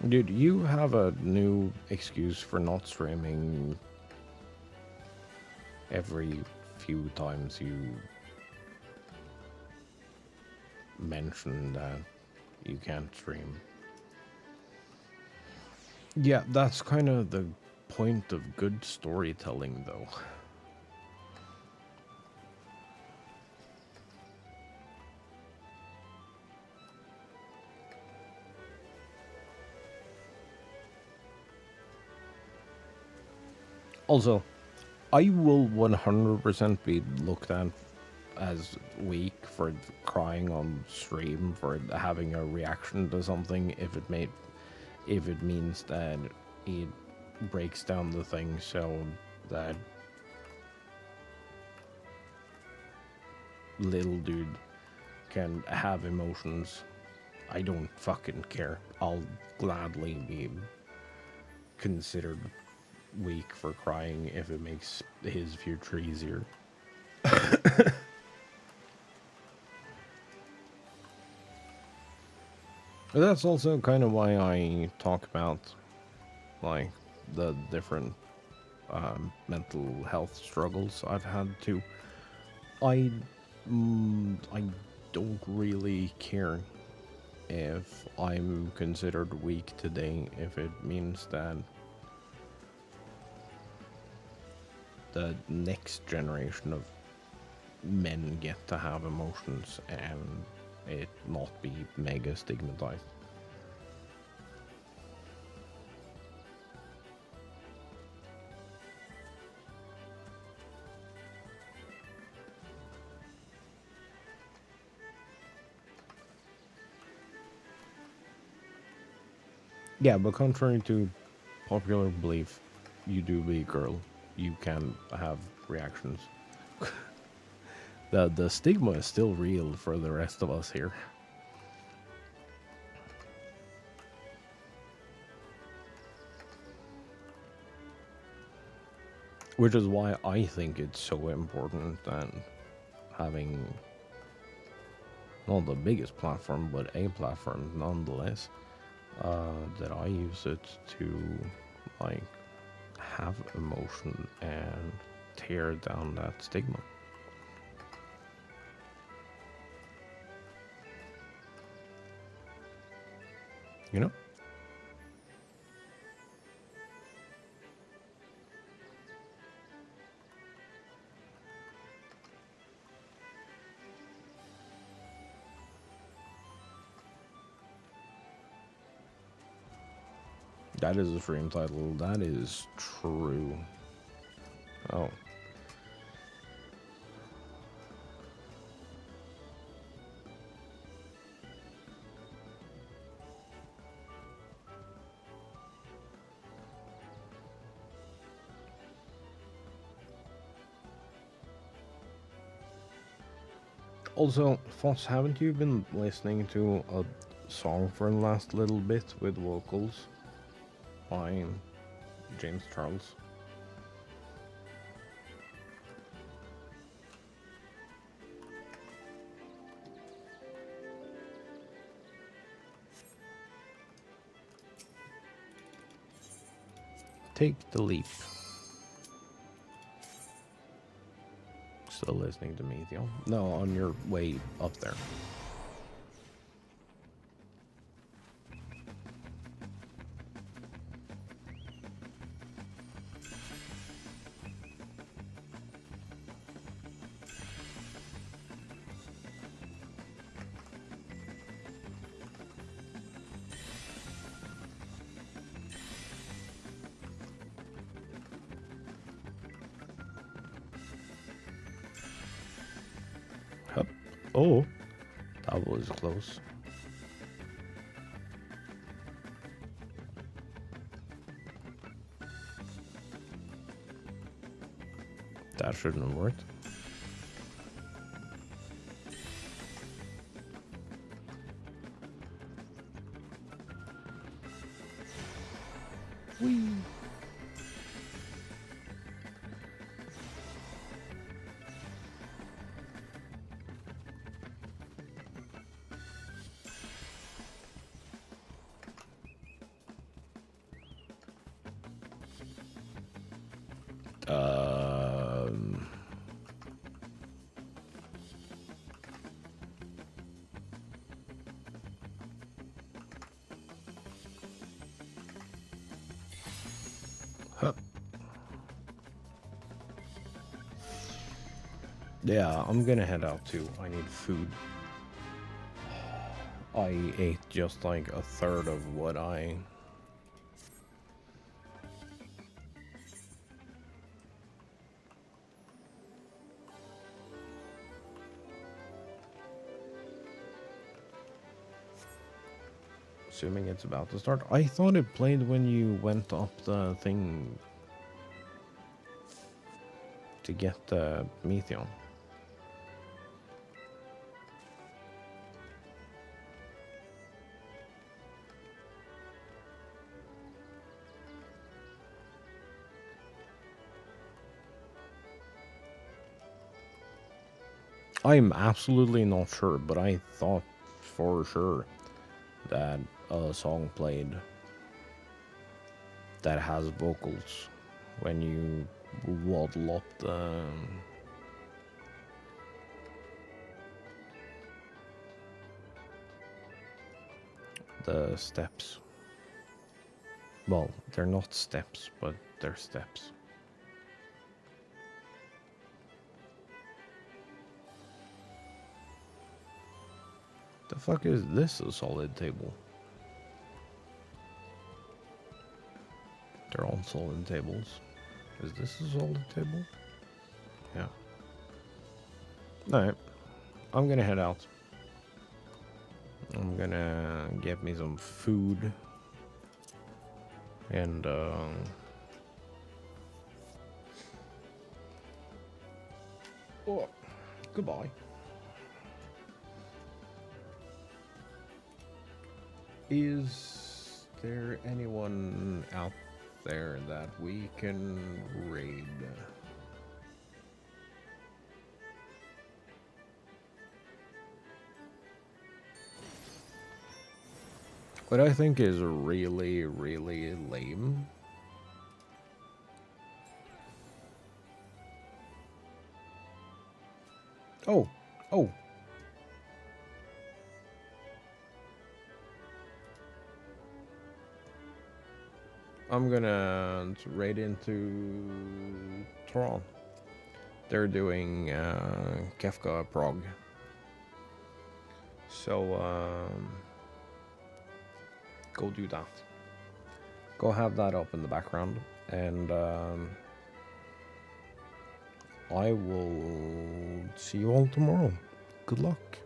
Dude, you have a new excuse for not streaming every few times you mention that you can't stream. Yeah, that's kind of the point of good storytelling, though. Also, I will 100% be looked at as weak for crying on stream for having a reaction to something if it means that it breaks down the thing so that little dude can have emotions. I don't fucking care. I'll gladly be considered weak for crying if it makes his future easier. But that's also kind of why I talk about like the different mental health struggles I've had too. I I don't really care if I'm considered weak today if it means that the next generation of men get to have emotions and it not be mega stigmatized. Yeah, but contrary to popular belief, you do be a girl. You can have reactions. The stigma is still real for the rest of us here. Which is why I think it's so important that having not the biggest platform, but a platform nonetheless, that I use it to like have emotion and tear down that stigma. You know? That is a stream title. That is true. Oh. Also, Foss, haven't you been listening to a song for the last little bit with vocals by James Charles? Take the leap. Still listening to me, Theo? No, on your way up there. Hup. Oh, that was close. That shouldn't have worked. Whee! Huh. Yeah, I'm gonna head out too. I need food. I ate just like a third of what I... Assuming it's about to start. I thought it played when you went up the thing to get the Meteon. I'm absolutely not sure, but I thought for sure that a song played that has vocals when you waddle up the steps. Well, they're not steps, but they're steps. The fuck is this, a solid table? They're all solid tables. Is this a solid table? Yeah. Alright. I'm gonna head out. I'm gonna get me some food. And, oh, goodbye. Is there anyone out there that we can raid? What I think is really, really lame. Oh, oh. I'm gonna raid into Tron. They're doing Kefka Prague. So, go do that. Go have that up in the background. And I will see you all tomorrow. Good luck.